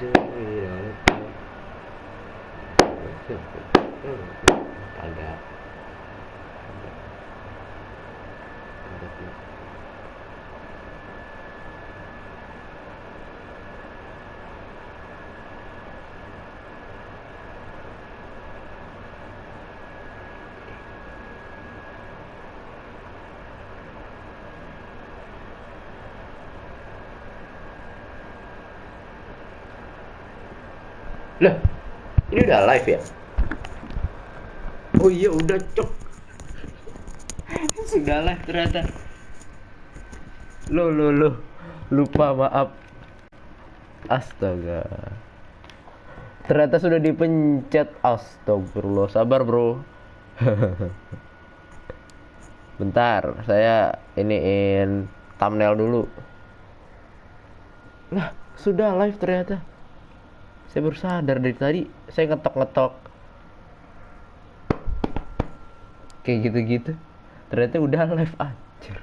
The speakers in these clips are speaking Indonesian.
Agak lah, ini udah live ya? Oh iya udah cok. Sudah live ternyata. Loh. Lupa, maaf. Astaga. Ternyata sudah dipencet. Astagfirullah. Sabar, Bro. Bentar, saya iniin thumbnail dulu. Lah, sudah live ternyata. Saya baru sadar dari tadi. Saya ngetok-ngetok kayak gitu-gitu. Ternyata udah live anjir.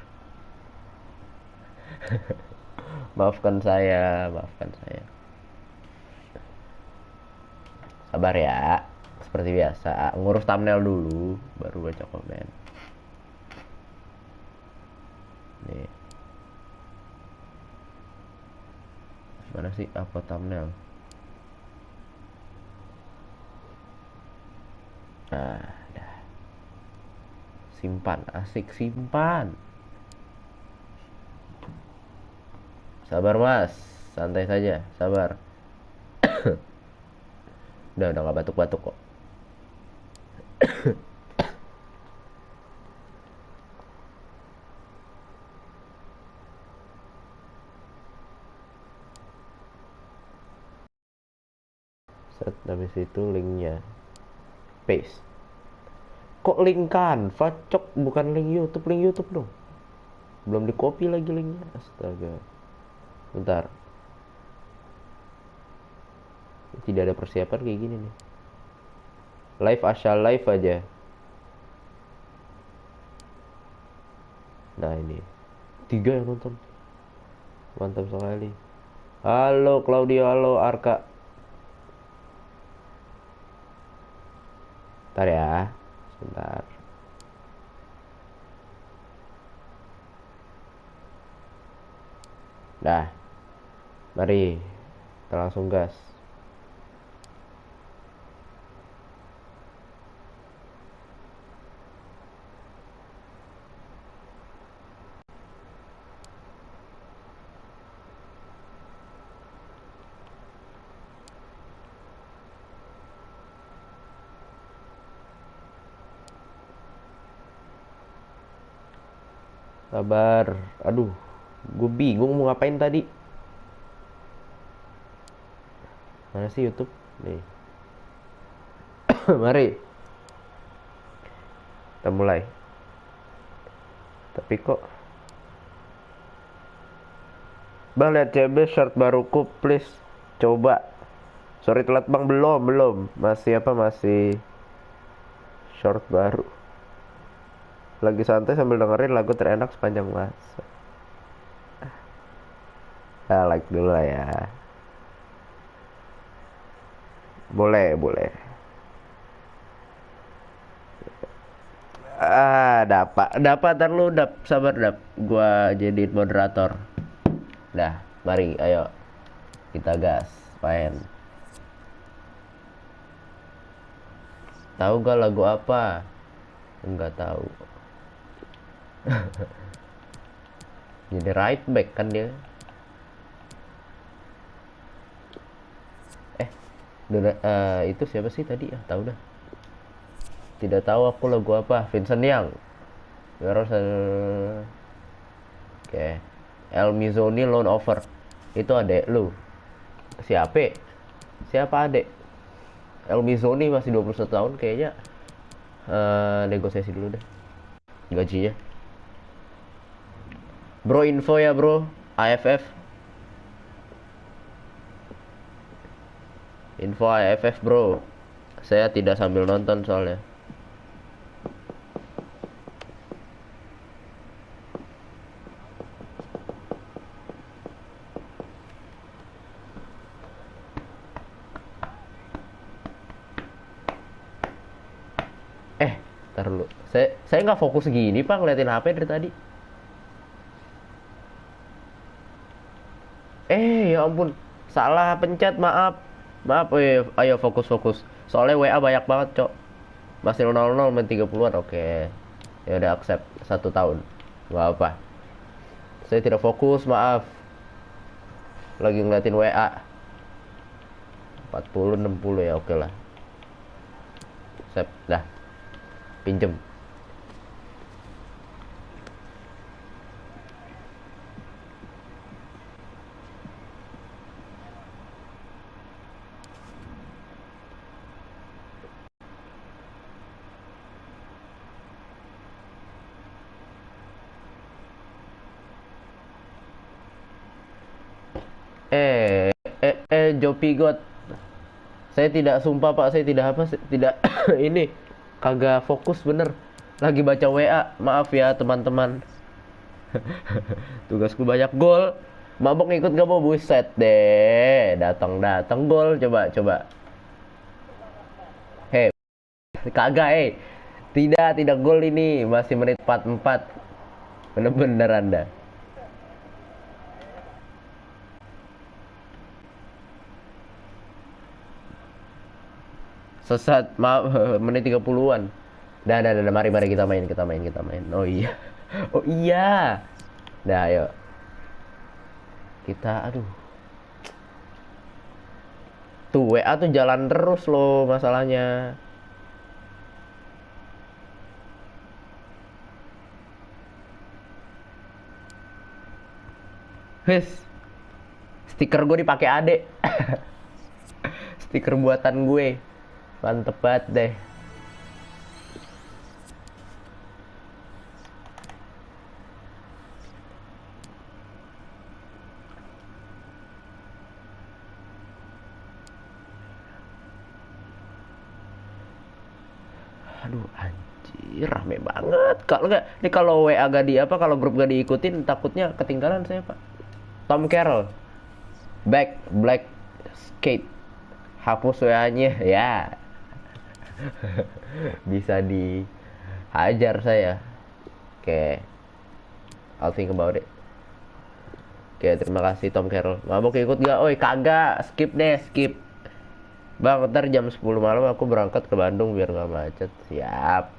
Maafkan saya. Sabar ya. Seperti biasa, ngurus thumbnail dulu baru baca komen. Nih. Mana sih apa thumbnail? Nah, dah. Simpan, asik simpan. Sabar Mas, santai saja, sabar. Udah nggak batuk-batuk kok. Set, habis itu linknya paste. Kok link Canva cok, bukan link YouTube dong. Belum di copy lagi linknya, astaga. Bentar, tidak ada persiapan kayak gini nih. Live asal live aja. Nah ini 3 yang nonton, mantap sekali. Halo Claudio, halo Arka. Bentar ya, sebentar. Dah, mari kita langsung gas. Sabar. Aduh, gue bingung mau ngapain tadi. Mana sih YouTube? Nih. Mari kita mulai. Tapi kok Bang, lihat CB short baruku please. Coba. Sorry telat Bang, belum. Masih short baru. Lagi santai sambil dengerin lagu terenak sepanjang masa. Like dulu lah ya. Boleh. Dapat ntar lu sabar gua jadiin moderator. Dah, mari ayo kita gas main. Tahu gak lagu apa? Enggak tahu. Jadi right back kan dia. Itu siapa sih tadi ya? Tahu dah. Tidak tahu aku lagu apa. Vincent Young. Oke. El Mizoni Lone Over. Itu adek lu. Siapa adek? El Mizoni masih 21 tahun kayaknya. Negosiasi dulu deh gajinya. Bro, info ya bro. AFF. Info AFF bro. Saya tidak sambil nonton soalnya. lu. Saya nggak fokus gini pak ngeliatin HP dari tadi. Ya ampun, salah pencet, maaf. Maaf, ayo fokus. Soalnya WA banyak banget, Cok. Masih 00 main 30-an, oke. Ya udah accept 1 tahun. Gak apa. Saya tidak fokus, maaf. Lagi ngeliatin WA. 40 60 ya, oke lah. Accept, dah. Pinjem. Jopi God. Saya tidak, sumpah Pak, saya tidak apa, tidak ini kagak fokus bener. Lagi baca WA. Maaf ya teman-teman. Tugasku banyak. Gol. Mabok ikut gak mau, buset deh. Datang gol, coba. Hei, kagak Tidak gol ini. Masih menit 44. Bener-bener Anda. Sesat, maaf, menit 30-an. Dah, mari kita main. Oh iya. Oh iya. Dah, ayo. Kita, aduh. Tuh, WA tuh jalan terus loh masalahnya. Wes. Stiker gue dipakai adek. Stiker buatan gue. Mantep banget deh. Aduh anjir, rame banget. Kalau nggak, ini kalau WA gak di apa, kalau grup gak diikutin, takutnya ketinggalan saya pak. Tom Carroll, Black Skate, hapus WA-nya ya. Bisa dihajar saya. Oke, I'll think about it. Oke, terima kasih Tom Carroll. Mabok ikut gak? Oi, kagak. Skip. Bang, ntar jam 10 malam aku berangkat ke Bandung biar gak macet. Siap.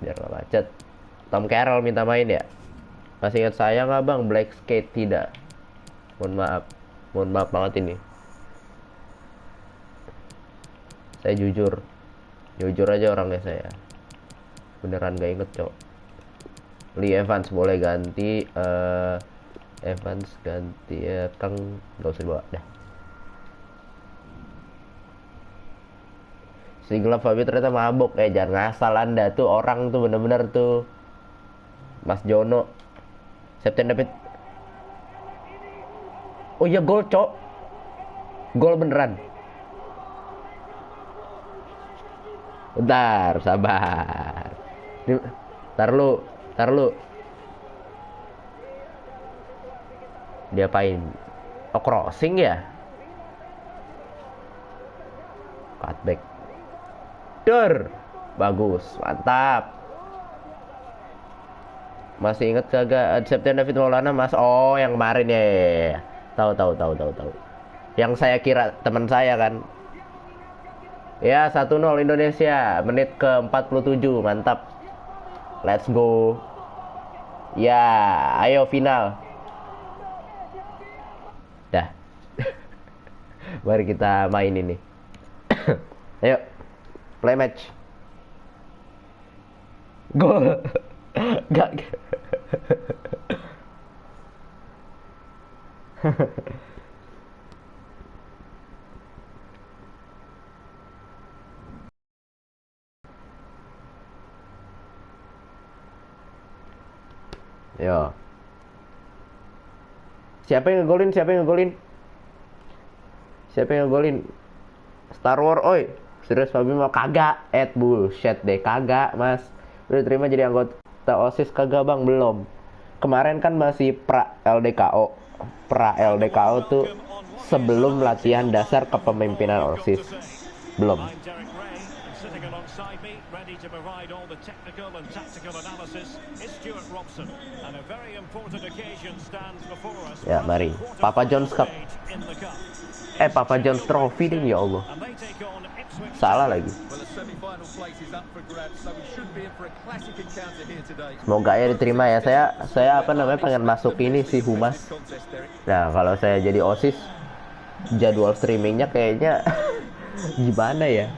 Biar gak macet. Tom Carroll minta main ya? Masih ingat saya nggak bang? Black Skate tidak. Mohon maaf banget ini. Saya jujur aja orangnya saya. Beneran gak inget cok. Lee Evans boleh ganti. Evans ganti ya Kang, nggak usah dibawa dah. Si Gelap Fabi ternyata mabok. Jangan ngasal Anda tuh, orang tuh bener-bener tuh. Mas Jono, Septian David. Oh iya, gol cok. Gol beneran. Bentar, sabar. Tar lu. Diapain? Oh, crossing ya? Cutback. Bagus, mantap. Masih inget kagak Septian David Maulana mas? Oh yang kemarin ya. Tahu. Yang saya kira teman saya kan. Ya 1-0 Indonesia. Menit ke 47. Mantap. Let's go. Ya ayo final. Dah. Mari kita main ini. Ayo. Play match. Gol. Gak. Yo. Siapa yang ngegolin? Star Wars, oi. Serius Fabi mau kagak? Bullshit deh, kagak, Mas. Udah terima jadi anggota OSIS kagak, Bang? Belum. Kemarin kan masih pra LDKO. Pra LDKO tuh sebelum latihan dasar kepemimpinan OSIS. Belum. to provide all the technical and tactical analysis is Stuart Robson, and a very important occasion stands before us. Ya, mari. Papa John's Cup. Papa John's Trophy ding, ya Allah. Salah lagi. Semoga ya diterima ya. Saya apa namanya pengen masuk ini si Humas. Nah, kalau saya jadi OSIS, jadwal streamingnya kayaknya gimana ya?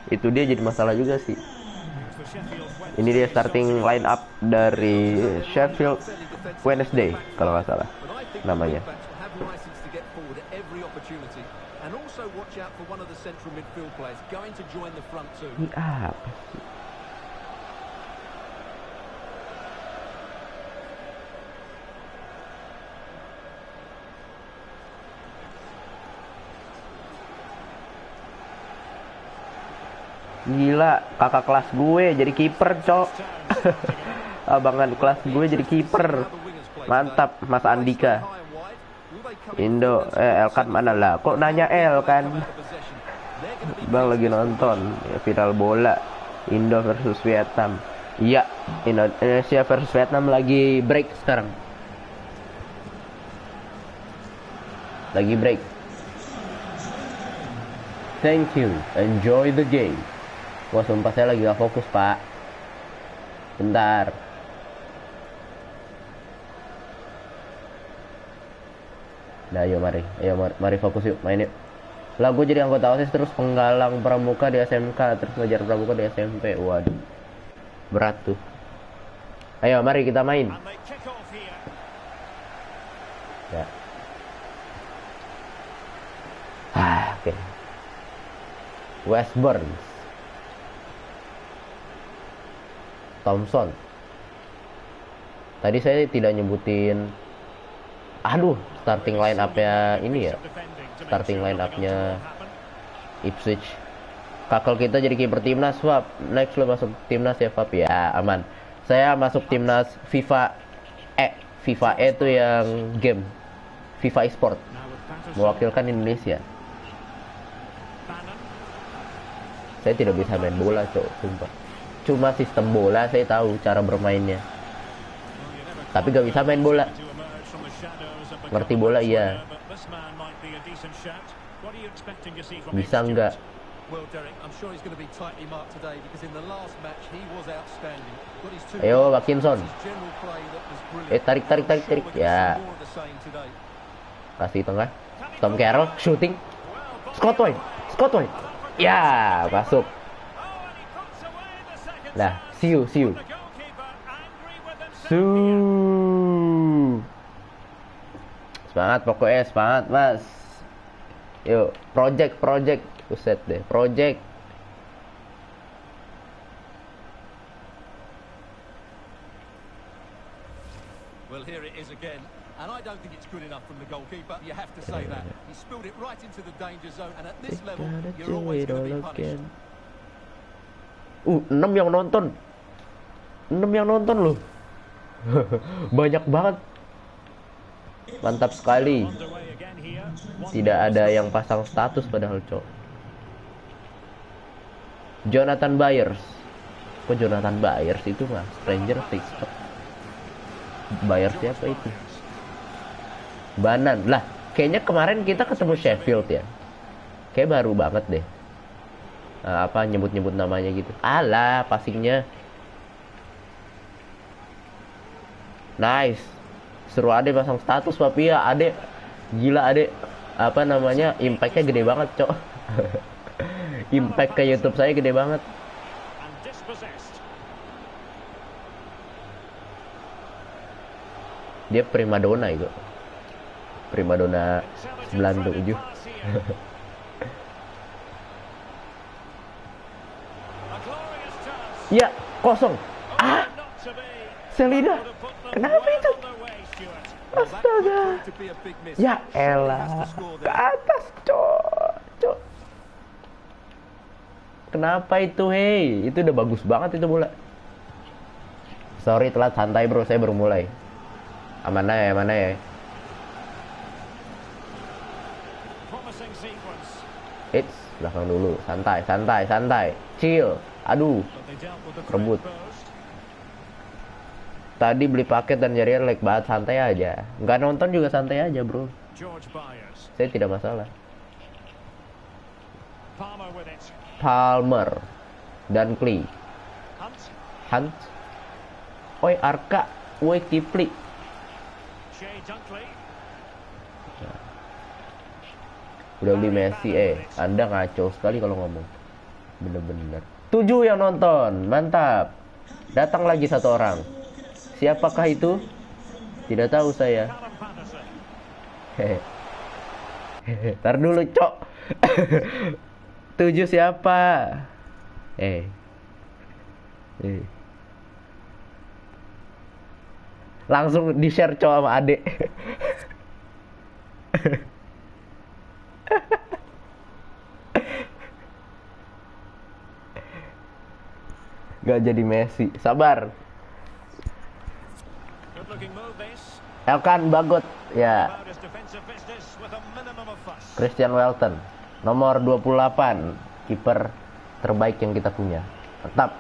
Itu dia jadi masalah juga sih. Ini dia starting line up dari Sheffield Wednesday kalau nggak salah namanya. Ini apa sih? Gila, kakak kelas gue jadi kiper, cok. Abangan kelas gue jadi kiper. Mantap, Mas Andika. Indo, Elkan mana lah? Kok nanya Elkan? Bang lagi nonton ya, viral bola Indo versus Vietnam. Iya, Indonesia versus Vietnam lagi break sekarang. Lagi break. Thank you, enjoy the game. Wah, sumpah saya lagi gak fokus, Pak. Bentar. Nah, ayo mari fokus yuk, main yuk. Lah, gue jadi anggota OSIS terus penggalang pramuka di SMK, terus ngajar pramuka di SMP. Waduh, berat tuh. Ayo, mari kita main. Ya. Oke. Westburn, Thompson. Tadi saya tidak nyebutin. Aduh, starting line up-nya ini ya. Starting line up-nya Ipswich. Kakal kita jadi kiper timnas, Fab. Next lo masuk timnas ya, Fab. Ya, aman. Saya masuk timnas FIFA E itu yang game. FIFA eSport. Mewakilkan Indonesia. Saya tidak bisa main bola, cok, sumpah. Cuma sistem bola saya tahu cara bermainnya. Tapi gak bisa main bola. Ngerti bola iya. Bisa enggak? Ayo Watkinson. Tarik. Ya. Kasih tengah. Tom Carroll shooting. Scott White. Ya, masuk. Nah, see you. Semangat pokoknya, semangat, Mas. Yuk, project. Buset deh, project. Well, here it is again. And I don't think it's good enough from the goalkeeper. You have to say that. He spilled it right into the danger zone, and at this level, you're always going to be punished. 6 yang nonton. 6 yang nonton loh. Banyak banget. Mantap sekali. Tidak ada yang pasang status padahal, cok. Jonathan Byers. Kok Jonathan Byers itu mah Stranger TikTok. Byers siapa itu? Banan lah, kayaknya kemarin kita ketemu Sheffield ya. Kayak baru banget deh. Apa nyebut namanya gitu. Alah, passingnya nice. Seru Ade pasang status, papi ya. Ade gila, Ade apa namanya, impactnya gede banget, cok. Impact ke YouTube saya gede banget. Dia primadona itu. Primadona 97. Ya, kosong. Selina. Kenapa itu? Astaga. Ya elah. Ke atas, cok. Kenapa itu, hei? Itu udah bagus banget itu bola. Sorry telat, santai bro, saya baru mulai. Mana ya. Belakang dulu, santai. Chill. Aduh, But they dealt with the threat rebut. first. Tadi beli paket dan jadinya like banget, santai aja. Nggak nonton juga santai aja, bro. George Byers. Saya tidak masalah. Palmer with it. Palmer dan Klee. Hunt. Hunt. Oi, Arka. Woi, Kipli. Shea Dunkley. Udah beli Messi, Anda ngaco sekali kalau ngomong. Bener-bener. 7 yang nonton, mantap. Datang lagi satu orang. Siapakah itu? Tidak tahu saya. Callum Patterson. Hehehe. Tar dulu, Cok. 7 siapa? Langsung di-share, Cok, sama adek. Gak jadi Messi. Sabar. Good looking move this. Elkan Bagot. Ya. About his defensive business with a minimum of fuss. Christian Welton. Nomor 28. Kiper terbaik yang kita punya. Tetap.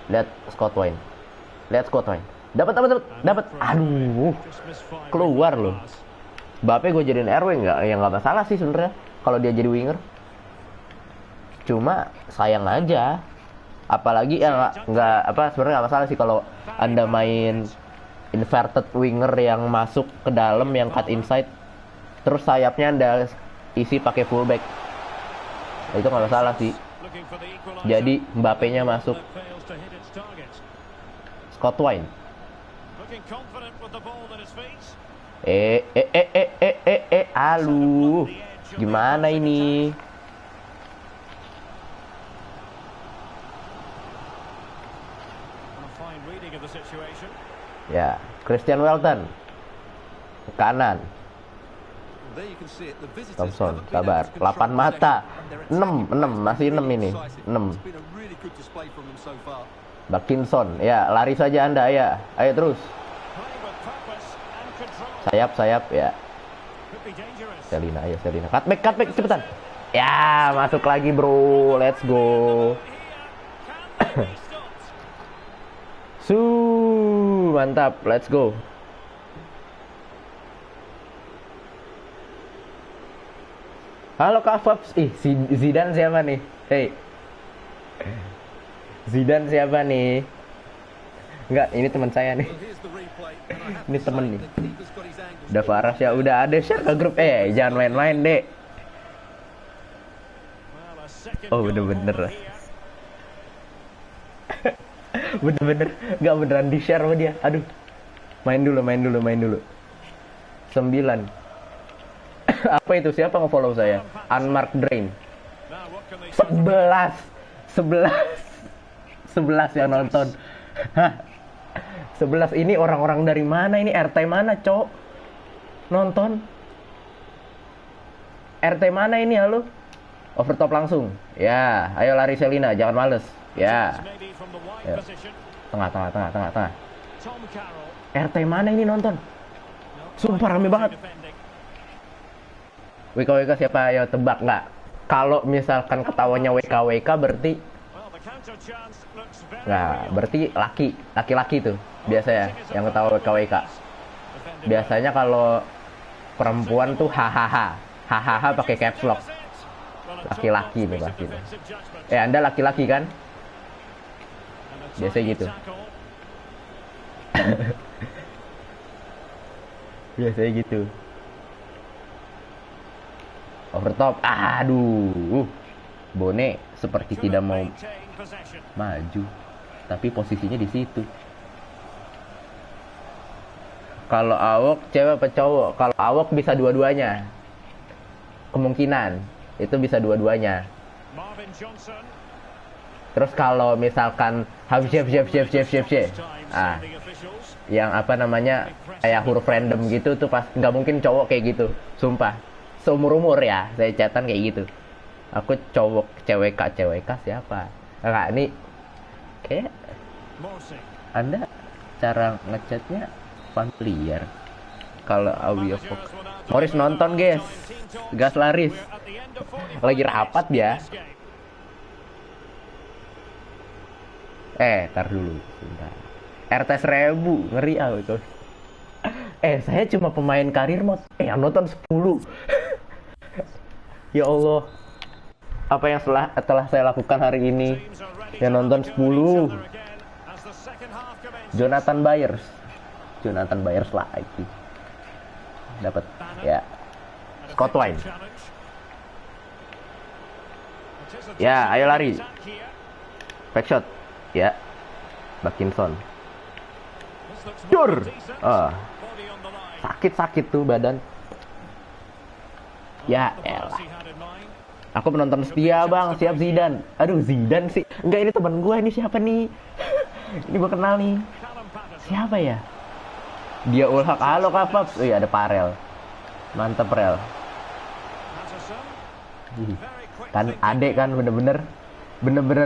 Lihat Scott Wine. Dapat. Aduh. Just misfiring Keluar with the loh. pass. Bape gue jadiin RW nggak masalah sih sebenarnya kalau dia jadi winger. Cuma sayang aja. Apalagi ya nggak apa sebenarnya nggak masalah sih kalau Anda main inverted winger yang masuk ke dalam yang cut inside terus sayapnya Anda isi pakai fullback. Itu nggak masalah sih. Looking for the equalizer. Jadi Mbappe-nya masuk. That fails to hit its target. Scott Wine. Looking confident with the ball at his feet. Aluh. Gimana ini? And a fine reading of the situation. Ya, Christian Welton. Ke kanan. There you can see it. The visitors Thompson, haven't been sabar. able to control 8 the mata. possession, and they're 6, attacking masih 6 ini. decisive. 6. It's been a really good display from them so far. Bakinson, ya lari saja Anda ya. Ayo terus. Play with purpose and control. Sayap ya. Could be dangerous. Selina, ayo Selina. Cutback cepetan. Ya, masuk lagi, bro. Let's go. Can they be stopped? Mantap. Let's go. Halo Kak Fabs. Zidane siapa nih? Hey. Zidane siapa nih? Enggak, ini teman saya nih. Well, here's the replay, and I have Ini to temen say, nih. the keeper's got his angles. Udah Faras ya, udah ada share ke grup. Jangan main-main, Dek. Well, a second Oh, goal bener-bener. here. Bener-bener nggak beneran di share sama dia. Aduh, main dulu 9. Apa itu, siapa nge-follow saya? Unmarked Drain. Now what can they say? 11 yang nonton. Hah? 11 ini orang-orang dari mana ini? RT mana, Cok? Nonton? RT mana ini, halo? Overtop langsung. Ya, ayo lari Selina, jangan males. Ya. Maybe from the wide Yeah. position. Tengah. Tom Carroll. RT mana ini nonton? No, Sumpah rame quite banget. defending. WKWK siapa? Ayo tebak nggak? Kalau misalkan ketawanya WKWK berarti Well, the counter chance looks very nggak, real. berarti laki-laki tuh biasanya yang ketawa WKWK. Defended Biasanya kalau perempuan tuh hahaha pakai caps lock. well. Well, a Laki-laki top-notch nih piece of pasti nih. defensive judgment. Anda laki-laki kan? And a Biasanya tiny gitu. tackle. Biasanya gitu. Overtop, aduh. Bone seperti Could tidak have mau maintained possession. maju, tapi posisinya di situ. Kalau Awok cewek apa cowok? Kalau Awok bisa dua-duanya. Kemungkinan itu bisa dua-duanya. Marvin Johnson. Terus kalau misalkan siap. Ah, The officials. yang apa namanya kayak huruf random gitu tuh pas nggak mungkin cowok kayak gitu. Sumpah. Seumur-umur ya saya chatan kayak gitu. Aku cowok CWK siapa? Enggak, ini kayak Morsi. Anda cara ngechatnya familiar. Kalau audio Managers will now do Morris it. nonton guys. Time team talks. Gas laris. We're at the end of 45 Lagi rapat minutes dia. in this game. Tar dulu. Sebentar. RT 1000 ngeri itu. Saya cuma pemain karir mode. Yang nonton 10. Ya Allah. Apa yang telah saya lakukan hari ini? Yang nonton 10. Jonathan Byers lagi. Dapat. Ya. Scott Wine. Ya, ayo lari. Back shot. Ya. Bakinson. Dur. Sakit tuh badan. Ya elah. Aku penonton setia bang. Siap Zidane. Aduh Zidane sih. Enggak, ini teman gue. Ini siapa nih? Ini gue kenal nih. Siapa ya? Dia Ulhak. Halo Kak Fabs. Oh iya, ada Parel. Mantep Rel. Kan adek kan bener-bener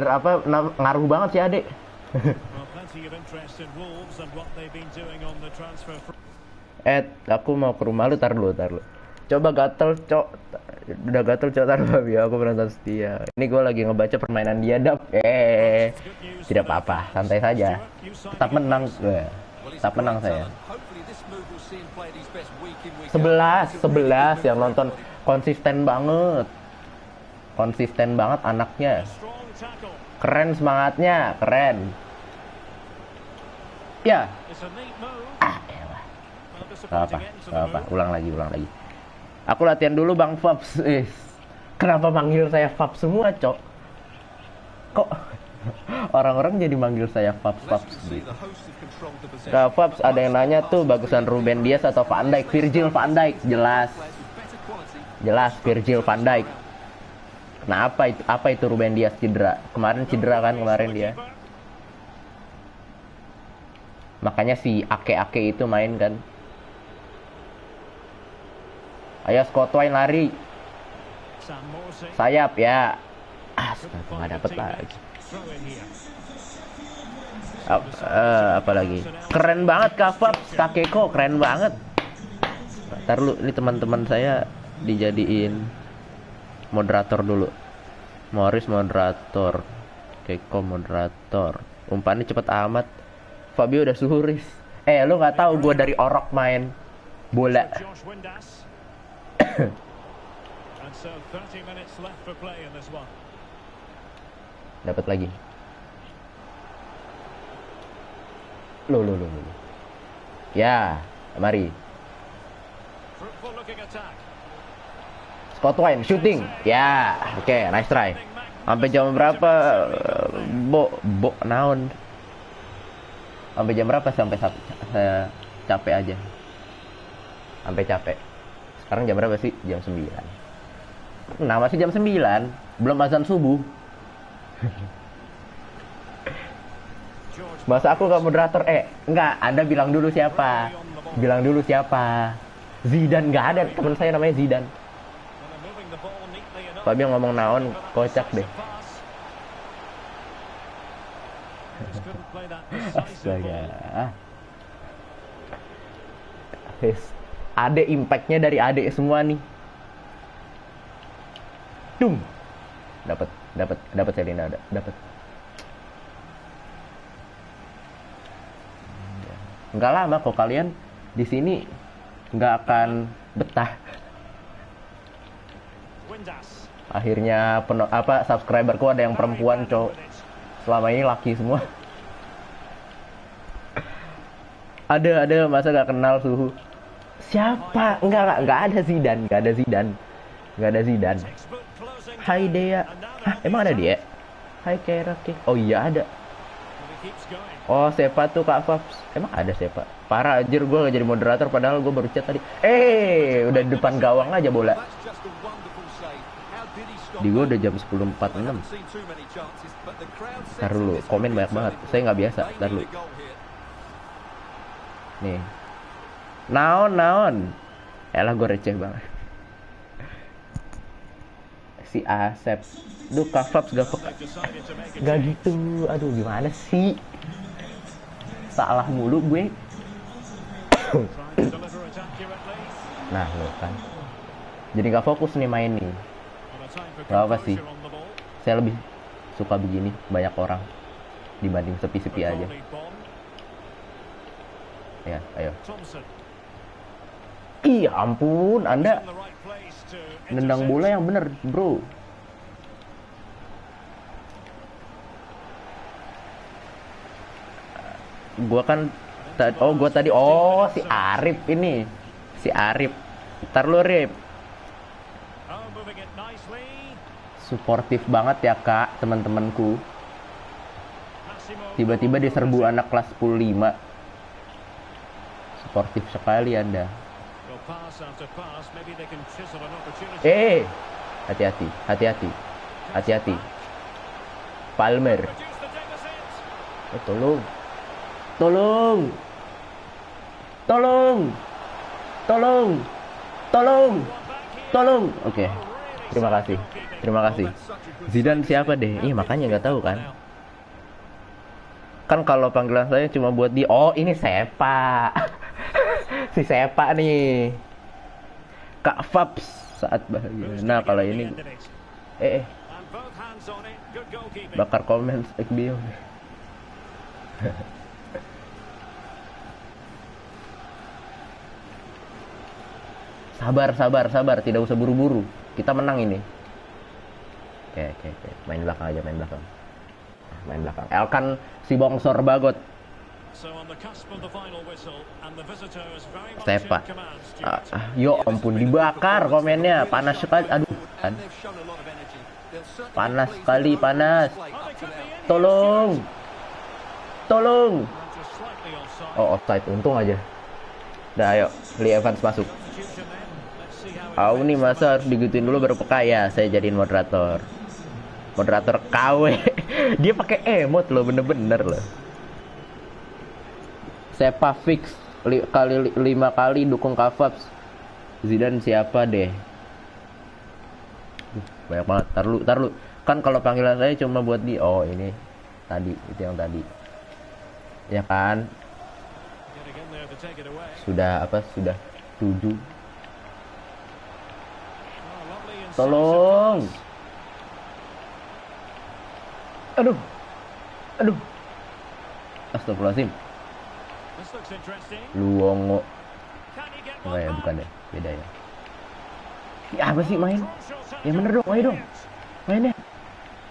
apa ngaruh banget sih adek. Aku mau ke rumah lu, tar lu. Coba gatel cok. Udah gatel cok, tar ya, aku penonton setia. Ini gue lagi ngebaca permainan dia dap. Tidak apa-apa, santai saja. Tetap menang gue. Tetap menang saya. 11 yang nonton konsisten banget anaknya. Keren semangatnya, keren. Ya. Elah. Gak apa. Ulang lagi. Aku latihan dulu Bang Fabs. Kenapa manggil saya Fabs semua, Cok? Kok orang-orang jadi manggil saya Fabs gitu. Kak Fabs, ada yang nanya tuh bagusan Ruben Dias atau Van Dijk? Virgil van Dijk, jelas Virgil van Dijk. Kenapa itu? Apa itu Ruben Dias cedera? Kemarin dia. Makanya si Ake itu main kan. Ayo Scott Wine lari. Sayap ya. Nggak dapet lagi. Apa lagi? Keren banget Kak Fabs, Kakeko keren banget. Ntar lu, ini teman-teman saya dijadiin moderator dulu. Morris moderator, Keko moderator. Umpannya cepet amat. Fabio udah suhuris. Lu nggak tahu gue dari Orok main bola. Dapat lagi. Loh. Ya, mari. Scott Wine shooting. Ya, oke, nice try. Sampai jam berapa? Naon. Sampai jam berapa saya capek aja. Sampai capek. Sekarang jam berapa sih? Jam 9. Nah, masih jam 9. Belum azan subuh. Masa aku gak moderator? Enggak, Anda bilang dulu siapa. Zidane, nggak ada teman saya namanya Zidane. Fabio ngomong naon, kocak deh. Astaga. Ade impactnya dari Ade semua nih. Dung. Dapat Selina, dapat. Enggak lama kok, kalian di sini nggak akan betah. Akhirnya subscriberku ada yang perempuan, cowok. Selama ini laki semua. Ada masa gak kenal suhu. Siapa? Enggak ada Zidane. Hai Dea. Emang ada dia? Hai Kerake. Oh iya ada. Oh Sepa tuh Kak Fabs. Emang ada Sepa? Parah anjir, gue gak jadi moderator padahal gue baru chat tadi. Udah di depan gawang aja bola. Di gue udah jam 10.46. Ntar dulu, komen banyak banget. Saya nggak biasa. Ntar dulu. Nih. Naon. Elah gue receh banget. Si Asep. Duh Kak Fabs gak gitu. Aduh gimana sih? Salah mulu gue. Nah lo kan. Jadi gak fokus nih main nih. Gak apa sih. Saya lebih suka begini, banyak orang. dibanding sepi-sepi aja. Volley bomb. Ya, ayo. Thompson. Iya ampun, Anda In the right place to nendang intercept. bola yang bener, bro. Gua tadi si Arif ini. Si Arif. Ntar lu, Rip. Oh, moving it nicely. Suportif banget ya, Kak, teman-temanku. Massimo. Tiba-tiba diserbu anak kelas 10-5. Suportif sekali Anda. Well, pass after pass, maybe they can chisel an opportunity. Hati-hati, hati-hati. Hati-hati. Palmer. Produce the deficit. Tolong. Tolong. Tolong. Tolong. Tolong. One back here. Tolong. Oke. Really Terima sound kasih. goalkeeping. Terima kasih. That's such a good Zidane save. siapa deh? Ih, makanya nggak tahu kan. Now, Kan kalau panggilan saya cuma buat di ini Sepa. Si Sepa nih. Kak Fabs saat bahagia. Who's Nah, gonna kalau get the ini end of it? eh And both hands on it. Good goalkeeping. bakar komen XBO. Sabar, tidak usah buru-buru. Kita menang ini. Oke. Main belakang aja, main belakang. Main belakang. Elkan si bongsor bagot. So on the cusp of the final whistle, and the visitors very much Sepa. in command, Stuart. Yo ampun, dibakar komennya. Panas sekali. Aduh. Kan. and they've shown a lot of energy. They'll certainly Panas be pleased sekali, with the panas. display Oh, up they to could now. be in. Tolong. Tolong. And just slightly offside. Oh, offside. Untung aja. Dah, ayo. Lee Evans masuk. Substitution then. Let's see how it Aku nih affects masa the harus digituin dulu baru pekaya. Saya jadiin moderator. Moderator KW. Dia pakai emot loh, bener-bener loh. Sepa fix 5 kali dukung Kavaps. Zidane siapa deh? Banyak banget. Tar lu. Kan kalau panggilan saya cuma buat ini tadi, itu yang tadi. Ya kan? Yet again there to take it away. Sudah 7. Oh, lovely incisive Tolong. pass. Aduh. Astagfirullahaladzim. This looks interesting. Luongo. Can he get Enggak one ya, back? bukan deh. Beda ya. Ya apa sih main? Crucial touch Ya bener of dong, ayo dong. brilliance. Mainnya.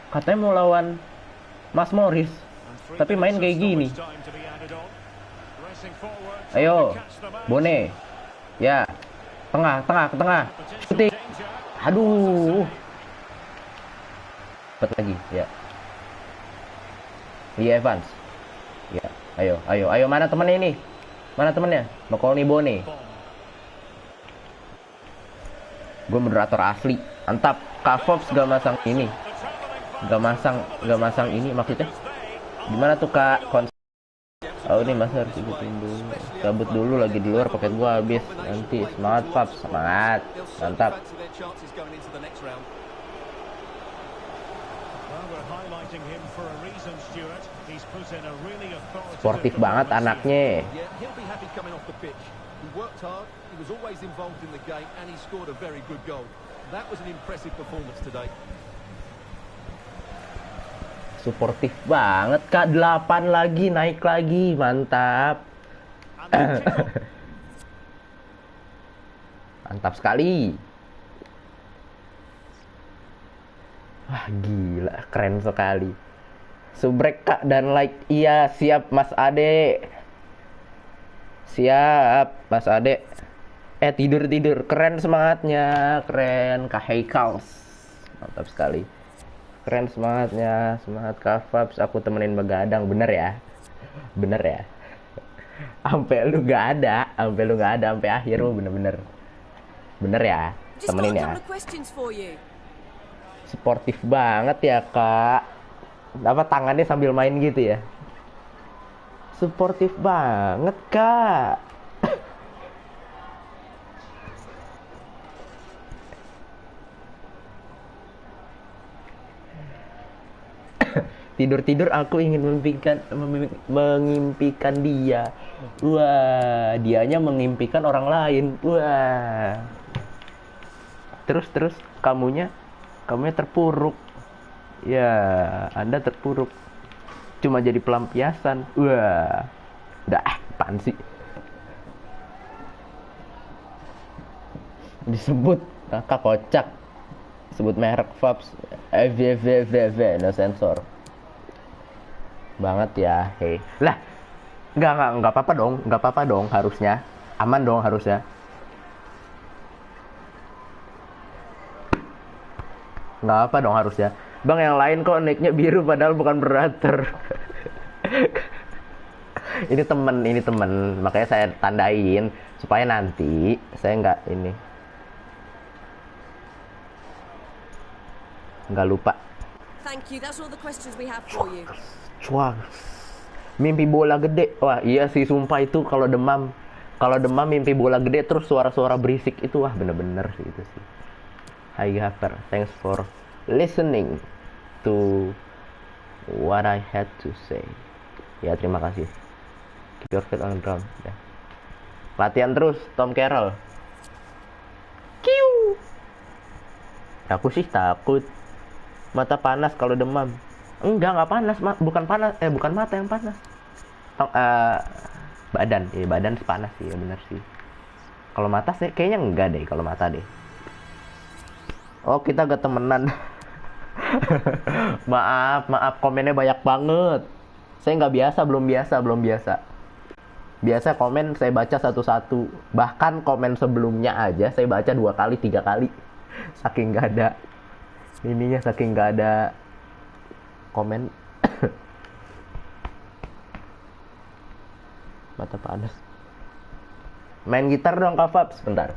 Katanya mau lawan Mas Morris. And 3 Tapi main minutes kayak of gini. stoppage time to be added on. Racing forward, Ayo. trying to catch them out. Bone. Ya. Tengah. Potential Shooting. danger. Aduh. Cepet lagi, ya. Lee Evans. Ya. Ayo. Mana temennya ini? Mana temennya? McConaughey Bone. Bomb. Gue moderator asli. Mantap. Kavops gak masang ini. The travelling Gak masang ini maksudnya. Gimana tuh Kak? Ini masa harus ikutin dulu. Cabut dulu lagi di luar, paket gua habis. Nanti semangat Paps, semangat. They'll certainly Mantap. fancy their chances going into the next round. Well, we're highlighting him for a reason, Stuart. He's put in a really authoritative Sportif banget performance here. anaknya. Yeah, he'll be happy coming off the pitch. He worked hard, he was always involved in the game, and he scored a very good goal. That was an impressive performance today. Suportif banget Kak. 8 lagi, naik lagi. Mantap. And the chisel. Mantap sekali. Wah gila, keren sekali. Subrek Kak dan like. Iya siap Mas Ade. Siap Mas Ade. Tidur. Keren semangatnya. Keren Kak Heikals. Mantap sekali. Keren semangatnya. Semangat Kak Fabs. Aku temenin begadang. Bener ya. Sampai lu gak ada. Sampai akhir lu bener-bener. Bener ya. Just got Temenin a ya. couple of questions for you. Sportif banget ya Kak. Apa tangannya sambil main gitu ya. Sportif banget Kak. Tidur aku ingin mengimpikan dia. Wah, dianya mengimpikan orang lain. Wah. Terus kamunya terpuruk. Ya, Anda terpuruk. cuma jadi pelampiasan. Wah, udah apaan sih? Disebut kakak kocak, sebut merek Fabs, no sensor banget ya. Hei lah, nggak apa-apa dong, harusnya aman dong, harusnya nggak apa dong, harusnya. Bang, yang lain kok nicknya biru padahal bukan brother. ini temen, makanya saya tandain supaya nanti saya nggak lupa. Thank you. That's all the questions we have for you. Cuak. Mimpi bola gede. Wah, iya sih, sumpah itu kalau demam mimpi bola gede terus suara-suara berisik itu, wah bener-bener sih itu sih. Hi Gaffer, thanks for listening to what I had to say. Ya, terima kasih. Keep your feet on the ground. Ya. Latihan terus, Tom Carroll. Kiu. Aku sih takut mata panas kalau demam. Enggak panas, bukan mata yang panas. Badan sih panas sih, ya bener sih. Kalau mata sih kayaknya enggak deh, kalau mata deh. Oh, kita gak temenan. maaf, komennya banyak banget. Saya nggak biasa, belum biasa. Biasa komen saya baca satu-satu. Bahkan komen sebelumnya aja saya baca 2 kali, 3 kali. Saking nggak ada komen. Mata panas. Main gitar dong Kak Fabs, bentar.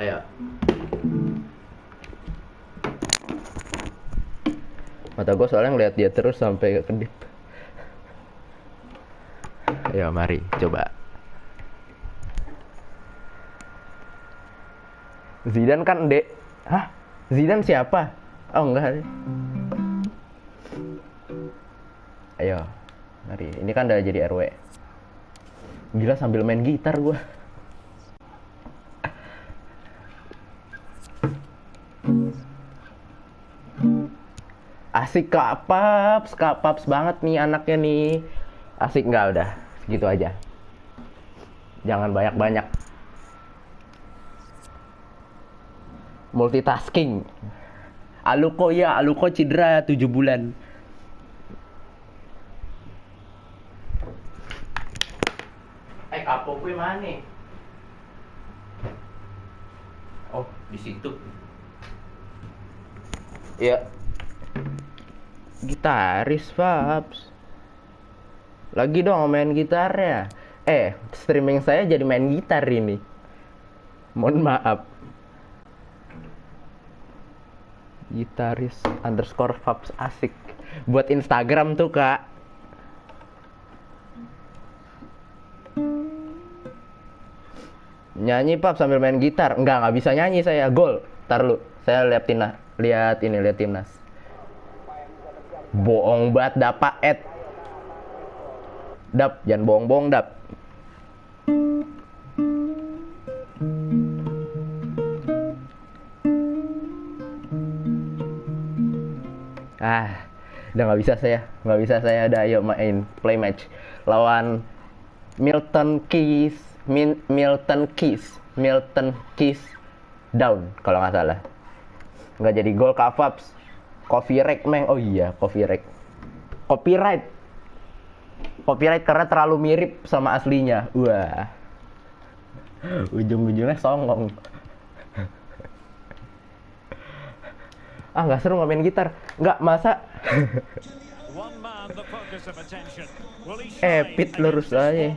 Ayo. Mata gue soalnya ngeliat dia terus sampai kedip. Ayo, mari coba. Zidane kan dek. Hah? Zidane siapa? Oh enggak. Ayo, mari. Ini kan udah jadi RW. Gila, sambil main gitar gue. Asik Kak Paps banget nih anaknya nih. Asik nggak? Udah segitu aja. Jangan banyak-banyak. Multitasking. Aluko cedera 7 bulan. Kapok gue mana? Oh, di situ. Ya. Gitaris Fabs. Lagi dong main gitar ya. Streaming saya jadi main gitar ini. Mohon maaf. Gitaris _Fabs asik. Buat Instagram tuh Kak. Nyanyi Pap sambil main gitar. Nggak bisa nyanyi saya. Gol. Ntar lu. Saya lihat timnas. Bohong banget Dap, Dap, jangan bohong-bohong Dap. Udah nggak bisa saya. Udah, ayo main play match lawan Milton Keys down kalau nggak salah. Nggak jadi gol Kak Fabs. Copyright meng. Oh iya, copyright karena terlalu mirip sama aslinya. Wah, ujung-ujungnya songong. Nggak seru main gitar. Nggak, masa. Pit lurus aja.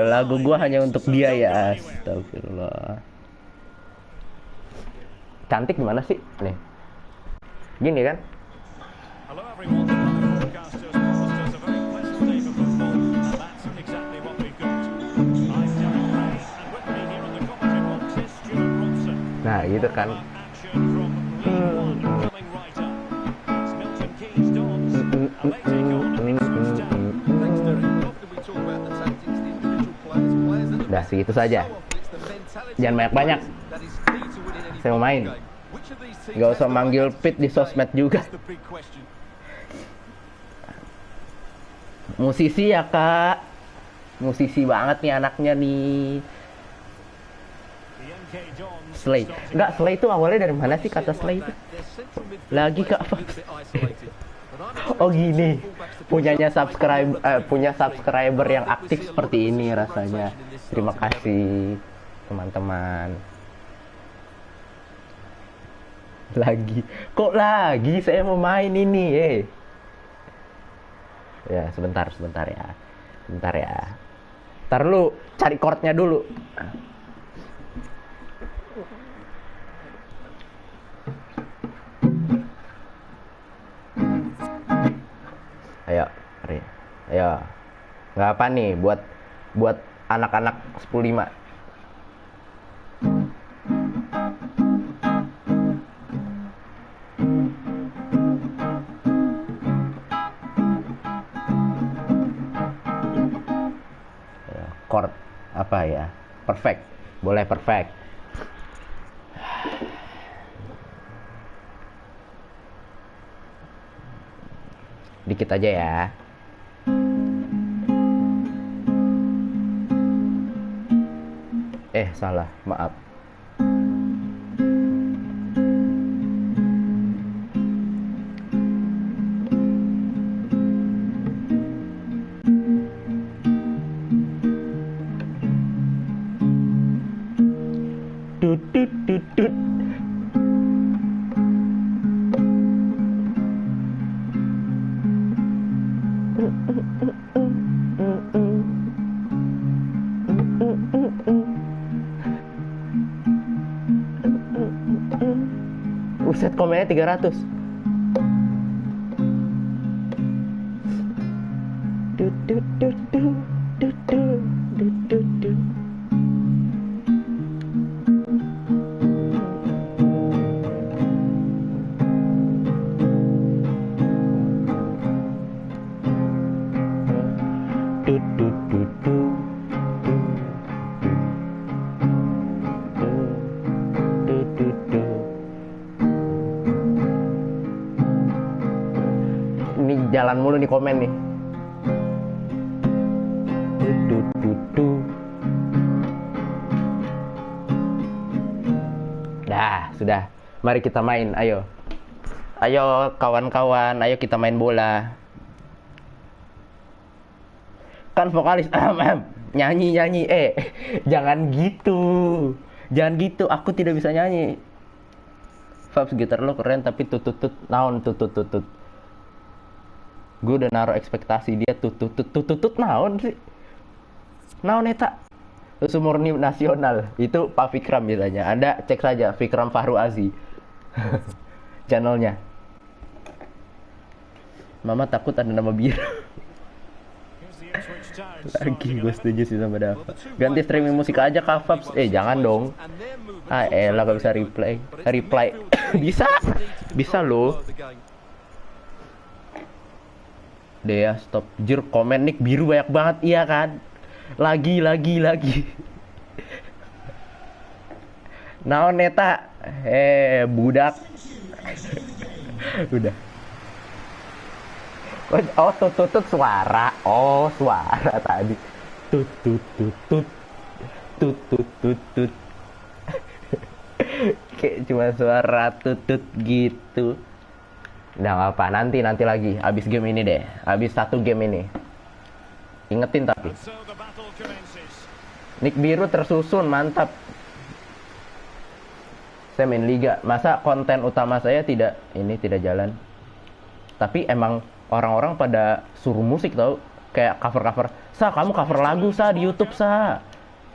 Lagu gua hanya untuk dia ya. Astagfirullah. Cantik gimana sih? Nih. Gini kan? Nah, gitu kan. Udah segitu saja. Jangan banyak-banyak. Saya mau main. Gak usah manggil Pit di sosmed juga. Musisi ya kak. Musisi banget nih anaknya nih. Slay. Enggak, Slay itu awalnya dari mana sih kata Slay itu? Lagi kak Fox. Oh gini. Punya subscriber yang aktif seperti ini rasanya. Terima kasih teman-teman. Lagi. Kok lagi? Saya mau main ini, Ya, sebentar ya. Bentar ya. Ntar lu cari chordnya dulu. Ayo, mari. Ayo. Nggak apa nih buat anak-anak 15. Chord apa ya? Perfect. Boleh perfect. Dikit aja ya. Salah, maaf. Tut tut tut tut. Set komennya 300. Jalan mulu nih komen nih. Dah, sudah. Mari kita main, ayo. Ayo kawan-kawan, ayo kita main bola. Kan vokalis nyanyi. Jangan gitu. Jangan gitu, aku tidak bisa nyanyi. Fabs, gitar lo keren tapi tutut naon tutut. Gue udah naruh ekspektasi dia tutut naon sih. Naon eta? Sumurni nasional. Itu Pak Fikram biasanya. Anda cek saja Fikram Fahru Azi. Channelnya. Mama takut ada nama biru. Lagi gue setuju sih sama Dava. Ganti streaming musik aja Kak Fabs. Jangan dong. Elah gak bisa reply. Bisa loh. Dea stop jur komen nik biru banyak banget, iya kan? Lagi naon neta budak. Udah. Tutut suara. Suara tadi. Tut. Kayak cuma suara tutut gitu. Udah gak apa, nanti lagi. Abis game ini deh. Abis satu game ini. Ingetin tapi. Nick biru tersusun, mantap. Saya main liga. Masa konten utama saya tidak jalan. Tapi emang orang-orang pada suruh musik tau. Kayak cover. Sa, kamu cover lagu sa di YouTube sa.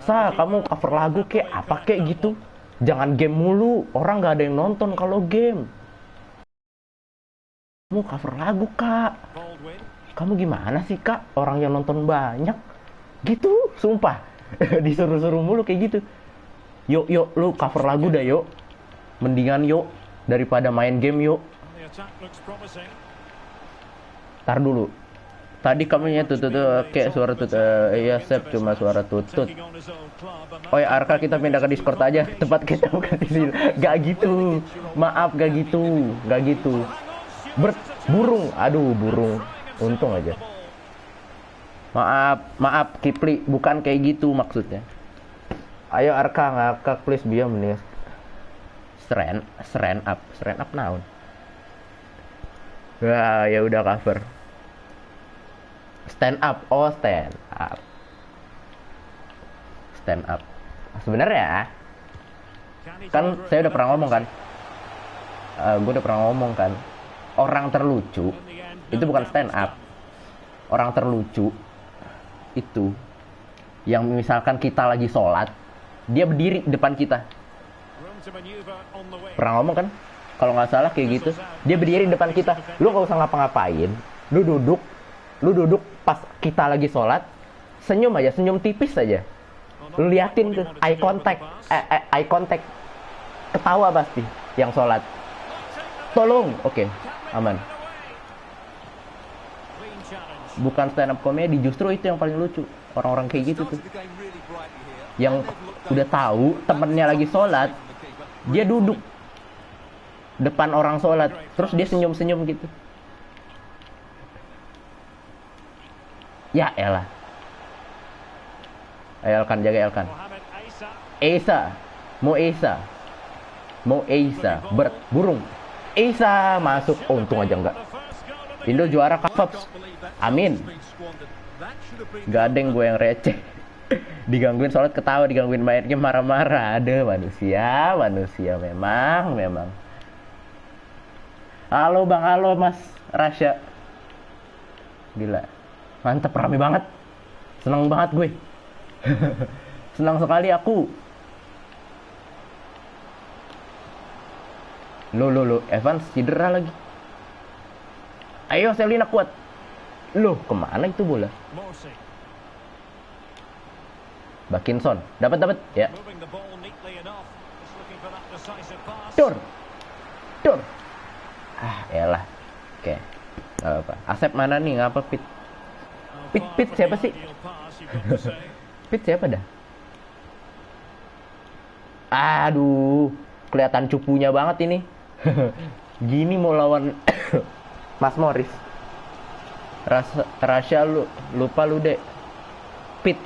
Sa, kamu cover lagu kayak apa kayak gitu. Jangan game mulu. Orang gak ada yang nonton kalau game. Kamu cover lagu kak. Kamu gimana sih kak? Orang yang nonton banyak. Gitu, sumpah. Disuruh-suruh mulu kayak gitu. Yuk, lu cover lagu dah yuk. Mendingan yuk daripada main game yuk. Tar Tadi kamunya tutut kayak suara tutut. Iya, Sep, cuma suara tutut. Oh ya, Arka, kita pindah ke Discord aja. Tempat kita bukan di sini. Gak gitu. Maaf, gak gitu. Gak gitu. Burung. Aduh, burung. Untung aja. Maaf, Kipli. Bukan kayak gitu maksudnya. Ayo, Arka, ngakak, please, biar nih. Strand up naon. Wah, ya udah cover. Stand up. Sebenarnya kan saya udah pernah ngomong kan. Gue udah pernah ngomong kan. Orang terlucu itu bukan stand up. Orang terlucu itu yang misalkan kita lagi sholat, dia berdiri depan kita. Pernah ngomong kan? Kalau nggak salah kayak gitu. Dia berdiri depan kita. Lu nggak usah ngapa-ngapain. Lu duduk pas kita lagi sholat, senyum aja, senyum tipis aja. Lu liatin tuh, eye contact. Ketawa pasti yang sholat. Tolong, oke, aman. Bukan stand up comedy, justru itu yang paling lucu. Orang-orang kayak gitu tuh. Yang udah tahu temennya lagi sholat, dia duduk depan orang sholat, terus dia senyum-senyum gitu. Ya elah. Ayo Elkan, jaga Elkan. Mau Esa. Burung. Esa masuk. Oh, untung aja enggak. Indo juara Kapops. Amin. Gadeng gue yang receh. Digangguin sholat ketawa, digangguin mainnya marah-marah. Ada manusia memang. Halo Bang, halo Mas Rasya. Gila. Mantep, rame banget. Senang banget gue. Senang sekali aku. Lo, Evans cedera lagi. Ayo Selina kuat. Loh, kemana itu bola? Bakinson, dapat ya. Tur. Elah. Oke. Gak apa. Asep mana nih? Ngapa Pit siapa sih? Pit siapa dah? Aduh, kelihatan cupunya banget ini. Gini mau lawan Mas Morris. Rasya lupa lu deh. Pit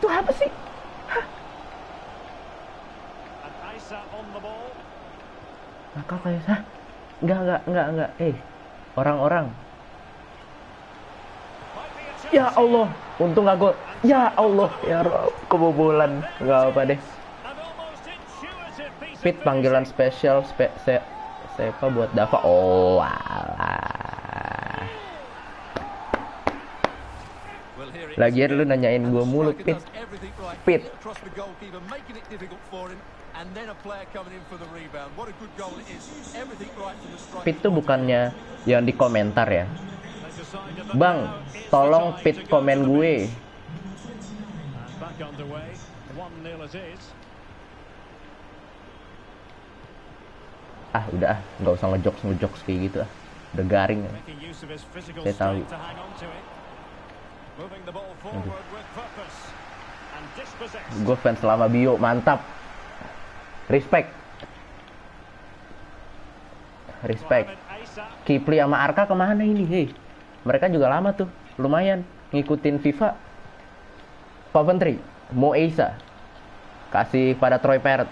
tuh apa sih? Nakal kayak sah? Enggak. Orang-orang. Ya Allah, untung gak gol. Ya Allah, ya Rob, kebobolan. Enggak apa deh. Pit panggilan spesial siapa buat Dava? Oh, alah. Lagian lu nanyain gue mulu, Pit. Pit tuh bukannya yang di komentar ya. Bang, tolong Pit komen gue. Udah nggak usah ngejokes kayak gitu ah. Udah garing ya. Saya tahu. Gue fans lama Bio, mantap. Respect. Kipli sama Arka kemana ini? Hei, mereka juga lama tuh, lumayan ngikutin FIFA. Coventry, Mo Esa kasih pada Troy Parrott.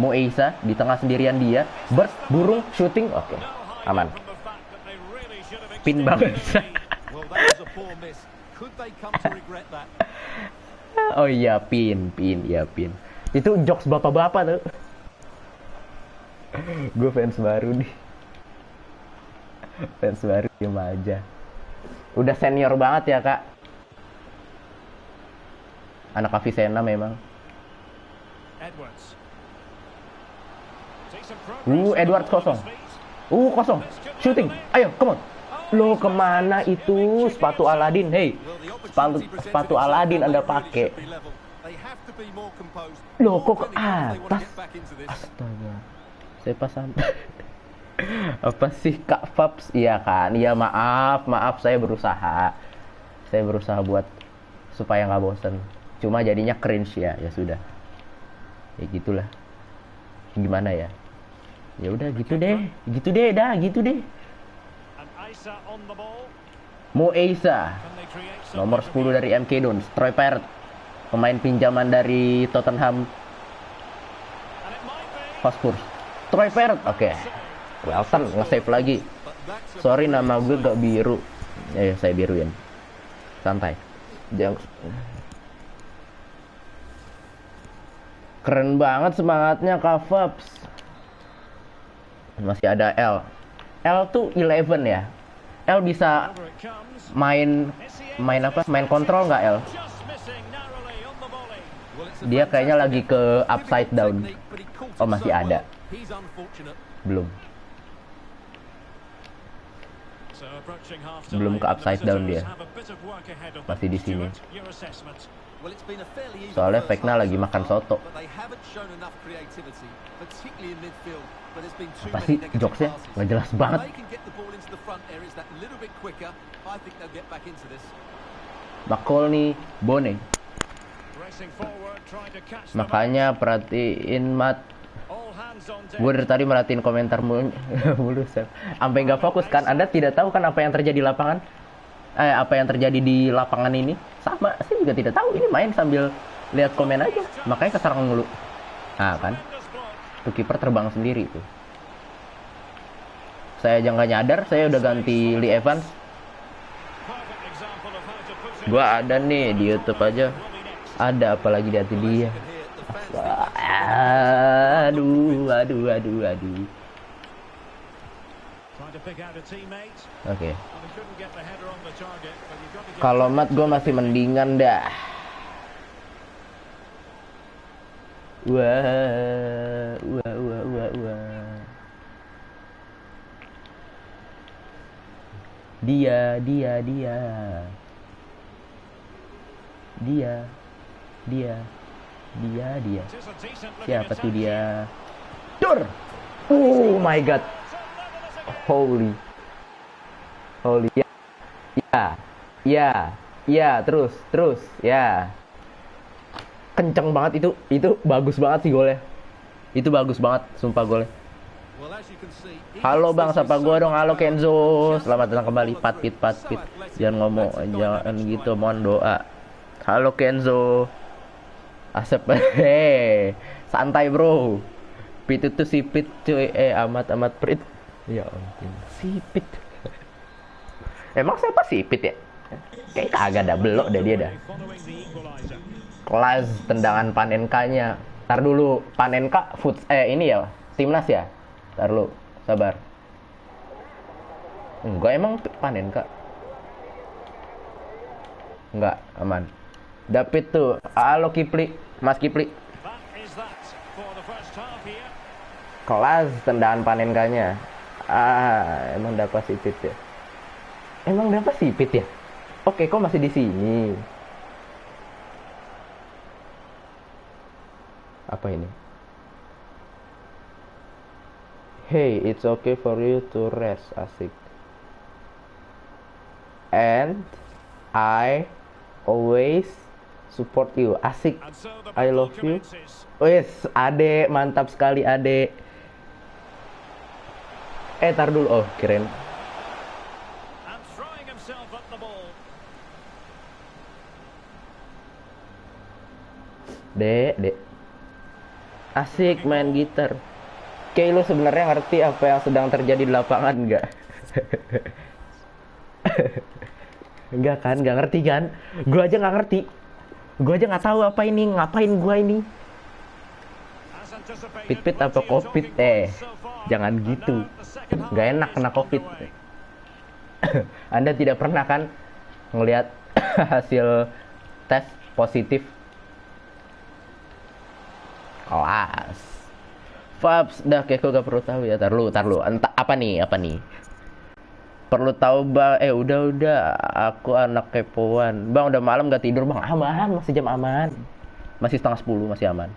Mo Esa di tengah sendirian dia, burung shooting, oke, aman. Pin banget. Oh iya, pin. Itu jokes bapak-bapak tuh. Gue fans baru nih. Fans baru diem aja. Udah senior banget ya kak. Anak Avicenna memang. Edwards kosong. Kosong. Shooting. Ayo, come on. Lo kemana itu sepatu Aladin? Hey, sepatu Aladin Anda pakai. Lo kok ke atas? Astaga. Saya pas sampai. Apa sih Kak Fabs? Iya kan? Iya maaf saya berusaha. Saya berusaha buat supaya nggak bosen. Cuma jadinya cringe ya, ya sudah. Ya gitulah. Gimana ya? Ya udah gitu deh, gitu deh. And Issa on the ball. Mo Eisa, Can they create some nomor 10 dari MK Dons, Troy Parrott, pemain pinjaman dari Tottenham And it might be. Hotspur. Troy Parrott, oke. Wilson nge-save lagi. Sorry nama gue gak biru. Saya biruin. Santai. Jangan. Keren banget semangatnya Kak Fabs. Masih ada L. L tuh 11 ya. L bisa Over it comes. main apa? Main kontrol nggak L? Just missing narrowly on the volley. Dia kayaknya lagi ke upside down. Oh, masih ada. Belum. So approaching half-time, Belum ke upside the down visitors dia. have a bit of work ahead of them. Masih di sini. Stuart, your assessment. Soalnya Vecna lagi makan soto. Apa sih jokesnya? Nggak jelas banget. McCollney, Bone. Racing forward, trying to catch them. Makanya perhatiin Mat. All hands on deck. Gue dari tadi merhatiin komentar mulu, Sam. Sampai nggak fokus kan? Anda tidak tahu kan apa yang terjadi di lapangan? Apa yang terjadi di lapangan ini? Sama, saya juga tidak tahu. Ini main sambil lihat komen aja. Makanya keserang mulu. Nah kan, Tremendous block. tuh kiper terbang sendiri tuh. Saya aja nggak nyadar, saya udah ganti Lee Evans. Perfect example of how to put it. Gua ada nih di YouTube aja. Ada apalagi di hati dia. Aduh. Trying to pick out a teammate. Oke. And he couldn't get the header on the target, but you've got to give Kalau Mat gue masih mendingan dah. Wah. Dia. It is a decent looking Siapa tuh attack. dia? Dur. Oh my god. Holy. Ya, terus, ya. Kenceng banget itu bagus banget sih golnya. Itu bagus banget, sumpah golnya. Halo Bang, sapa gua dong. Halo Kenzo, selamat datang kembali. Patpit. Jangan gitu, mohon doa. Halo Kenzo. Asep, santai bro. Pit itu sipit cuy, amat prit. Ya ampun, sipit. Emang siapa sipit ya? Kayak kagak ada, belok dah dia dah. Following the equalizer. Kelas tendangan Panenka-nya. Ntar dulu, Panenka ini ya, timnas ya. Ntar dulu, sabar. Enggak, emang Panenka. Enggak, aman. David tuh, halo Kipli, Mas Kipli. That is that for the first half here. Kelas tendangan Panenkanya. Emang dapat sipit ya? Emang dapat sipit ya? Oke, kok masih di sini? Apa ini? Hey, it's okay for you to rest, asik. And I always support you, asik. And so the I battle love you. commences. Wes, Ade, mantap sekali Ade. Tar dulu, oh keren. And throwing himself at the ball. Dek. Asik main gitar. Kayak lu sebenarnya ngerti apa yang sedang terjadi di lapangan nggak? Enggak kan, nggak ngerti kan? Gua aja nggak ngerti. Gua aja nggak tahu apa ini, ngapain gua ini. As anticipated, Pit apa plenty of covid? talking points so far. Jangan And gitu. now the second half Nggak enak is kena covid. underway. Anda tidak pernah kan ngelihat hasil tes positif? Kelas. Fabs, dah Keko gak perlu tahu ya. Tar lu. Entah apa nih? Perlu tahu Bang? Udah. Aku anak kepoan. Bang, udah malam gak tidur Bang? Aman, masih jam aman. Masih 9:30, masih aman.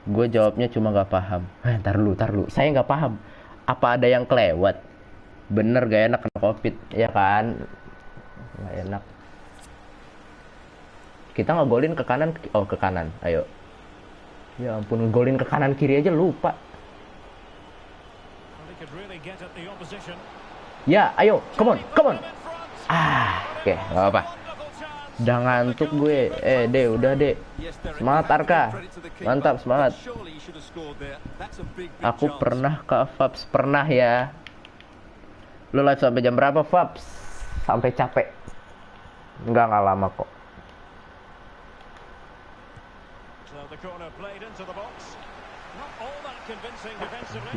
Gue jawabnya cuma gak paham. Tar lu. Saya gak paham. Apa ada yang kelewat? Bener gak enak kena covid, ya kan? Gak enak. Kita ngegolin ke kanan, ke kanan, ayo. Ya ampun, ngegolin ke kanan kiri aja lupa. Ya, ayo, come on. Oke, gak apa-apa. Udah ngantuk gue. Udah deh. Semangat Arka. Mantap, semangat. Aku pernah ke Fabs, pernah ya. Lu live sampai jam berapa, Fabs? Sampai capek. Enggak lama kok.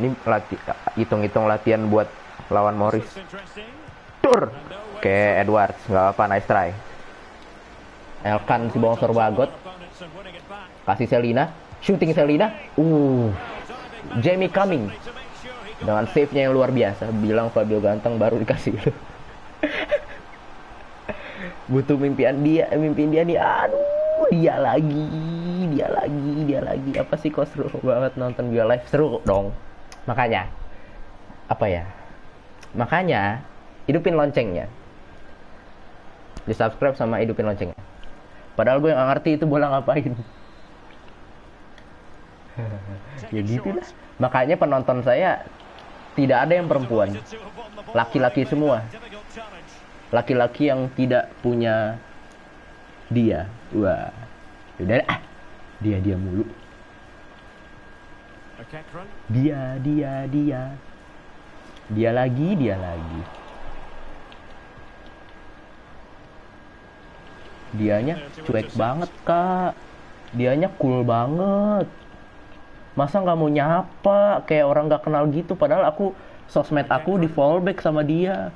Ini hitung-hitung latihan buat lawan Morris. Tur. Oke, Edwards, nggak apa, nice try. Elkan si bongsor bagot. Kasih Selina, shooting Selina. Jamie Cumming dengan save-nya yang luar biasa. Bilang Fabio ganteng baru dikasih lu. Butuh mimpiin dia nih. Aduh, dia lagi. Apa sih, kok seru banget nonton dia live? Seru dong. Makanya hidupin loncengnya. Di subscribe sama hidupin loncengnya. Padahal gue nggak ngerti itu bola ngapain. Ya gitu lah. Makanya penonton saya tidak ada yang perempuan. Laki-laki semua. Laki-laki yang tidak punya dia. Wah. Udah dia mulu. Dia lagi. Dianya cuek banget, Kak. Dianya cool banget. Masa nggak mau nyapa kayak orang nggak kenal gitu, padahal sosmed aku di fallback sama dia.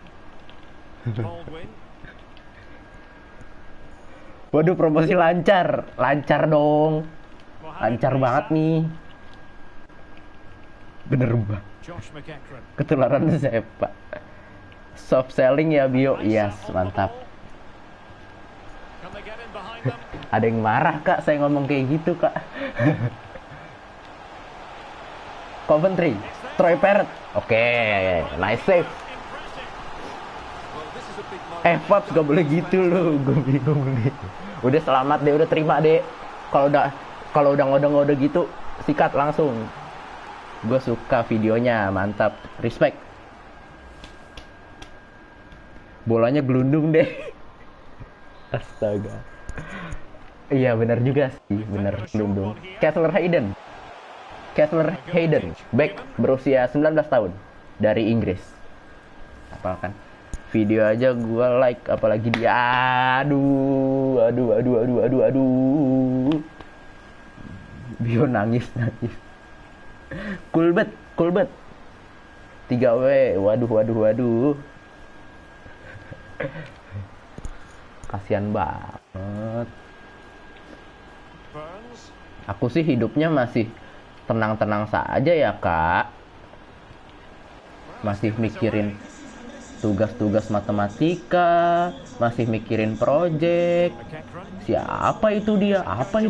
Waduh, promosi lancar dong. Lancar banget nih. Bener banget. Ketularan sepak. Soft selling ya, Bio. Yes, mantap. Ada yang marah, Kak, saya ngomong kayak gitu, Kak. Coventry, Troy Parrott. Oke, nice save. Fabs gak boleh gitu loh, gue bingung nih. Udah selamat deh, udah terima deh. Kalau udah ngode-ngode gitu, sikat langsung. Gue suka videonya, mantap, respect. Bolanya gelundung deh. Astaga. Iya benar juga sih, benar gelundung. Kessler Hayden, back berusia 19 tahun dari Inggris. Apalkan video aja gue like, apalagi dia. Aduh. Bio nangis. Cool bet. 3W. Waduh. Kasian banget. Aku sih hidupnya masih tenang-tenang saja ya, Kak. Masih mikirin tugas-tugas matematika, masih mikirin project. Siapa itu dia? Apa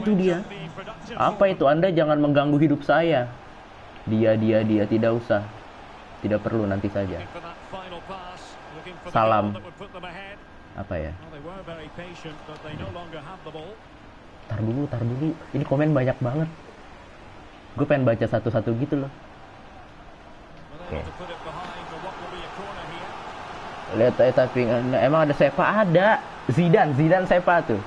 itu? Anda jangan mengganggu hidup saya. Dia, tidak usah. Tidak perlu, nanti saja. Salam. Apa ya? Tar dulu. Ini komen banyak banget. Gue pengen baca satu-satu gitu loh. Oke. Lihat aja tapi emang ada Sepa, ada. Zidane Sepa tuh.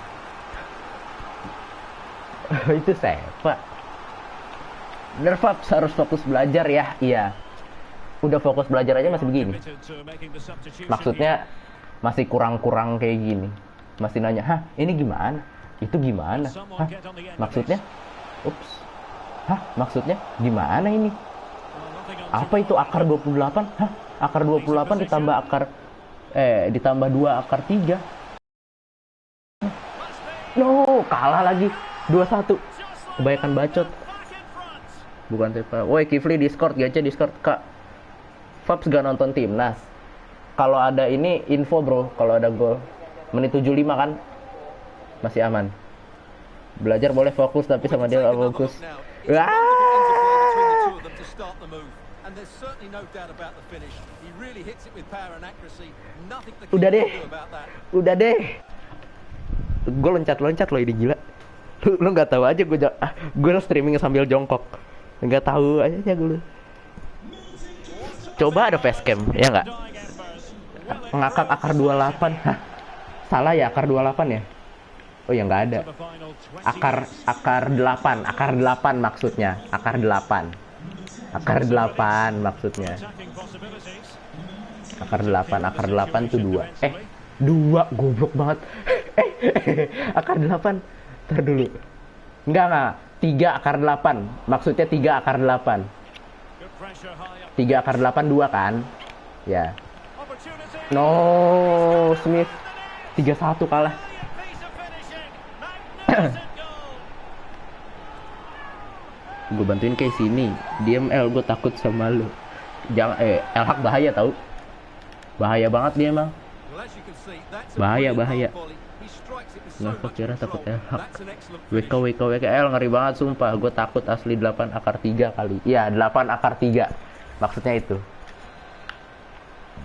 Itu Sepa. Nerfabs harus fokus belajar ya. Iya. Udah fokus belajar aja masih begini. Maksudnya masih kurang-kurang kayak gini. Masih nanya, "Hah, ini gimana? Itu gimana? Hah? Maksudnya? Ups. Hah? Maksudnya gimana ini? Apa itu akar 28? Hah? Akar 28 ditambah 2 akar 3. No, kalah lagi. 2-1. Kebanyakan bacot. Bukan Sepa. Woi, Kifli Discord, gacha Discord, Kak. Fabs gak nonton timnas. Kalau ada ini info, bro, kalau ada gol. Menit 75 kan? Masih aman. Belajar boleh fokus tapi sama dia gak fokus. Wah! And there's certainly no doubt about the finish. He really hits it with power and accuracy. Nothing the Udah keeper deh. can do about that. Udah deh. Gue loncat-loncat loh ini gila. Lu nggak tahu aja gue streaming sambil jongkok. Nggak tahu aja gue. Coba ada facecam, ya nggak? Ngakak akar 28. Hah? Salah ya akar 28 ya? Oh ya nggak ada. Akar 8 maksudnya. Akar 8 maksudnya. Akar 8 tuh 2. 2 goblok banget. Akar 8. Ntar dulu. Enggak. 3 akar 8. Maksudnya 3 akar 8. 3 akar 8 2 kan? Ya. No, Smith 3-1 kalah. Gue bantuin kayak sini. Diem gue takut sama lu. Jangan El Haq bahaya tau. Bahaya banget dia emang. Bahaya. Nggak kira takut El Haq. WKL ngeri banget sumpah. Gue takut asli 8 akar 3 kali. Iya 8 akar 3. Maksudnya itu.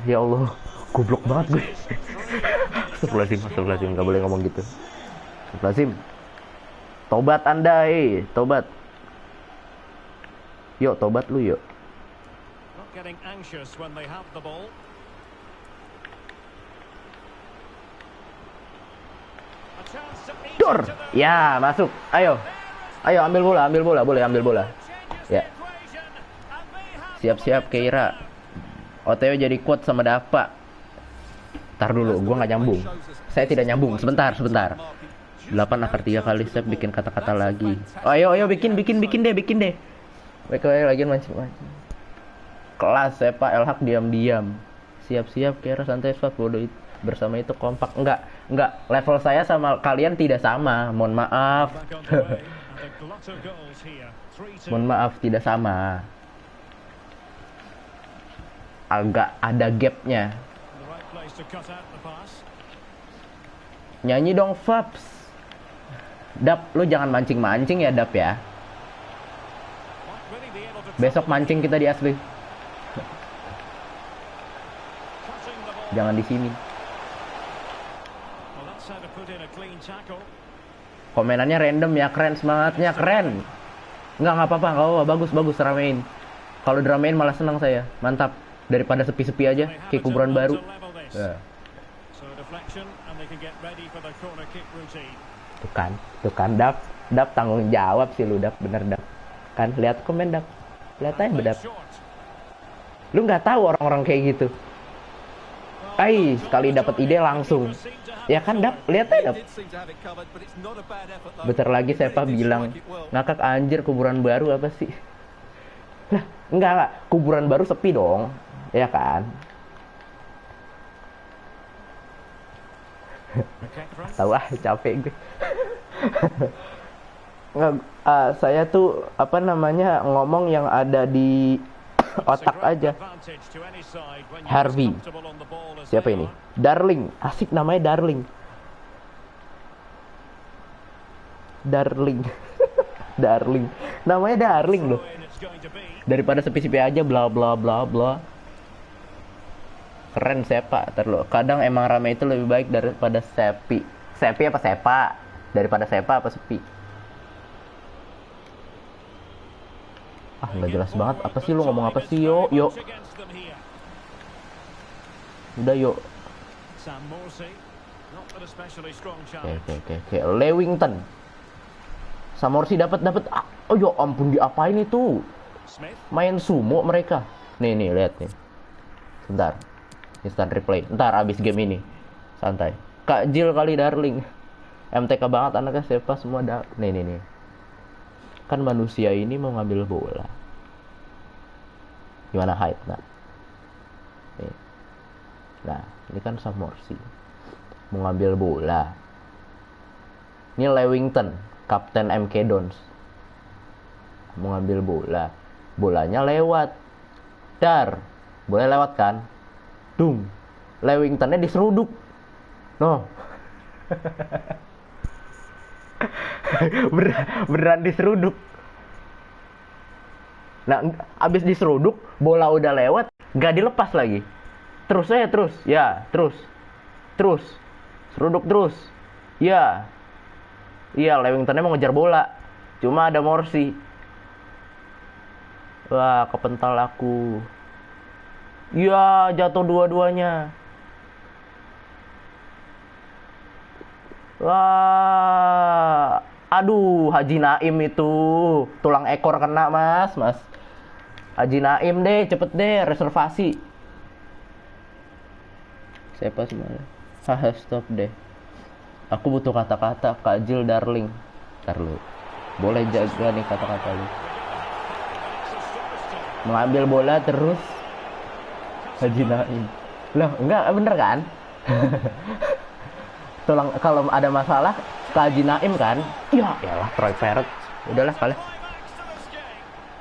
Ya Allah, goblok banget gue. Astagfirullahaladzim, nggak boleh ngomong gitu. Astagfirullahaladzim. Tobat Anda, tobat. Yuk, tobat lu yuk. Dor, ya masuk. Ayo ambil bola, boleh ambil bola. Ya. Siap-siap Keira. OTW jadi quote sama Dapa. Ntar dulu, gua nggak nyambung. Saya tidak nyambung. Sebentar. 8 akar 3 kali step bikin kata-kata lagi. Ayo bikin deh. WKW lagi mancing. Kelas Pak El Haq diam-diam. Siap-siap Keira santai swap bodoh itu. Bersama itu kompak. Enggak. Level saya sama kalian tidak sama. Mohon maaf. Mohon maaf tidak sama. Agak ada gapnya. Nyanyi dong Fabs. Dap, lu jangan mancing-mancing ya Dap ya. Besok mancing kita di asli. Jangan di sini. Komenannya random ya, keren semangatnya, keren. Enggak apa-apa, bagus ramein. Kalau diramein malah senang saya, mantap. Daripada sepi-sepi aja, kayak kuburan baru. Ya. Tuh kan, Dap tanggung jawab sih lu, Dap, bener Dap. Kan lihat komen Dap, lihat aja Dap. Lu nggak tahu orang-orang kayak gitu. Sekali dapat ide langsung. Ya kan Dap, lihat aja Dap. Bentar lagi Sepa bilang, ngakak anjir kuburan baru apa sih? Lah, enggak, kuburan baru sepi dong. Ya kan? Tahu capek gue. Saya tuh ngomong yang ada di otak aja. Harvey. Siapa ini? Darling. Asik namanya Darling. Darling. Namanya Darling loh. Daripada sepi-sepi aja bla bla bla bla. Keren Sepa, terlalu. Kadang emang rame itu lebih baik daripada sepi. Sepi apa Sepa? Daripada Sepa apa sepi? Nggak jelas banget. Apa sih lu ngomong apa sih? Yuk. Udah yuk. Oke. Lewington. Samorsi dapat. Oh ya ampun, diapain itu? Main sumo mereka. Nih lihat nih. Sebentar. Instant replay. Ntar abis game ini. Santai. Kak Jill kali Darling. MTK banget anaknya siapa semua nih. Kan manusia ini mau ngambil bola. Gimana height nah? Nih. Nah, ini kan Samorsi. Mau ngambil bola. Ini Lewington, Kapten MK Dons. Mau ngambil bola. Bolanya lewat. Dar. Boleh lewat kan? Dung. Lewingtonnya diseruduk. No. Beneran diseruduk. Nah, abis diseruduk, bola udah lewat, nggak dilepas lagi. Terus saya terus, ya, terus, seruduk terus, ya, iya, Lewingtonnya mau ngejar bola, cuma ada Morsi. Wah, kepental aku. Ya, jatuh dua-duanya. Wah, aduh, Haji Naim itu tulang ekor kena mas. Haji Naim deh, cepet deh, reservasi. Siapa semuanya? Haha, stop deh. Aku butuh kata-kata, Kak Jill darling. Ntar lu, boleh jaga nih kata-kata lu. Mengambil bola terus Haji Naim. Loh, enggak, bener kan? Tulang, kalau ada masalah ke Haji Naim kan? Ya elah, Troy Parrott. Udahlah kali.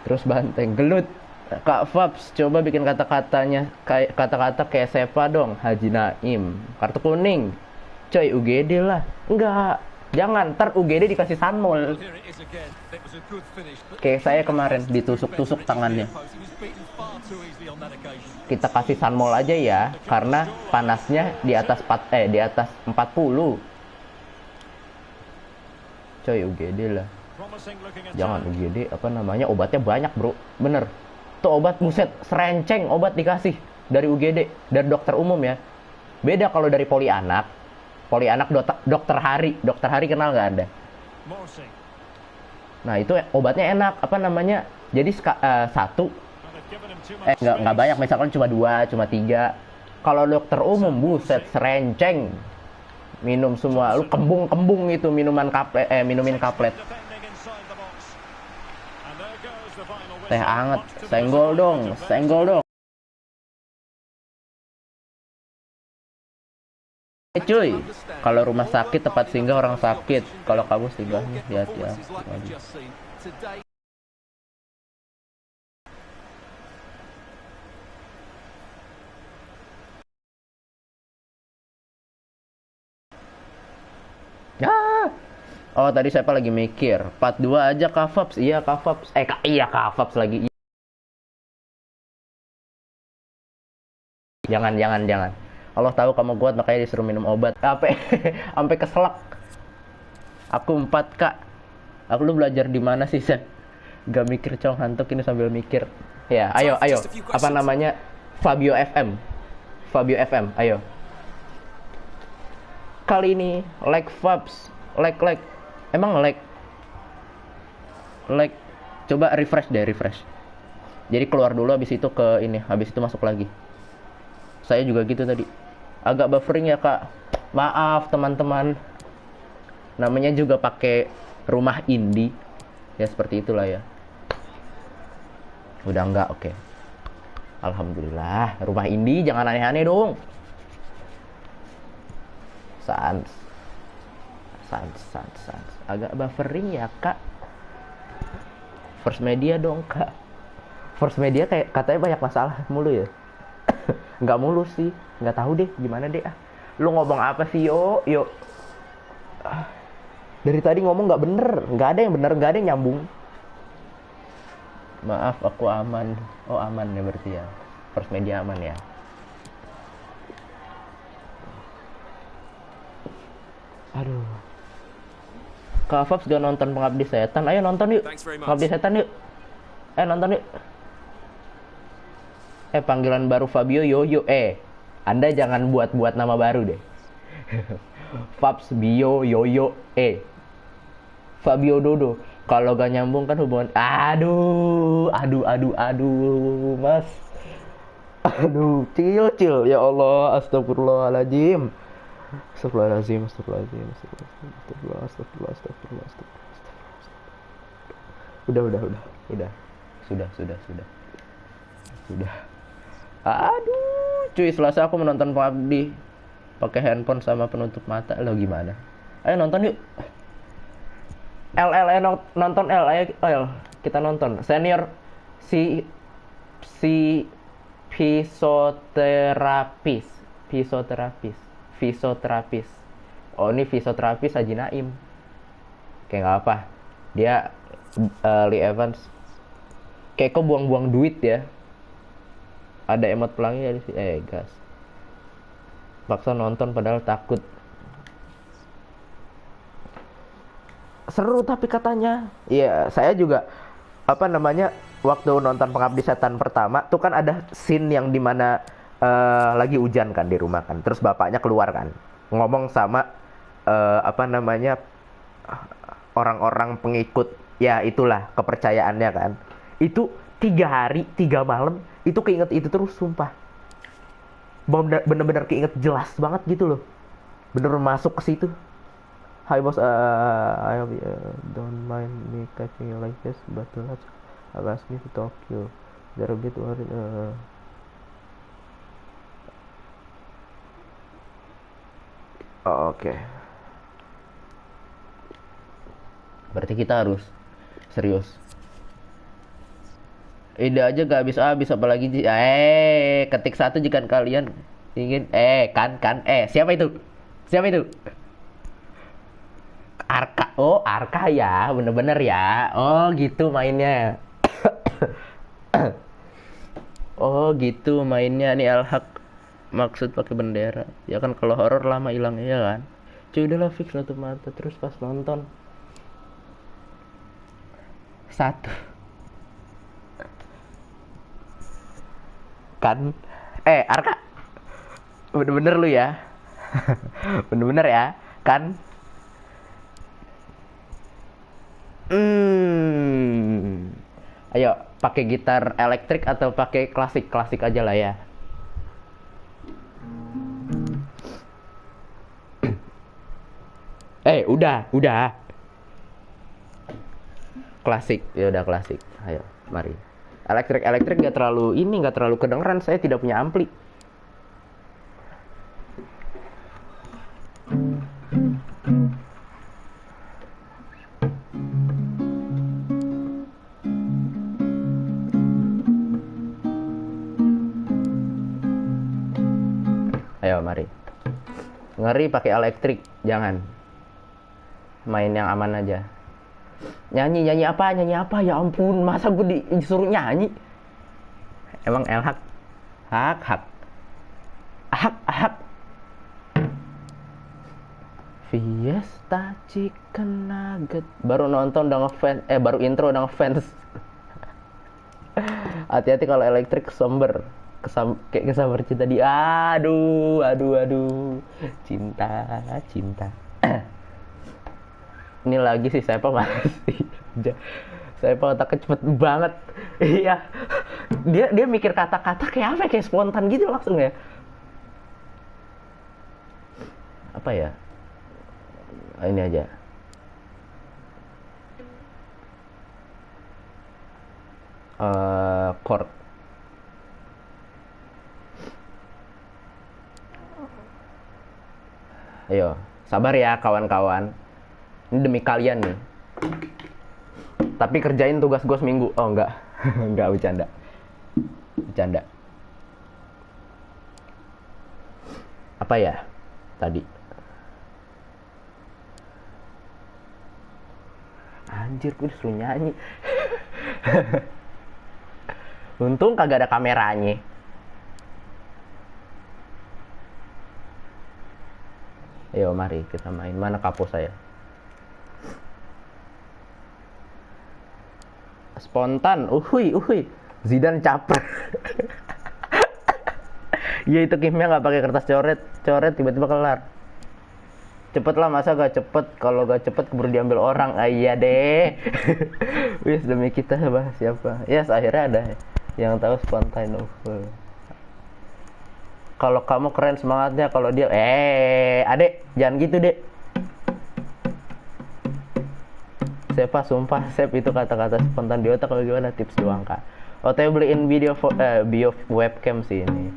Terus banteng, gelut. Kak Fabs, coba bikin kata-katanya kayak kata-kata kayak siapa dong? Haji Naim. Kartu kuning. Coy, UGD lah. Enggak. Jangan, ntar UGD dikasih sunmol. Kayak saya kemarin ditusuk-tusuk tangannya. Kita kasih sunmol aja ya, karena panasnya di atas 40. Coy, UGD lah. Jangan UGD, apa namanya, obatnya banyak bro. Bener. Tuh obat, buset, serenceng obat dikasih dari UGD, dari dokter umum ya. Beda kalau dari poli anak dokter Hari kenal nggak Anda? Nah itu obatnya enak, apa namanya, jadi satu, nggak banyak, misalkan cuma 2, cuma 3. Kalau dokter umum, buset, serenceng, minum semua, lu kembung itu minumin kaplet. Teh anget, senggol dong. Cuy, kalau rumah sakit tempat singgah orang sakit. Kalau kamu singgahnya hati-hati. Ya. Oh, tadi saya lagi mikir. Part 2 aja Kak Fabs. Iya Kak Fabs. Kak Fabs lagi. Jangan. Allah tahu kamu kuat, makanya disuruh minum obat. Sampai keselak. Aku 4 Kak. Aku lu belajar di mana sih, Sen? Gak mikir cong, hantuk ini sambil mikir. Ya, ayo. Apa namanya? Fabio FM, ayo. Kali ini like Fabs, like. Emang like. Coba refresh. Jadi keluar dulu, habis itu ke ini, habis itu masuk lagi. Saya juga gitu tadi. Agak buffering ya Kak. Maaf teman-teman. Namanya juga pakai rumah indie. Ya seperti itulah ya. Udah enggak, oke. Alhamdulillah. Rumah indie jangan aneh-aneh dong. Sans. Agak buffering ya Kak. First Media dong Kak. First Media kayak katanya banyak masalah mulu ya. Nggak mulu sih, nggak tahu deh gimana deh. Lu ngomong apa sih yo? Dari tadi ngomong nggak bener, nggak ada yang bener, nggak ada yang nyambung. Maaf, aku aman. Oh aman ya berarti ya. First Media aman ya. Aduh. Kak Fabs gak nonton Pengabdi Setan? Ayo nonton yuk. Pengabdi Setan yuk. Nonton yuk. Panggilan baru Fabio Yoyo. Anda jangan buat nama baru deh. Fabs Bio Yoyo. Fabio Dodo. Kalau gak nyambung kan hubungan. Aduh, Mas. Aduh, cil. Ya Allah, astagfirullahaladzim. Astagfirullahaladzim. Udah. Sudah. Aduh, cuy, Selasa aku menonton Pengabdi pakai handphone sama penutup mata. Lo gimana? Ayo nonton yuk. Nonton ayo kita nonton. Senior si fisioterapis. Oh, ini fisioterapis Haji Naim. Kayak nggak apa. Dia Lee Evans. Keiko buang-buang duit ya. Ada emot pelangi ya di sini. Gas. Paksa nonton padahal takut. Seru tapi katanya. Iya, saya juga apa namanya waktu nonton Pengabdi Setan pertama tuh kan ada scene yang dimana lagi hujan kan di rumah kan. Terus bapaknya keluar kan ngomong sama apa namanya orang-orang pengikut ya itulah kepercayaannya kan. Itu 3 hari 3 malam itu keinget itu terus sumpah. Bener-bener keinget jelas banget gitu loh. Bener masuk ke situ. Hi boss, I hope you don't mind me catching you like this, but let's ask me to talk you. They're a bit worried. Oke. Berarti kita harus serius. Ide aja gak habis-habis apalagi ketik 1 jika kalian ingin siapa itu? Siapa itu? Arka. Oh, Arka ya, bener-bener ya. Oh, gitu mainnya. Oh, gitu mainnya nih Al-Haq. Maksud pakai bendera. Ya kan kalau horor lama hilangnya ya kan. Cuy udahlah fix nutup mata terus pas nonton. 1 kan Arka bener-bener lu ya. Bener-bener ya kan. Ayo pakai gitar elektrik atau pakai klasik aja lah ya. Udah klasik ya, udah klasik. Ayo mari. Elektrik nggak terlalu kedengeran, saya tidak punya ampli. Ayo mari. Ngeri pakai elektrik, jangan. Main yang aman aja. Nyanyi apa ya ampun, masa gue disuruh nyanyi. Emang Elhak hak Fiesta Chicken Nugget baru nonton udah ngefans baru intro udah ngefans. Hati-hati kalau elektrik kesamber kayak kesamber cinta di aduh cinta. Ini lagi sih saya masih saya otaknya cepet banget. Iya, dia mikir kata-kata kayak apa, kayak spontan gitu langsung ya. Apa ya, ini aja chord. Ayo sabar ya kawan-kawan, ini demi kalian nih. Tapi kerjain tugas gue seminggu. Oh enggak. Enggak, bercanda. Apa ya tadi? Anjir, gue disuruh nyanyi. Untung kagak ada kameranya. Ayo mari kita main. Mana kapo saya? Spontan, uhui, Zidane caper. Iya itu kimnya nggak pakai kertas coret tiba-tiba kelar. Cepet lah, masa gak cepet? Kalau gak cepet keburu diambil orang. Iya deh. Wis demi kita bahas siapa? Yes, akhirnya ada yang tahu spontan. Kalau kamu keren semangatnya, kalau dia adek jangan gitu dek. Sepa sumpah Sep itu kata-kata spontan di otak. Kalau gimana tips doang kak? OTW beliin bio webcam sih ini.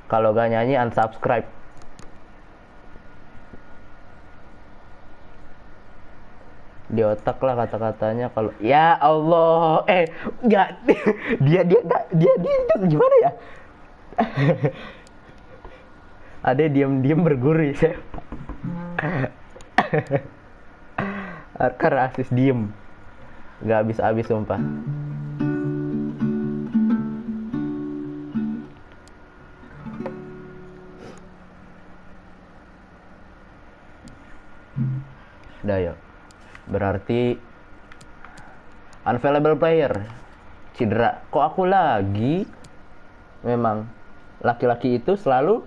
Kalau gak nyanyi unsubscribe. Di otak lah kata-katanya. Kalau ya Allah nggak dia gimana ya? Ada diam bergurih Sep. Arka rasis diem. Nggak habis-habis sumpah. Udah yuk. Berarti unavailable player. Cedera. Kok aku lagi? Memang laki-laki itu selalu.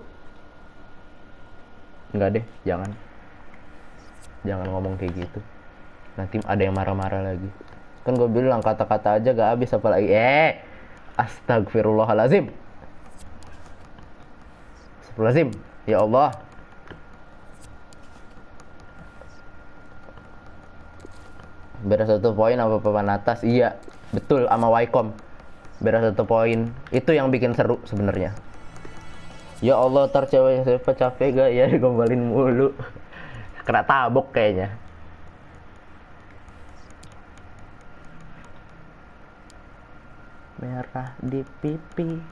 Enggak deh, jangan. Jangan ngomong kayak gitu. Nanti ada yang marah-marah lagi. Kan gue bilang kata-kata aja gak habis apalagi. Astagfirullahalazim. Astagfirullahalazim. Ya Allah. Beda 1 poin apa papan atas? Iya, betul, sama Wycombe. Beda 1 poin. Itu yang bikin seru sebenarnya. Ya Allah, tar ceweknya siapa capek gak ya digombalin mulu. Kena tabok kayaknya. Merah di pipi,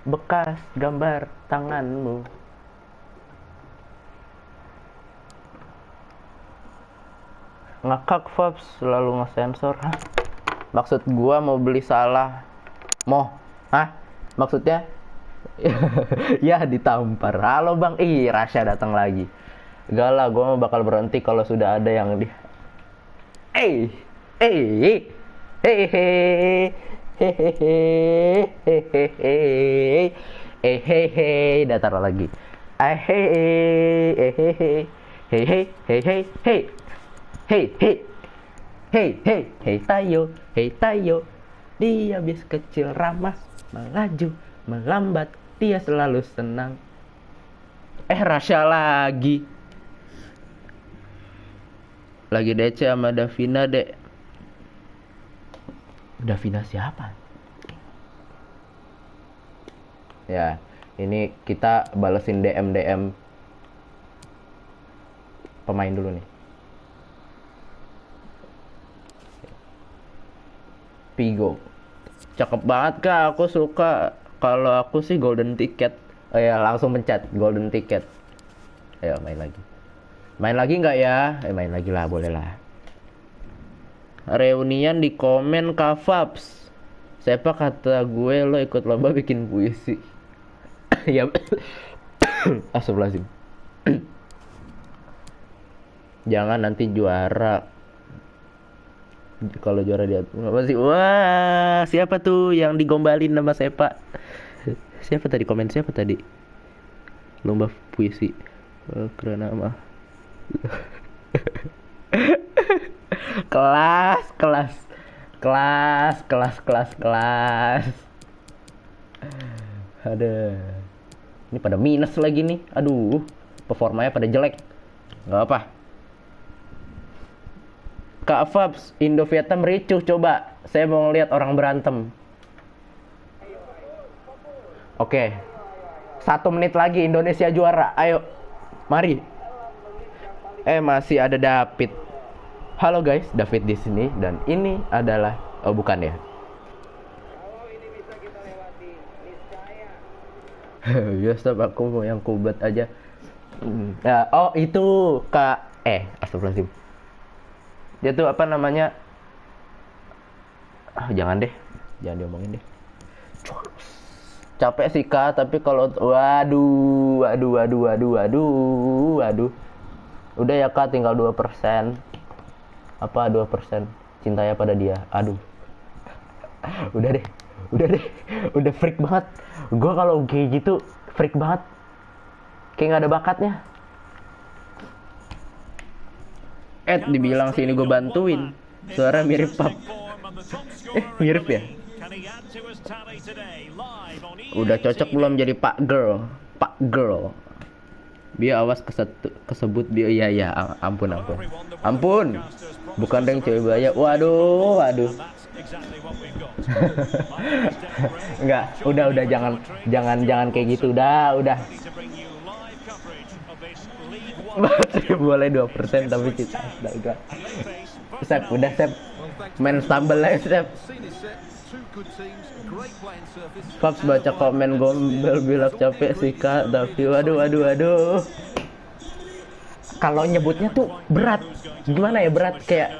bekas gambar tanganmu. Ngakak Fabs, selalu ngesensor. Hah? Maksud gua mau beli salah. Hah? Maksudnya? Ya ditampar. Halo bang, Rasya datang lagi. Gak lah, gua mau bakal berhenti kalau sudah ada yang di. Datar lagi. Hey Tayo, dia bis kecil ramah, melaju, melambat, dia selalu senang. Rasya lagi DC sama Davina, Dek. Davina siapa? Ya, ini kita balesin DM pemain dulu nih. Pigo. Cakep banget kak, aku suka. Kalau aku sih golden ticket. Ya langsung pencet golden ticket. Ayo main lagi. Main lagi nggak ya? Main lagi lah, boleh lah. Reunian di komen Kak Fabs. Siapa kata gue lo ikut lomba bikin puisi? Ya. Astagfirullahaladzim. Jangan nanti juara. Kalau juara dia masih. Wah, siapa tuh yang digombalin nama Sepa? Siapa tadi komen? Siapa tadi? Lomba puisi. Keren nama. kelas. Ada. Ini pada minus lagi nih. Aduh, performanya pada jelek. Gak apa. Kak Fabs, Indo Vietnam ricuh coba. Saya mau ngeliat orang berantem. Oke. 1 menit lagi Indonesia juara. Ayo. Mari. Masih ada David. Halo guys, David di sini dan ini adalah bukan ya. Biasa aku mau yang kubat aja. Itu Kak astagfirullahaladzim. Dia tuh apa namanya? Jangan diomongin deh. Capek sih Kak, tapi kalau waduh. Udah ya Kak, tinggal 2%. Apa 2%? Cintanya pada dia. Aduh. Udah deh. Udah freak banget. Gua kalau kayak gitu freak banget. Kayak nggak ada bakatnya. Dibilang sini gue bantuin. Suara mirip Pap. Mirip ya? Udah cocok belum jadi Pak Girl? Biar awas kesebut dia. Iya, ampun. Bukan yang cewek bahaya. Waduh. Enggak, udah jangan kayak gitu. Udah. Masih boleh 2% tapi kita udah. Sep. Main stumble aja, Sep. Fabs baca komen gombel bilang capek sih Kak, tapi waduh. kalau nyebutnya tuh berat. Gimana ya, berat kayak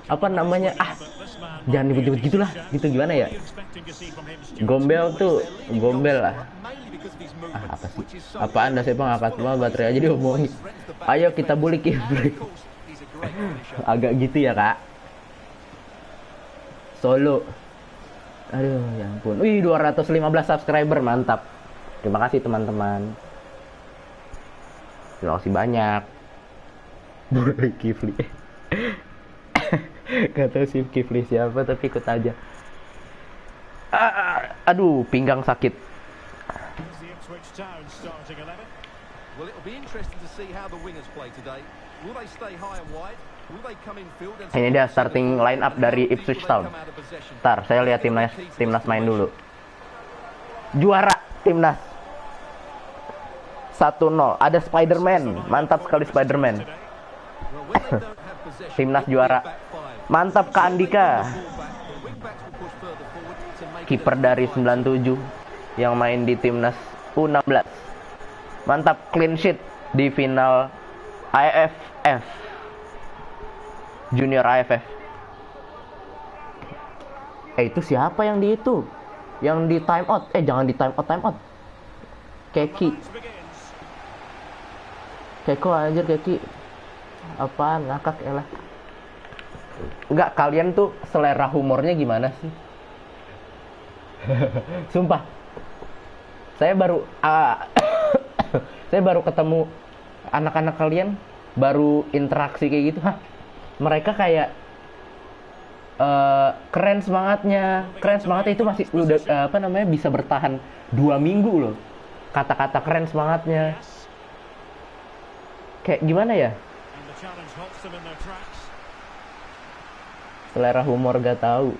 apa namanya? Jangan nyebut-nyebut gitulah. Gitu gimana ya? Gombel tuh, gombel lah. Apa sih? Apaan dah, saya ngangkat semua baterai aja diomongin. Ayo kita bully Kifli. Agak gitu ya, Kak. Solo. Aduh, ya ampun. Wih, 215 subscriber, mantap. Terima kasih teman-teman. Terima kasih banyak. Bully Kifli. Gak tau sih Kifli siapa, tapi ikut aja. Aduh, pinggang sakit. Well, it'll be interesting to see how the wingers play today. Will they stay high and wide? Will they come in field and Ini dia starting line up dari Ipswich Town. Ntar saya lihat timnas main dulu. Juara timnas 1-0. Ada Spiderman, mantap sekali Spiderman. Timnas juara. Mantap Kak Andika. Kiper dari 97 yang main di timnas U16. Mantap, clean sheet di final AFF. Junior AFF. Itu siapa yang di itu? Yang di time out? Jangan di time out. Keki. Keko anjir, Keki. Apaan ngakak elah. Enggak, kalian tuh selera humornya gimana sih? Sumpah. Saya baru saya baru ketemu anak-anak kalian, baru interaksi kayak gitu. Mereka kayak keren semangatnya itu masih udah bisa bertahan 2 minggu loh. Kata-kata keren semangatnya. Kayak gimana ya? Selera humor gak tahu.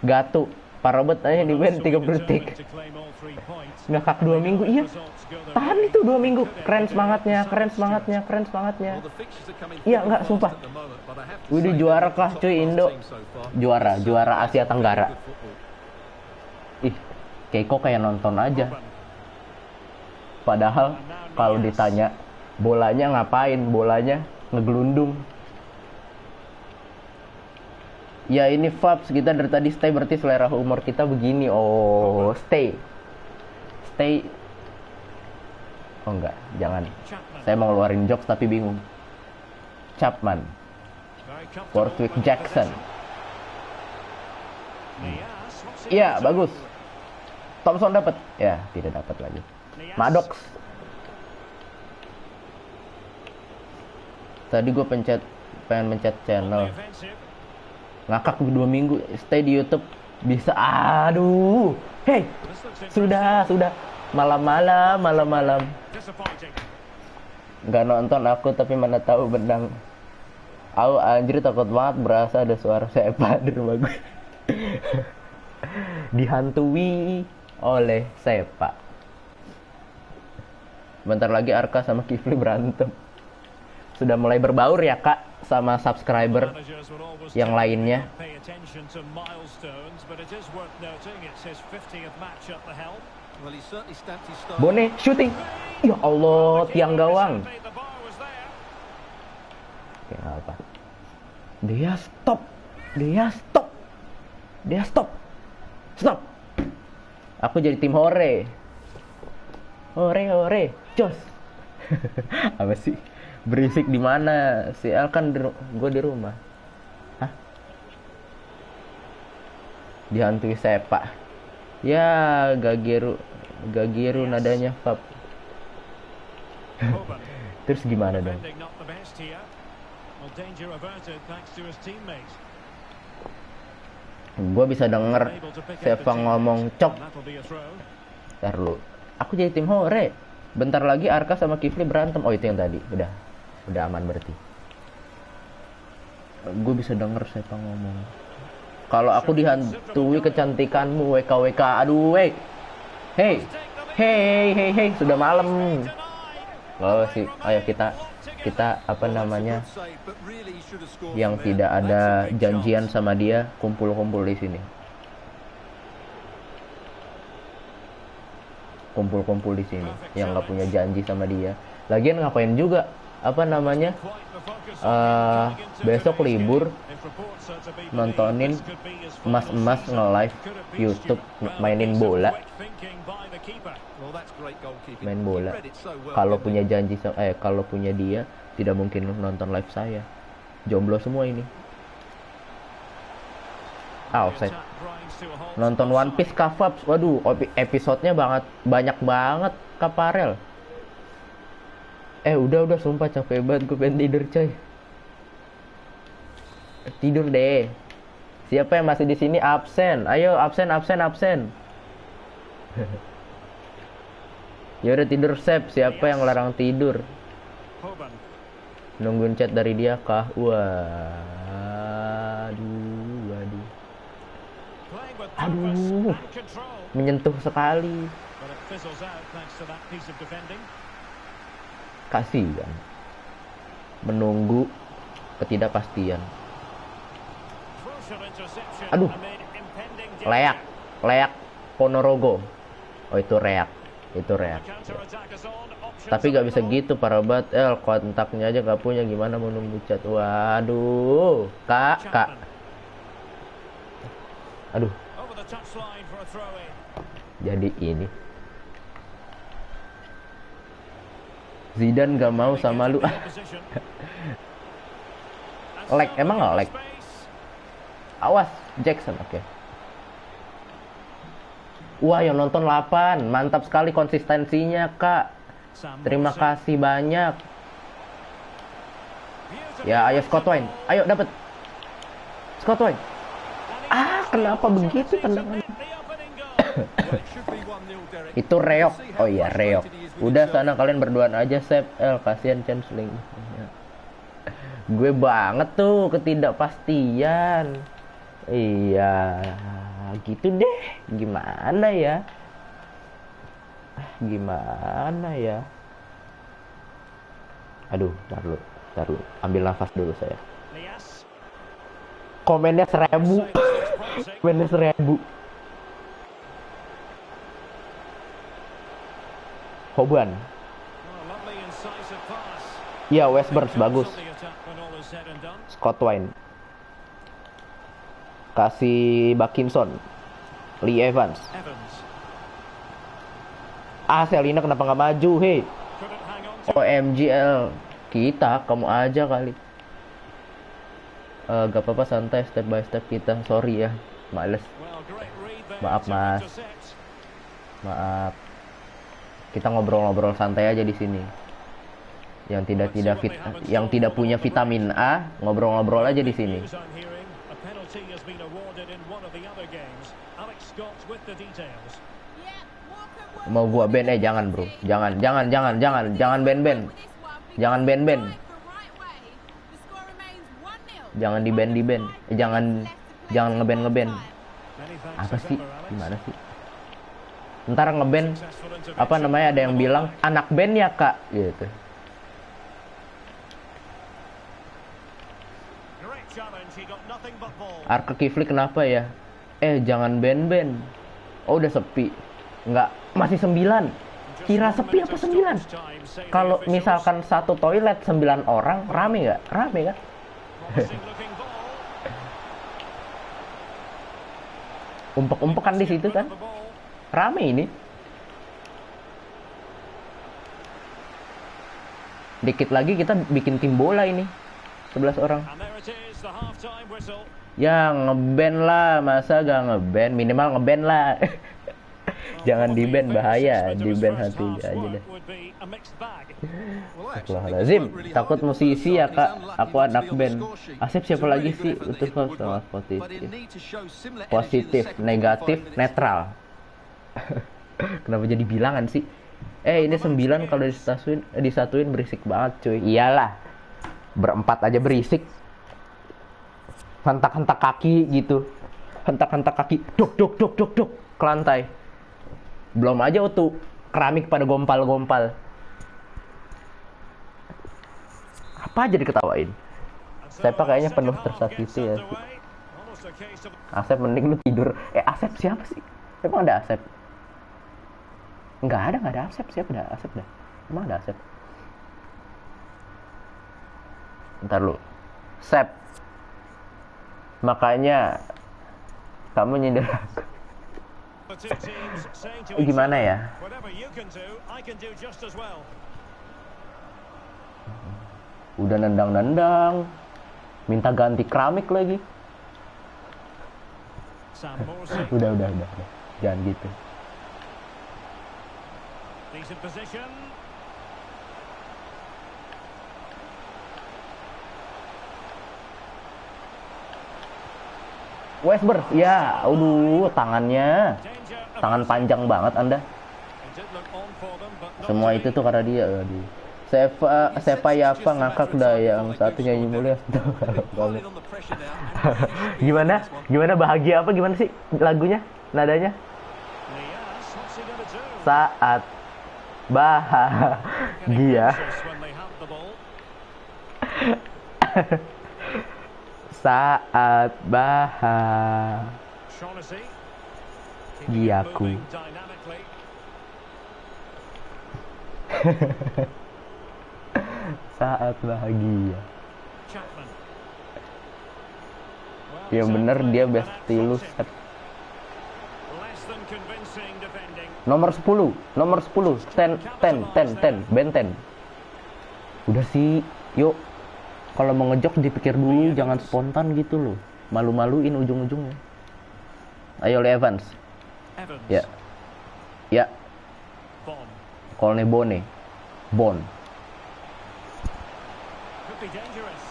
Gatu. Pak Robert aja di band 30 detik. Ngakak 2 minggu. Iya. Tahan itu 2 minggu. Keren semangatnya. Iya, enggak, sumpah. Udah juara kah cuy Indo? Juara Asia Tenggara. Ih, Keiko kayak nonton aja. Padahal kalau ditanya bolanya ngapain? Bolanya ngegelundung. Ya ini Fabs, kita dari tadi stay, berarti selera humor kita begini. Oh, stay. Oh enggak, jangan. Saya mau ngeluarin jokes tapi bingung. Chapman, Borthwick Jackson. Iya, bagus. Thompson dapat. Ya, tidak dapat lagi. Maddox. Tadi gue pengen mencet channel. Ngakak 2 minggu stay di YouTube bisa. Aduh, hey, sudah malam nggak nonton aku, tapi mana tahu benang. Anjir, takut banget berasa ada suara Sepa di rumah gue. Dihantui oleh Sepa. Bentar lagi Arka sama Kifli berantem. Sudah mulai berbaur ya Kak sama subscriber yang lainnya. Bone shooting. Ya Allah, tiang gawang. Oke, apa? Dia stop. Stop. Aku jadi tim hore. Hore, jos. Apa sih? Berisik di mana? Si El kan gue di rumah. Hah? Dihantui Sepa. Ya, Gagiru nadanya Fab. Terus gimana dong? Gue bisa denger Sepa ngomong cok. Ntar lu. Aku jadi tim hore. Bentar lagi Arka sama Kifli berantem. Oh, itu yang tadi. Udah aman berarti. Gue bisa denger Sepa ngomong. Kalau aku dihantui kecantikanmu, WKWK. Aduh, Hey, sudah malam. Oh sih, ayo kita apa namanya, yang tidak ada janjian sama dia, kumpul di sini. Kumpul di sini, yang nggak punya janji sama dia. Lagian ngapain juga apa namanya, besok libur, nontonin emas-emas nge-live YouTube mainin bola. Main bola. Kalau punya janji kalau punya dia, tidak mungkin nonton live saya. Jomblo semua ini. Offside. Nonton One Piece Kavaps. Waduh, episodenya banyak banget Kaparel. Udah sumpah capek banget, gue pengen tidur coy. Tidur deh. Siapa yang masih di sini absen? Ayo absen. Ya udah tidur Sep. Siapa yang larang tidur? Nungguin chat dari dia kah? Aduh. Menyentuh sekali. Kasihan. Menunggu ketidakpastian. Aduh. Leak Ponorogo. Oh itu reak. Tapi gak bisa gitu, parah banget. Kontaknya aja gak punya, gimana mau nunggu chat. Waduh. Kak. Aduh. Jadi ini Zidane gak mau sama lu. Emang gak lag? Awas Jackson, oke. Wah, yang nonton 8. Mantap sekali konsistensinya, Kak. Terima kasih banyak. Ya, ayo Scott Wine. Ayo dapat. Scott Wine. Kenapa begitu tendangan? Itu reok. Oh iya, reok. Udah sana kalian berduaan aja, Sep. Kasihan Chancellor. Gue banget tuh ketidakpastian. Iya, gitu deh. Gimana ya? Aduh, taruh. Ambil nafas dulu saya. Komennya 1000. Komennya 1000. Hoban. Ya, Westburns bagus. Scott Wine. Kasih Bakinson. Lee Evans. Selina kenapa nggak maju, hei? OMGL. Kita, kamu aja kali. Gak apa-apa, santai, step by step kita. Sorry ya, males. Maaf mas. Maaf. Kita ngobrol-ngobrol santai aja di sini. Yang tidak punya vitamin A, ngobrol-ngobrol aja di sini. Mau gua ban? Jangan bro, jangan ban. Jangan di-ban. Jangan nge-ban. Apa sih? Gimana sih? Ntar nge-ban, apa namanya, ada yang bilang anak band ya kak, gitu. Arke Kifli kenapa ya? Jangan ban. Oh udah sepi. Enggak, masih 9. Kira sepi apa 9? Kalau misalkan satu toilet 9 orang, rame nggak? Rame kan? Umpek-umpekan di situ kan? Rame ini. Dikit lagi kita bikin tim bola ini. 11 orang. Ya nge-ban lah, masa gak nge-ban? Minimal nge-ban lah. Jangan di-ban, bahaya. Di-ban hati aja deh. Astagfirullahaladzim, takut musisi ya kak. Aku anak band. Asep siapa lagi sih? Itu sama positif, negatif, netral. Kenapa jadi bilangan sih? Ini 9 kalau disatuin berisik banget cuy. Iyalah, berempat aja berisik. Hentak-hentak kaki gitu. Hentak-hentak kaki. Dok ke lantai. Belum aja tuh keramik pada gompal-gompal. Apa aja diketawain. Sepa kayaknya penuh tersakiti ya. Asep mending lu tidur. Asep siapa sih? Emang ada Asep? Nggak ada Asep. Siapa ada Asep dah? Emang ada Asep? Ntar lu. Sep. Makanya kamu nyindir aku. The two teams saying to each Gimana other, ya? whatever you can do, I can do just as well. Udah nendang-nendang. Minta ganti keramik lagi. Sam Morsy, Udah. Jangan gitu. decent position. Westberg, ya, aduh, tangannya. Danger of Tangan panjang banget Anda. It did look on for them, but not Semua to itu be. tuh karena dia. Aduh. Sepa Yapa ngakak dah yang satu nyanyi mulia. Piling on the pressure now, and really Gimana bahagia apa gimana sih lagunya? Nadanya? Nias, what's he gonna do? Saat bahagia. Anxious when they have the ball. Saat bahagia. Shaughnessy. Giaku. Moving dynamically. Saat bahagia. Chapman. Well, Ya it's bener outplayed dia and best outfoxed stilus. him. Less than convincing defending. Nomor 10. 10. Ben 10. Udah sih, yuk. Kalau mau ngejok dipikir dulu, jangan spontan gitu loh. Malu-maluin ujung-ujungnya. Ayo Lee Evans. Evans. Ya, Bond. Kolne Bone. Bon. Could be dangerous.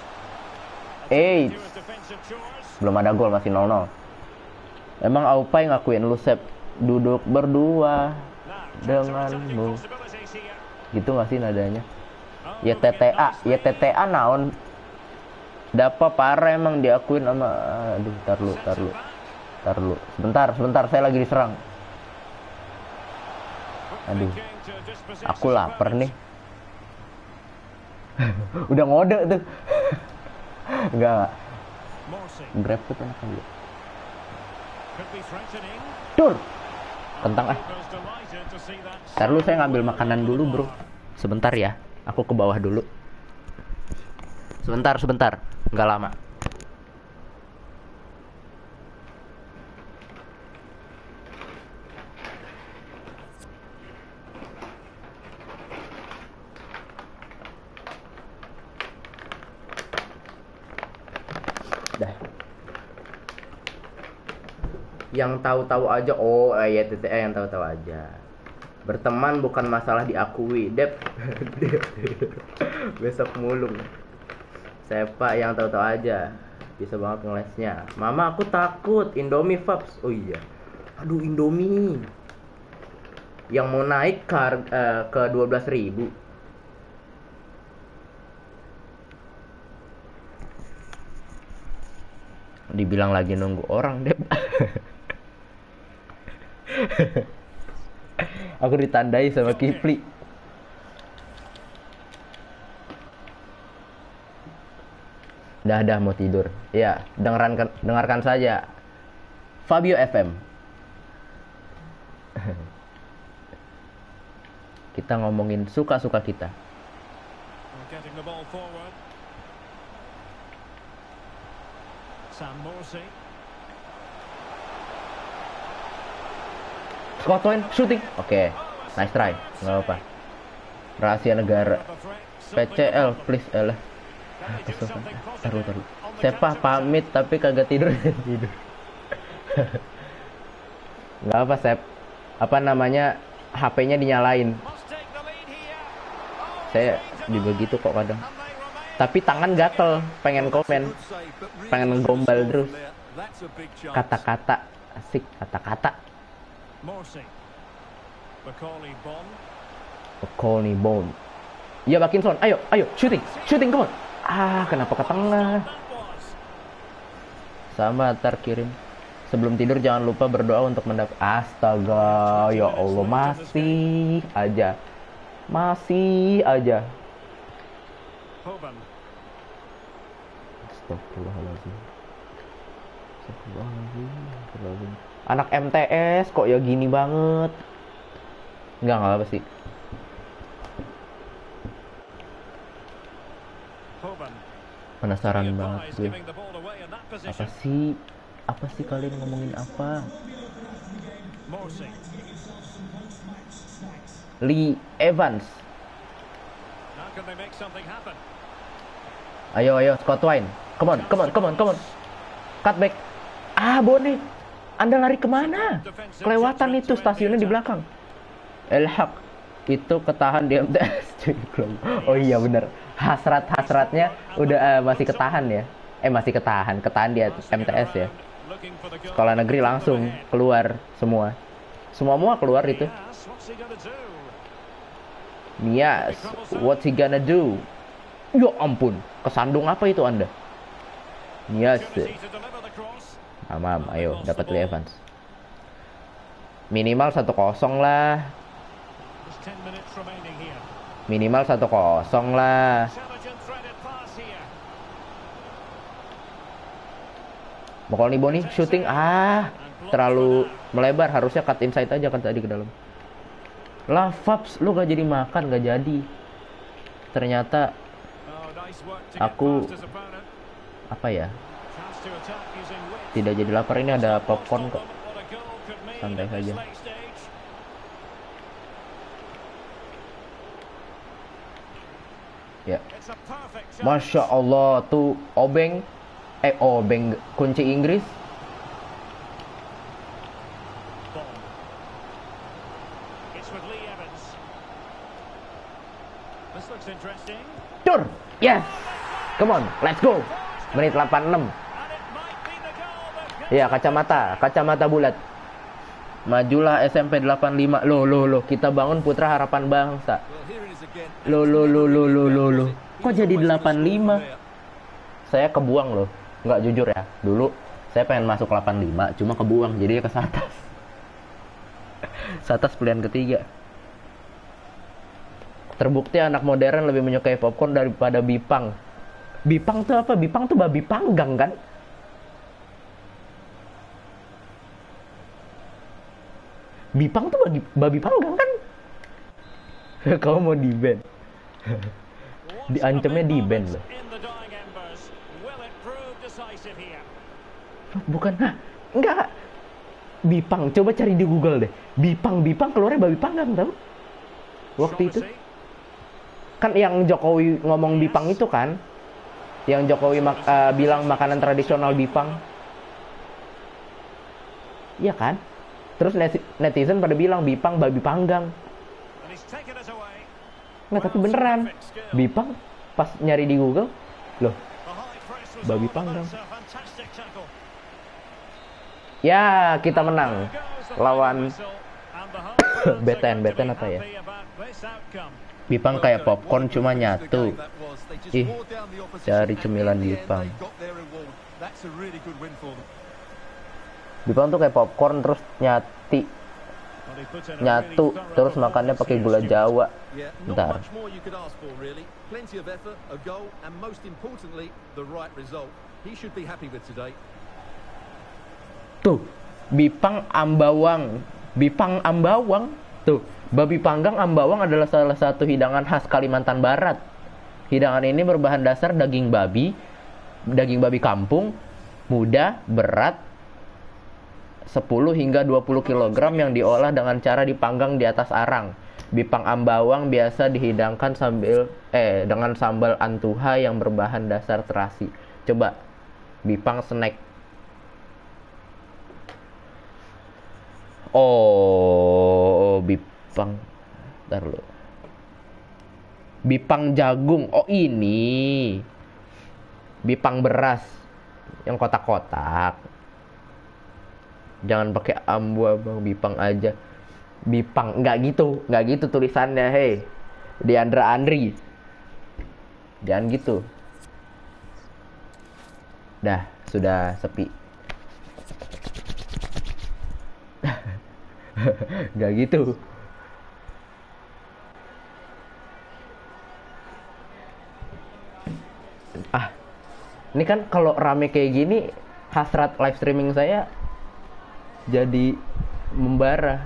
Eight. Do his defensive chores. Belum ada gol, masih 0-0. Emang Aupai ngakuin lu, Sep? Duduk berdua Now, denganmu. possibilities here. Gitu gak sih nadanya? Oh, YTTA naon. Dapa parah emang diakuin sama... Aduh, tar lu. Sebentar, saya lagi diserang. Aduh, aku lapar nih. Udah ngode tuh. Enggak. Morsy. Grab tuh enak aja. Could be threatening. Tur. Kentang Keeper's delighted to see that. Ntar lu saya ngambil makanan dulu, bro. Sebentar ya. Aku ke bawah dulu. Sebentar. Nggak lama. Dah. Yang tahu-tahu aja. Oh, ya TTE yang tahu-tahu aja. Berteman bukan masalah diakui. Dep. Besok mulung. Sepa yang tahu-tahu aja. Bisa banget ngelesnya. Mama, aku takut. Indomie Fabs. Oh iya. Aduh, Indomie. Yang mau naik ke 12.000. Dibilang lagi nunggu orang, Dep. Aku ditandai sama Kipli. Dah mau tidur. Ya, dengarkan saja Fabio FM. Kita ngomongin suka-suka kita. Getting the ball forward. Sam Morsy. Scotland shooting. Oke. Nice try. Nggak apa-apa. Rahasia negara. The threat. PCL please elah. Can they do something Taruh. positive on the Sepa counter-attack? pamit tapi kagak tidur. Nggak apa, Sep. Apa namanya? HP-nya dinyalain. Must take the lead here. Oh, Saya he's juga into gitu kok kadang. and they remain. Tapi tangan gatel, pengen komen, pengen ngegombal terus. Kata-kata asik, kata-kata. Morsy. Macaulay Bond. Colney Bone. Iya, Bakinson. Ayo, shooting, come on. Kenapa ke tengah? That was. Sama ntar kirim. Sebelum tidur jangan lupa berdoa untuk mendapat. Astaga, ya Allah, masih aja. Hoban. Astagfirullahaladzim. Anak MTS kok ya gini banget. Enggak apa sih. Hoban. Penasaran banget gue. Apa sih kalian ngomongin apa? Lee Evans. Ayo Scott Wine. Come on. Cut back. Bone. Anda lari kemana? Kelewatan itu stasiunnya di belakang. Elhak. Itu ketahan di MTS. Oh iya bener. Hasratnya udah masih ketahan ya. Masih ketahan di MTS ya. Sekolah negeri langsung keluar semua keluar itu. Nias, what's he gonna do? Ya ampun, kesandung apa itu Anda? Nias. Amam, ayo dapat Lee Evans. Minimal 1-0 lah. Minimal 1-0 lah. Mokol nih Boni, shooting. Terlalu melebar, harusnya cut inside aja kan tadi ke dalam. Lah Fabs, lu gak jadi makan, gak jadi. Ternyata aku apa ya? Tidak jadi lapar. Ini ada popcorn kok. Santai saja. Ya. Masya Allah tuh obeng kunci Inggris. Tur. Yes. Come on, let's go. Menit 86. Ya, kacamata bulat. Majulah SMP 85. Loh, kita bangun Putra Harapan Bangsa. Loh. Kok jadi 85? Saya kebuang loh. Nggak, jujur ya. Dulu saya pengen masuk 85, cuma kebuang, jadi ke Satas. Satas pilihan ketiga. Terbukti anak modern lebih menyukai popcorn daripada Bipang. Bipang tuh apa? Bipang tuh babi panggang kan? Bipang tuh babi panggang kan? Kau mau di-ban. Diancamnya di-ban loh. Bukan, enggak. Bipang, coba cari di Google deh. Bipang keluarnya babi panggang tau? Waktu itu. Kan yang Jokowi ngomong Bipang itu kan, yang Jokowi bilang makanan tradisional Bipang. Iya kan? Terus netizen pada bilang Bipang babi panggang. Nggak, tapi beneran Bipang pas nyari di Google, loh, babi panggang. Ya, kita menang lawan BTN apa ya? Bipang kayak popcorn cuma nyatu. Cari cemilan Bipang. Bipang tuh kayak popcorn terus nyatu terus makannya pakai gula Jawa. Bentar. Tuh, Bipang ambawang. Tuh, babi panggang ambawang adalah salah satu hidangan khas Kalimantan Barat. Hidangan ini berbahan dasar daging babi kampung, muda, berat 10 hingga 20 kg yang diolah dengan cara dipanggang di atas arang. Bipang ambawang biasa dihidangkan dengan sambal antuha yang berbahan dasar terasi. Coba Bipang snack. Oh, Bipang. Bentar lo. Bipang jagung. Oh, ini. Bipang beras yang kotak-kotak. Jangan pakai ambu abang, Bipang aja. Bipang, nggak gitu tulisannya, hei. Diandra Andri. Jangan gitu. Dah, sudah sepi. Nggak gitu. Ini kan kalau rame kayak gini, hasrat live streaming saya jadi membara.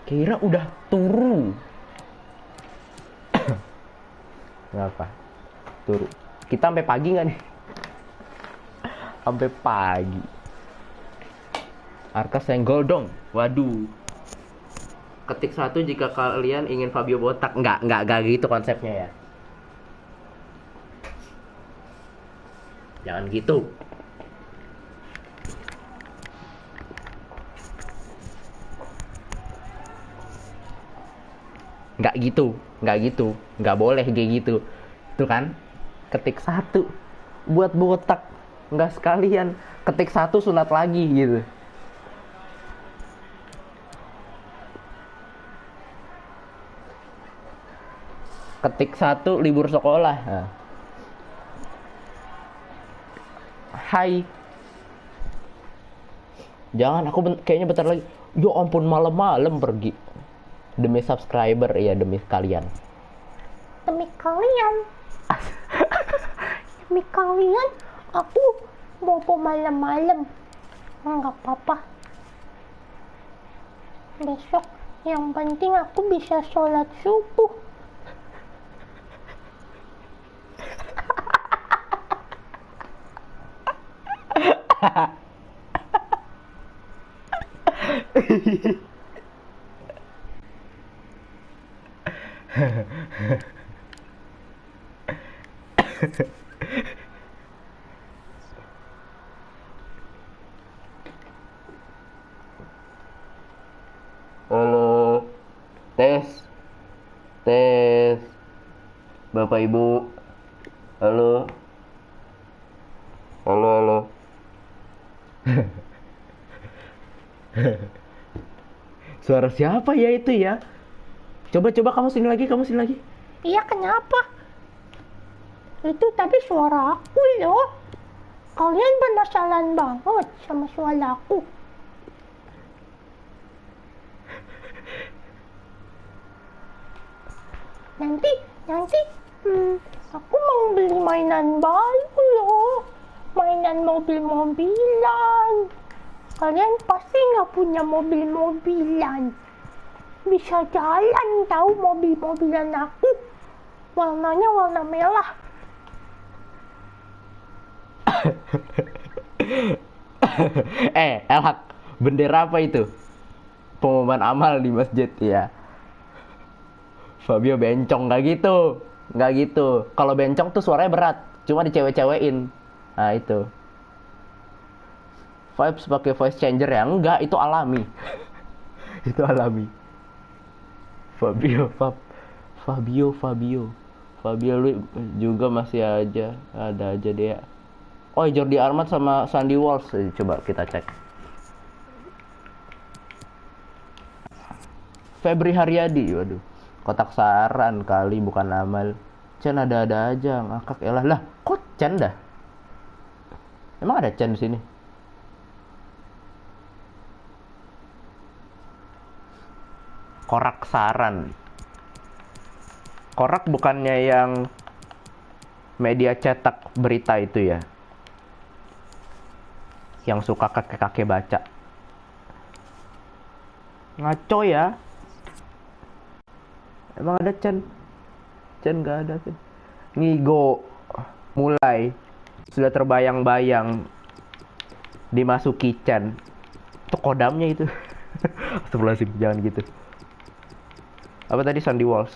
Kira udah turu. Ngapa? Turu. Kita sampai pagi nggak nih? Sampai pagi. Arka senggol dong. Waduh. Ketik 1 jika kalian ingin Fabio botak. Enggak gitu konsepnya ya. Jangan gitu. Nggak gitu. Nggak boleh kayak gitu. Tuh kan, ketik 1 buat botak. Nggak sekalian. Ketik 1 sunat lagi gitu. Ketik 1 libur sekolah. Nah. Hai. Jangan, aku kayaknya bentar lagi. Yo ampun, malam-malam pergi. Demi subscriber, ya demi kalian. Demi kalian. Demi kalian, aku bobo malam-malam. Enggak apa-apa. Besok yang penting aku bisa sholat subuh. Halo. Tes. Bapak Ibu. Halo. Suara siapa ya itu ya? Coba kamu sini lagi. Iya, kenapa? Itu tadi suara aku loh. Kalian penasaran banget sama suara aku. Nanti, aku mau beli mainan baru loh. Mainan mobil-mobilan. Kalian pasti nggak punya mobil-mobilan. Bisa jalan tahu mobil-mobilan aku. Warnanya warna merah. Elhak, bendera apa itu? Pengumuman amal di masjid ya. Fabio bencong, nggak gitu. Kalau bencong tuh suaranya berat, cuma dicewek-cewekin. Nah itu. Vibes pakai voice changer ya? Enggak, itu alami. Itu alami. Fabio lu juga masih ada aja dia. Oh, Jordi Amat sama Sandy Walsh. Coba kita cek. Febri Haryadi, waduh. Kotak saran kali, bukan amal. Chen ada aja, ngakak elah. Lah, kok Chen dah? Emang ada Chen di sini? Korak saran. Korak bukannya yang media cetak berita itu ya? Yang suka kakek-kakek baca. Ngaco ya. Emang ada Chen? Chen gak ada sih. Ngigo mulai sudah terbayang-bayang dimasuki Chen. Itu kodamnya itu. Astagfirullahaladzim, jangan gitu. Apa tadi, Sandy Walsh?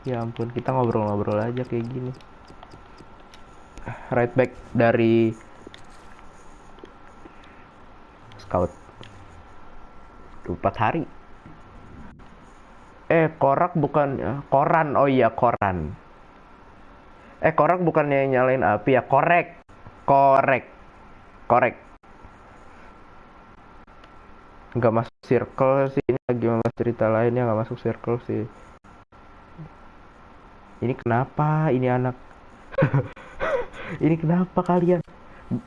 Ya ampun, kita ngobrol-ngobrol aja kayak gini. Right back dari scout 4 hari. Korak bukan koran. Oh iya, koran. Korak bukannya nyalain api ya? Korek. Nggak masuk circle sih. Ini lagi membahas cerita lainnya, nggak masuk circle sih. Ini kenapa ini anak? Ini kenapa kalian?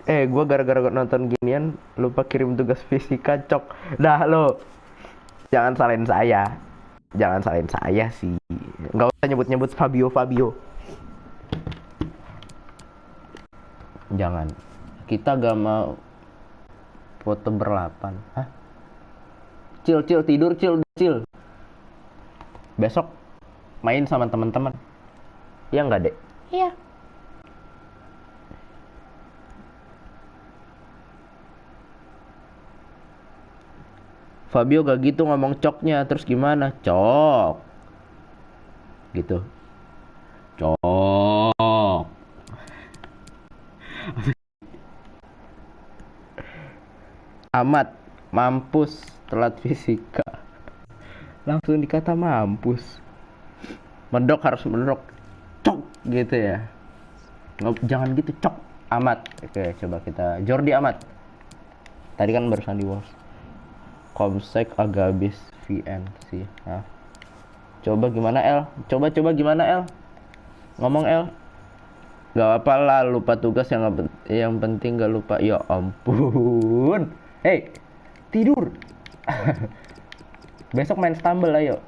Gue gara-gara nonton ginian lupa kirim tugas fisika, cok. Dah lo, jangan salahin saya sih. Nggak usah nyebut Fabio. Jangan. Kita gak mau foto berlapan. Hah? Cil, tidur, cil. Besok main sama teman-teman. Iya nggak, Dek? Iya. Fabio gak gitu ngomong coknya, terus gimana? Cok. Gitu. Cok. Amat. Mampus. Telat fisika. Langsung dikata mampus. Mendok harus mendok. Cok. Gitu ya. Jangan gitu, cok. Amat. Oke, coba kita. Jordi Amat. Tadi kan barusan di Wolves. Komsek agak habis VN sih. Nah. Coba gimana L? Coba gimana L? Ngomong L. Gak apa lah, lupa tugas yang penting gak lupa. Ya ampun. Hei, tidur. Besok main stumble ayo.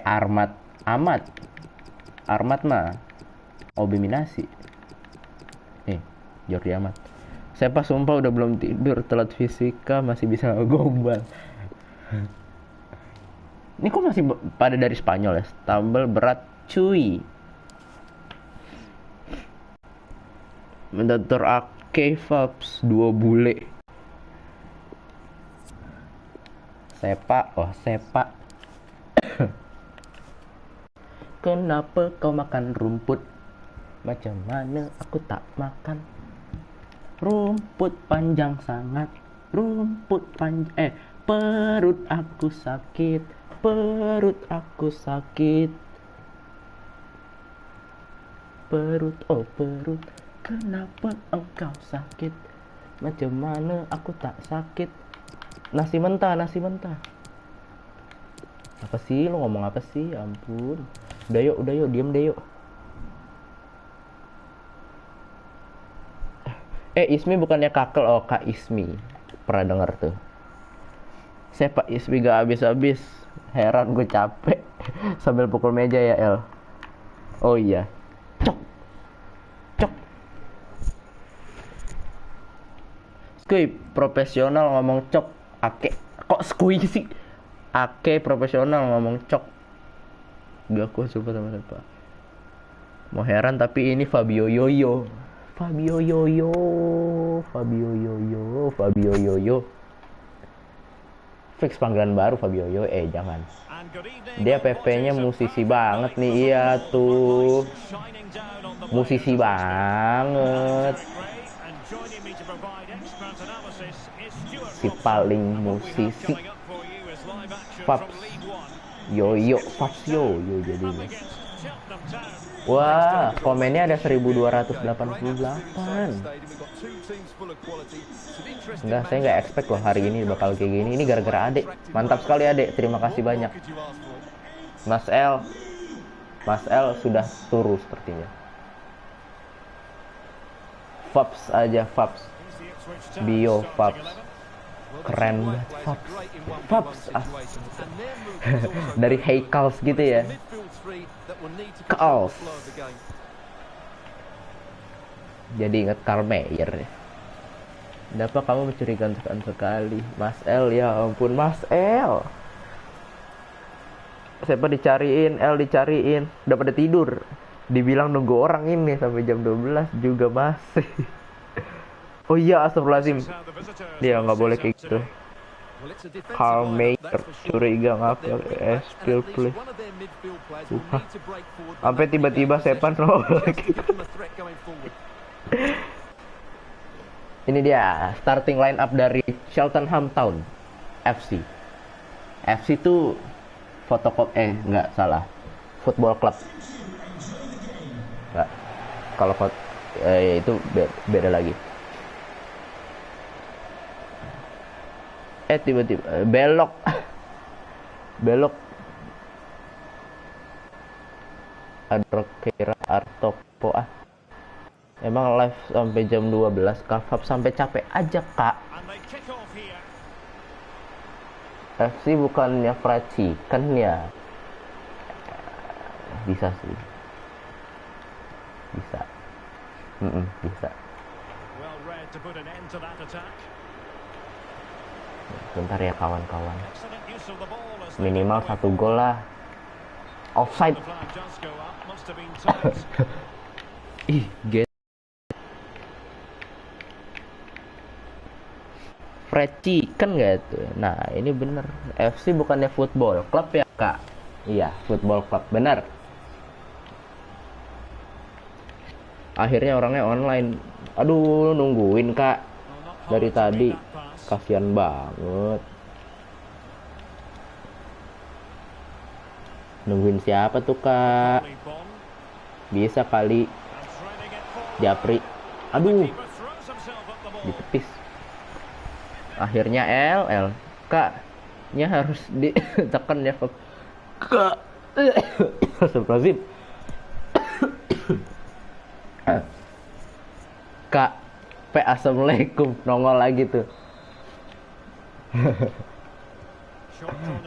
Amat mah obiminasi. Nih, Jordi Amat. Saya pas sumpah udah belum tidur, telat fisika masih bisa gombal. Ini kok masih pada dari Spanyol ya? Stumble berat cuy. Mendator Ake Fabs 2 bule. Sepak. Kenapa kau makan rumput? Macam mana aku tak makan? Rumput panjang sangat. Perut aku sakit. Perut. Kenapa engkau sakit? Macam mana aku tak sakit? Nasi mentah. Apa sih lu ngomong apa sih? Ampun. Udah yuk, diem deh yuk. Ismi bukannya Kakel, Kak Ismi. Pernah denger tuh. Saya Pak Ismi gak habis-habis. Heran gue capek. Sambil pukul meja ya El. Oh iya. Cok. Skuy profesional ngomong cok. Ake. Kok skuy sih? Ake profesional ngomong cok. Gak aku suka sama siapa. Mau heran tapi ini Fabio Yoyo. Fix panggilan baru Fabio Yoyo. Jangan. Dia PP-nya musisi banget nih. Iya tuh. Musisi banget. Si paling musisi. Fabs Yoyo jadinya. Wah, komennya ada 1288. Enggak, saya nggak expect loh hari ini bakal kayak gini. Ini gara-gara Adek. Mantap sekali Adek, terima kasih banyak. Mas L sudah turu sepertinya. Fabs aja, Fabs. Bio Fabs. Keren banget Fabs. Dari Heikals gitu ya. Kals. Jadi ingat Karl Mayer ya. Kenapa kamu mencurigakan sekali? Mas L, ya ampun Mas L. Siapa dicariin? L dicariin. Udah pada tidur. Dibilang nunggu orang ini sampai jam 12 juga masih. Oh iya, astagfirullahaladzim. Dia nggak boleh kayak gitu. Karl Mayer curiga ngapel still play. Sampai tiba-tiba Sepan roll lagi. Ini dia starting line up dari Cheltenham Town FC. FC itu nggak salah. Football club. Nggak. Kalau itu beda lagi. Tiba-tiba belok ada kira Artopo emang live sampai jam 12 Kafab sampai capek aja Kak. FC bukannya Fraci kan ya. Bisa sih, bisa. Bentar ya kawan-kawan, minimal 1 gol lah. Offside. The flag does go up. Must have been tight. Ih, fried chicken gak tuh? Nah, ini bener. FC bukannya football club ya, Kak? Iya, football club. Bener. Akhirnya orangnya online. Aduh, nungguin, Kak. Dari tadi. Kasian banget. Nungguin siapa tuh, Kak? Bisa kali. Japri. Aduh. Ditepis. Akhirnya L. Kak-nya harus ditekan ya, Kak. Astagfirullahaladzim. Kak, assalamualaikum, nongol lagi tuh.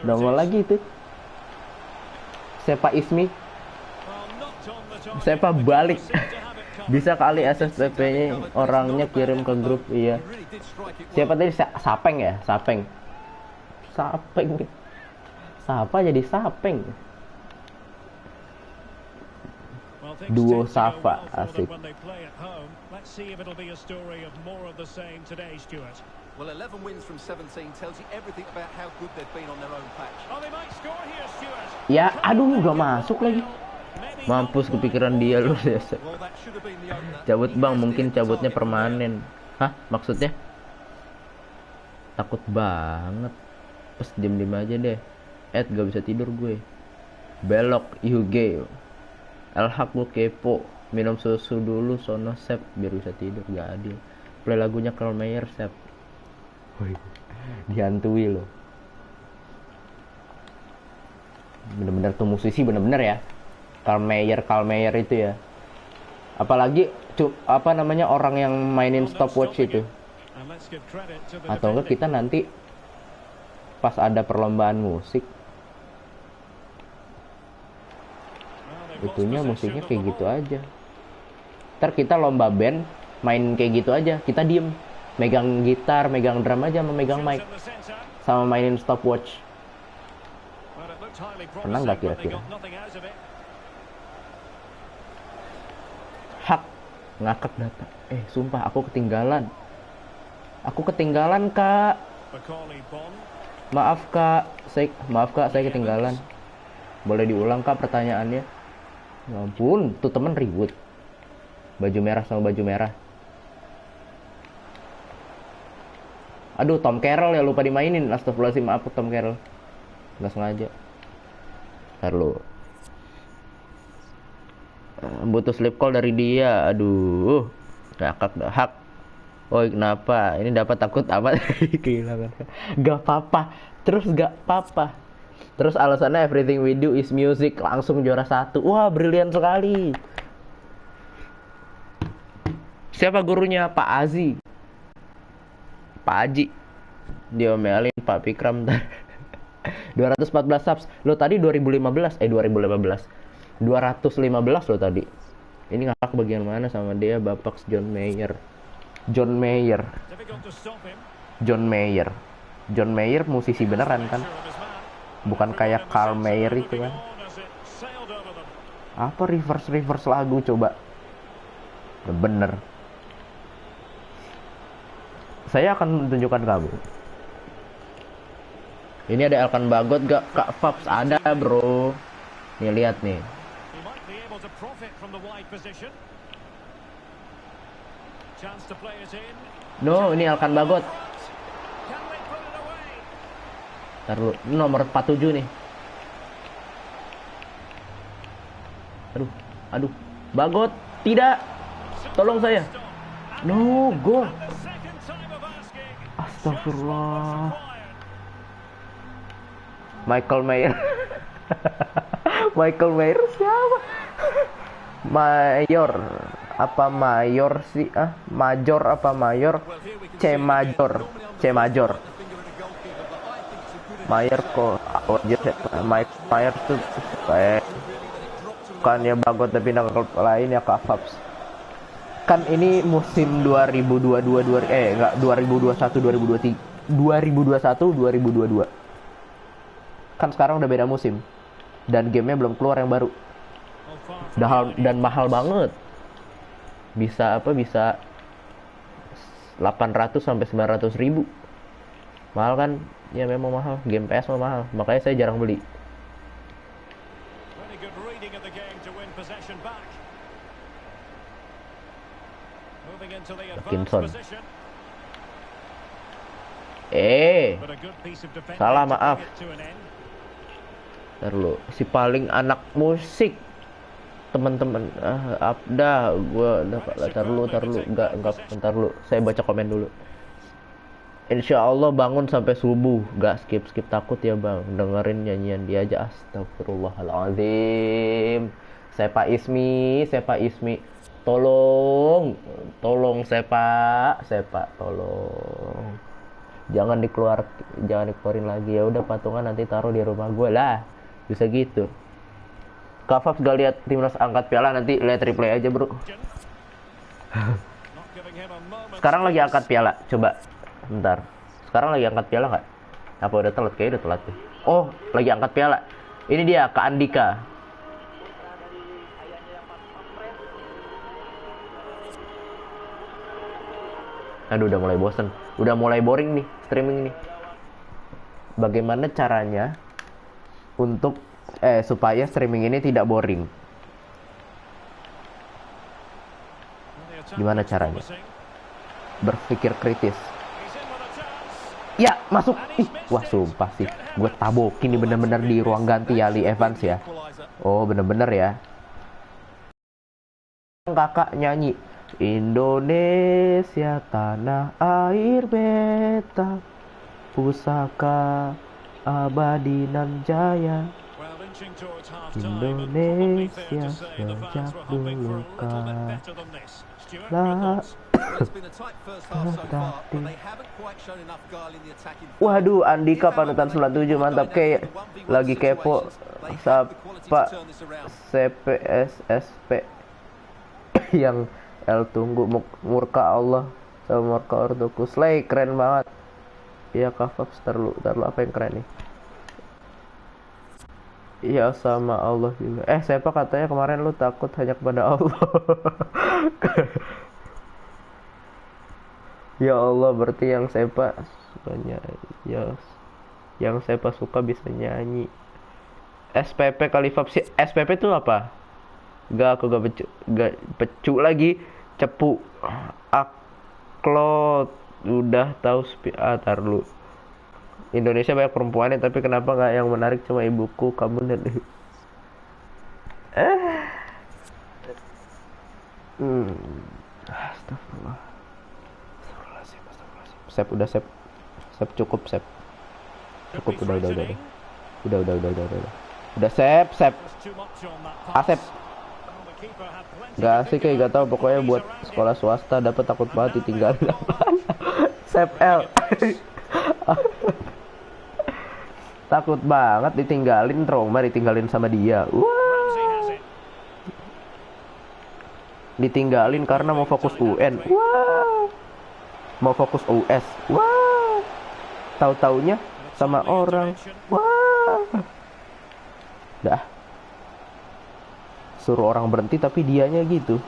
Nongol lagi tuh. Sepa Ismi. Sepa balik. Bisa kali SSTP-nya orangnya kirim ke grup. Iya. Siapa tadi? Sapeng ya? Sapeng. Sapa jadi Sapeng. Duo Safa, asik. Well, 11 wins from 17 tells you everything about how good they've been on their own patch. Oh, they might score here, Stuart. Ya, aduh, gak masuk lagi. Mampus kepikiran dia lu ya. Well, that should have been the opener. Cabut bang, mungkin cabutnya permanen. Hah? Maksudnya? Takut banget. Pas diem-diem aja deh. Gak bisa tidur gue. Belok, UG. Elhak gue kepo. Minum susu dulu, sono sep. Biar bisa tidur, gak adil. Play lagunya Karl Mayer, sep. Dihantui loh. Bener-bener tuh musisi, bener-bener ya. Karl Mayer itu ya. Apalagi apa namanya orang yang mainin stopwatch itu. Atau enggak kita nanti pas ada perlombaan musik, itunya musiknya kayak gitu aja. Ntar kita lomba band main kayak gitu aja, kita diem, megang gitar, megang drum aja, sama megang mic, sama mainin stopwatch. Pernah nggak kira-kira? Hak ngakak data. Sumpah aku ketinggalan. Kak. Maaf kak, saya ketinggalan. Boleh diulang kak pertanyaannya? Ya ampun, tuh temen ribut. Baju merah sama baju merah. Aduh, Tom Carroll ya lupa dimainin. Astagfirullahaladzim, maaf Tom Carroll. Nggak sengaja. Ntar lu. Butuh slip call dari dia. Aduh. Ngakak dah. Hak. Oi, kenapa? Ini dapat takut apa? Kehilangan. Gak apa-apa. Terus gak apa-apa. Terus alasannya everything we do is music. Langsung juara 1. Wah, brilian sekali. Siapa gurunya? Pak Azi. Pak Aji. Diomelin Pak Pikram. 214 subs. Lo tadi 2015. 215 lo tadi. Ini ngakak bagian mana sama dia? Bapak John Mayer musisi beneran kan? Bukan kayak Karl Mayer itu kan? Apa reverse lagu coba? Bener. Saya akan menunjukkan kamu. Ini ada Elkan Bagot gak? Kak Fabs ada bro. Nih lihat nih. No, ini Elkan Bagot. Ntar dulu, ini nomor 47 nih. Aduh, Bagot, tidak. Tolong saya. No, gol. Astagfirullah. Michael Mayer. Michael Mayer siapa? Mayor apa mayor sih? Major apa mayor? C major. Mayer kok Mayer tuh kan ya Bagot tapi nama klub lain ya Kak Fabs. Kan ini musim 2021 2022. Kan sekarang udah beda musim. Dan gamenya belum keluar yang baru. Dan mahal banget. Bisa 800 sampai 900 ribu. Mahal kan? Ya memang mahal. Game PS mah mahal. Makanya saya jarang beli. Atkinson. Salah, maaf. Ntar lu, si paling anak musik teman-teman. Dah gua ntar lu enggak bentar lu, saya baca komen dulu. Insya Allah bangun sampai subuh, gak skip takut ya bang, dengerin nyanyian dia aja. Astagfirullahaladzim. Sepa Ismi, tolong Sepa, tolong. Jangan dikeluarin lagi. Ya udah, patungan nanti taruh di rumah gue lah. Bisa gitu. Kak Fabs gak lihat timnas angkat piala, nanti lihat replay aja bro. Sekarang lagi angkat piala, coba. Bentar. Sekarang lagi angkat piala nggak? Apa udah telat? Kayaknya udah telat deh. Oh, lagi angkat piala. Ini dia Kak Andika. Aduh, udah mulai bosen. Udah mulai boring nih streaming ini. Bagaimana caranya untuk supaya streaming ini tidak boring? Gimana caranya? Berpikir kritis. Ya, masuk. Wah, sumpah sih. Gue tabokin nih bener-bener di ruang ganti ya, Lee Evans ya. Oh, bener-bener ya. Kakak nyanyi. Indonesia tanah air beta, pusaka abadi nan jaya. Indonesia sejak dulu kalah. Waduh, Andika panutan 97, mantap. Kayak lagi kepo sapa CPSSP yang L tunggu murka Allah sama murka ordoku. Slay, keren banget. Iya Kak Fabs, taruh apa yang keren nih? Iya, sama Allah juga. Siapa katanya kemarin lu takut hanya kepada Allah. Ya Allah, berarti yang Sepa sukanya ya, yang Sepa suka bisa nyanyi. SPP kali Fabs. SPP itu apa? Aku gak pecu lagi. Cepu Aklot udah tahu tar lu. Indonesia banyak perempuannya, tapi kenapa nggak yang menarik cuma ibuku, kamu dan Astagfirullah. Sep udah sep cukup sep. Cukup udah. Udah sep. Asep. Gak asik kayak gak tau, pokoknya buat sekolah swasta dapat takut banget ditinggalin. Sep L. Takut banget ditinggalin, trauma ditinggalin sama dia. Wah. Ditinggalin karena mau fokus UN. Wah. Mau fokus US. Wah. Tahu-taunya sama orang. Wah. Dah. Suruh orang berhenti tapi dianya gitu.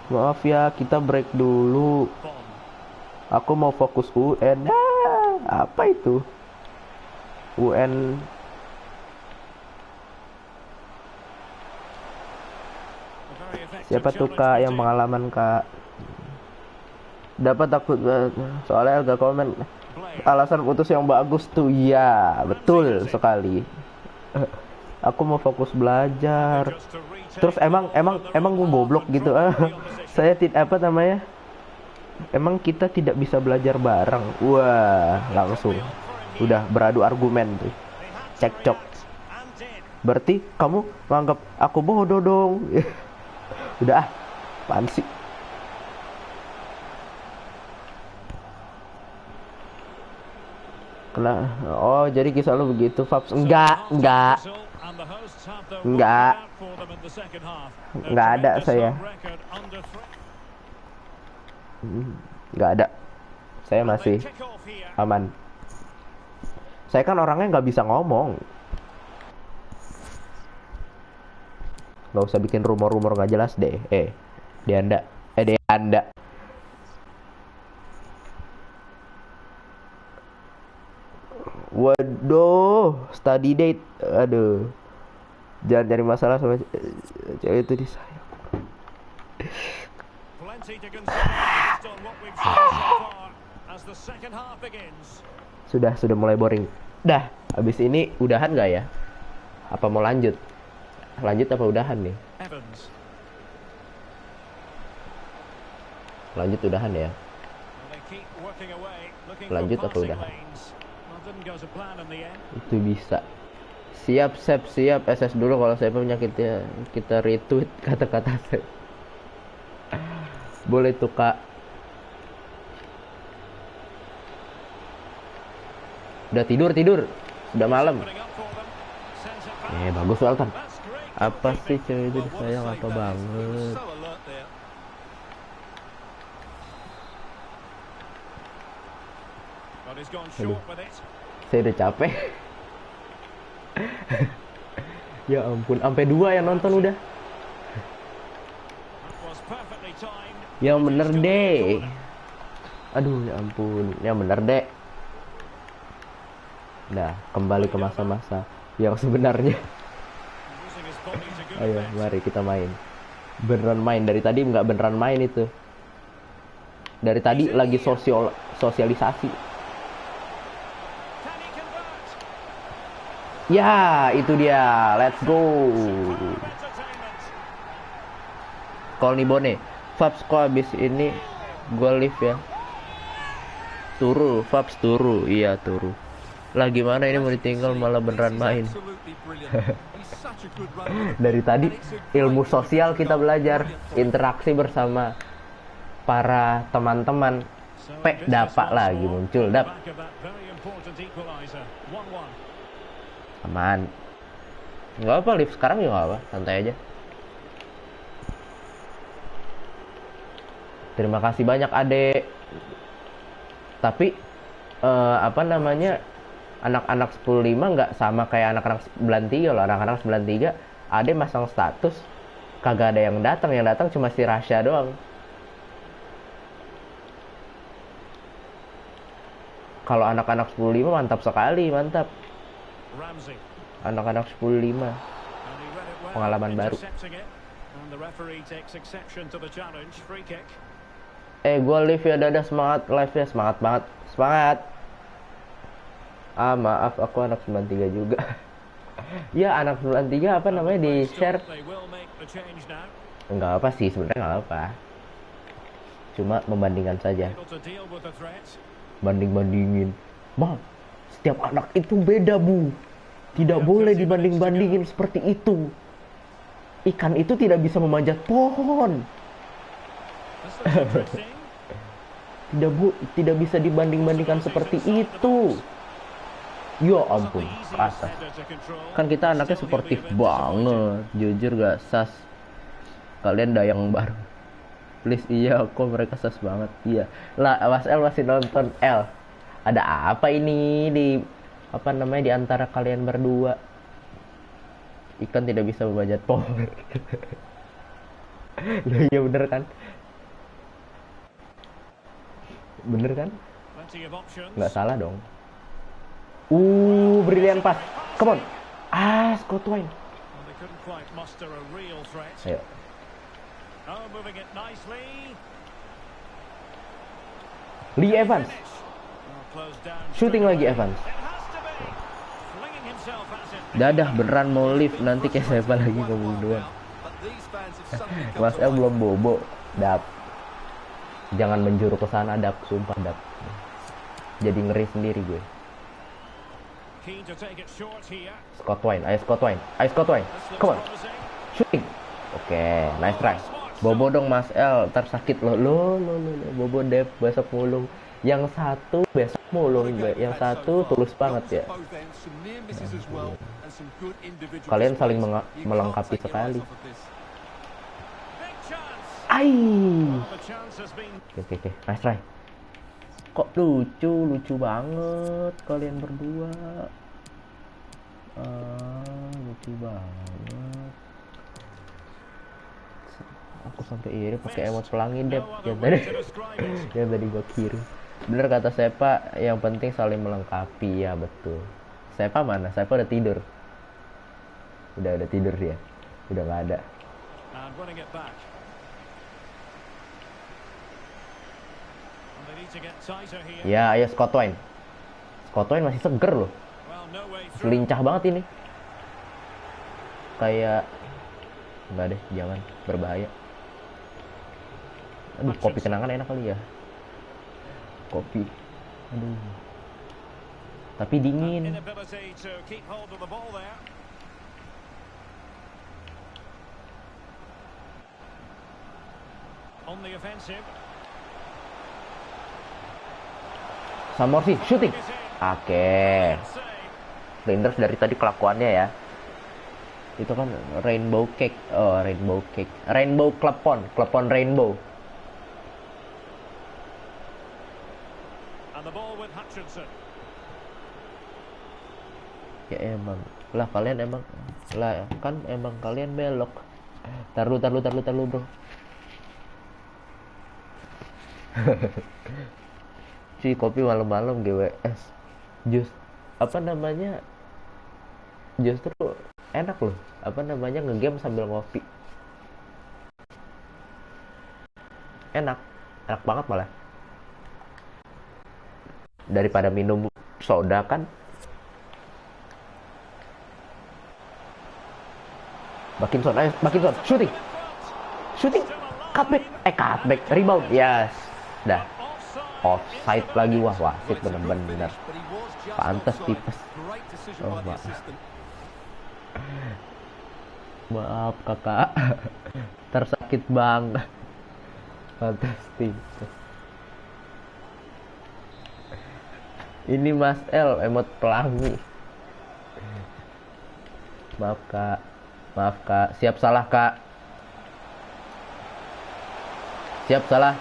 Maaf ya, kita break dulu. Aku mau fokus UN. Apa itu? UN. Siapa tuh Kak yang pengalaman Kak? Dapat takut soalnya agak komen. Alasan putus yang bagus tuh. Ya, betul sekali. Aku mau fokus belajar. Terus emang gue goblok gitu. Saya apa namanya? Emang kita tidak bisa belajar bareng. Wah, langsung udah beradu argumen tuh. Cekcok. Berarti kamu menganggap aku bodoh dong. Udah apaan sih? Oh, jadi kisah lu begitu, Fabs? Enggak ada saya. Enggak ada. Saya masih aman. Saya kan orangnya nggak bisa ngomong. Nggak usah bikin rumor-rumor nggak jelas deh. Deanda. Waduh, study date. Aduh. Jangan cari masalah sama cewek itu disayang. Plenty to consider based on what we've seen so far as the second half begins. Sudah mulai boring. Dah, habis ini udahan nggak ya? Apa mau lanjut? Lanjut apa udahan nih? Evans. Lanjut udahan ya. Well, they keep working away, looking Lanjut for apa passing udahan? lanes. Well, didn't go to plan in the end. Itu bisa. Siap SS dulu kalau saya penyakitnya kita retweet kata-kata saya. Boleh tuh Kak. Udah tidur. Udah malam. Putting up for them. Sends it back. Bagus Walton. That's great. Apa sih cewek itu Well, what a disayang save apa that is. banget. He was so alert there. But he's gone short with it. Saya udah capek. Ya ampun, sampai 2 yang nonton udah. That was perfectly timed. Yang bener deh. Aduh ya ampun, yang bener deh. Nah, kembali ke masa-masa yang sebenarnya. Using his body to good Ayo, effect. mari kita main. Beneran main, dari tadi nggak beneran main itu. Dari tadi lagi sosialisasi. Can he convert? Ya, itu dia. Let's go. Entertainment. Call nih Bone. Fabs kok abis ini gue live ya. Fabs turu. Iya, turu. Lah gimana ini mau ditinggal malah beneran main. Absolutely brilliant. He's such a good runner. Dari tadi ilmu sosial kita belajar, interaksi bersama para teman-teman. So Pek business dapak once lagi more muncul, on the dap. back of that very important equaliser. 1-1. Aman. Nggak apa, live sekarang juga nggak apa, santai aja. Terima kasih banyak adek. Tapi apa namanya, anak-anak 10.5 nggak sama kayak anak-anak 93 loh. Anak-anak 93 adek masang status kagak ada yang datang cuma si Rasya doang. Kalau anak-anak 10.5 mantap sekali, mantap. Ramsey. Anak-anak 10.5. And he read it well, Pengalaman baru. intercepting it. And the referee takes exception to the challenge. Free kick. Gue live ya, dadah, semangat live ya, semangat banget, semangat. Maaf, aku anak 93 juga. Ya, anak 93 apa namanya, di share. They will make the change now. Enggak apa sih, sebenarnya enggak apa. Cuma membandingkan saja. Able to deal with the threat. Banding-bandingin. Mam, setiap anak itu beda, Bu. Tidak boleh dibanding-bandingin seperti itu. Ikan itu tidak bisa memanjat pohon. This looks interesting. Tidak bisa dibanding-bandingkan seperti itu. Ya ampun, Easy kasar. header to control. Kan kita anaknya Still sportif he'll be a bit banget. Jujur gak sas. Kalian dayang baru. Please, iya kok mereka sas banget. Iya. Lah, Mas El masih nonton. El, ada apa ini di apa namanya di antara kalian berdua? Ikan tidak bisa memanjat pohon. Loh, iya bener kan? Bener kan? Plenty of options. Nggak salah dong. Brilian pas. Come on. Scott Wine. Well, they couldn't quite muster a real threat. Ayo. Oh, moving it nicely. Lee Evans. Finish. Well, closed down Shooting straight lagi away. Evans. It has to be. Flinging himself at it. Dadah, beneran mau live, nanti kayak siapa lagi ngomong doang. But these fans have suddenly come Mas to El life. belum bobo. Dap. Jangan menjuru ke sana, Dap, sumpah, Dap. Jadi ngeri sendiri gue. Keen to take it short here. Scott Wine, ayo Scott Wine. Ayo Scott Wine. This looks Come on. promising. Shooting. Oke, nice try. Bobo dong Mas El, ntar sakit lo. Bobo Dep besok mulung. Yang satu besok mulung, yang satu tulus banget ya. Kalian saling melengkapi sekali. Big chance. Ai. Well, the chance has been Oke, nice try. Kok lucu banget kalian berdua. Lucu banget. Aku sampai iri pakai emot pelangi deh yang tadi gua kirim. Bener kata Sepa, yang penting saling melengkapi. Ya betul. Sepa mana? Sepa udah tidur. Udah tidur dia. Udah nggak ada. Ya, ayo Scott Wine. Scott Wine masih seger loh. Lincah banget ini. Kayak enggak deh, jangan, berbahaya. Aduh, kopi kenangan enak kali ya. Kopi. Aduh. Tapi dingin. Samorsi shooting. Oke. Rangers dari tadi kelakuannya ya. Itu kan rainbow cake. Oh, rainbow cake. Rainbow klepon rainbow. Ya emang. Lah kalian emang lah kan emang kalian belok. Taruh bro. Si kopi malam-malam GWS. Jus apa namanya? Justru enak loh. Apa namanya, ngegame sambil ngopi. Enak banget malah. Daripada minum soda kan. Bakinson, shooting, cutback, rebound, yes, dah, offside lagi, wah, wasit bener-bener, pantes tipes, oh maaf kakak, tersakit banget, pantes tipes. Ini Mas L, emot pelangi, maaf kak, siap salah kak. Siap salah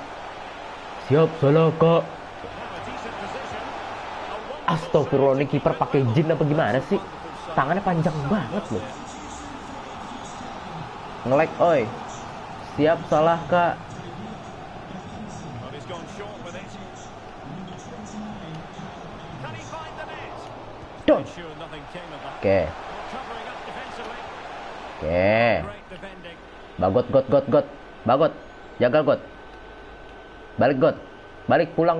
kak. Astagfirullah, ini kiper pakai jin apa gimana sih? Tangannya panjang banget loh. Nge-lag oi. Siap salah kak. Don. Oke. Bagot. Jaga got. Balik got. Balik, pulang.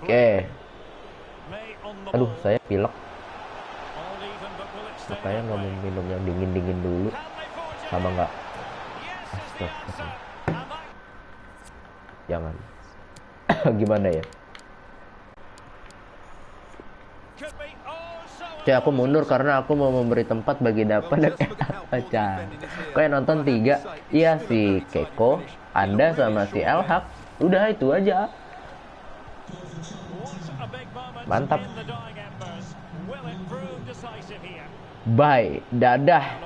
Oke. Aduh, saya pilek. Makanya nggak mau minum yang dingin dulu. Sama nggak? Astagfirullah. Jangan. Gimana ya? Aku mundur karena aku mau memberi tempat bagi Dapa dan Pacar. Kau yang nonton 3? Iya, si Keko, Anda sama si Elhak. Udah itu aja. Mantap. Bye. Dadah.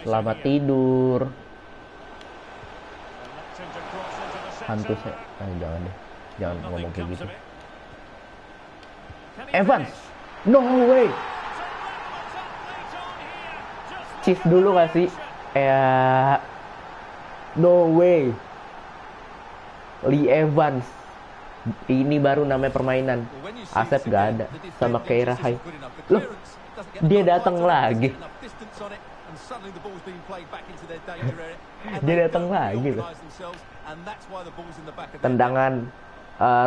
Selamat tidur. Hantu saya. Jangan deh. Jangan ngomong kayak gitu. Evans, no way. Cheese dulu gak sih? No way. Lee Evans. Ini baru namanya permainan. Asep gak ada. Sama Keira Hai. Loh, dia datang lagi. Loh. Tendangan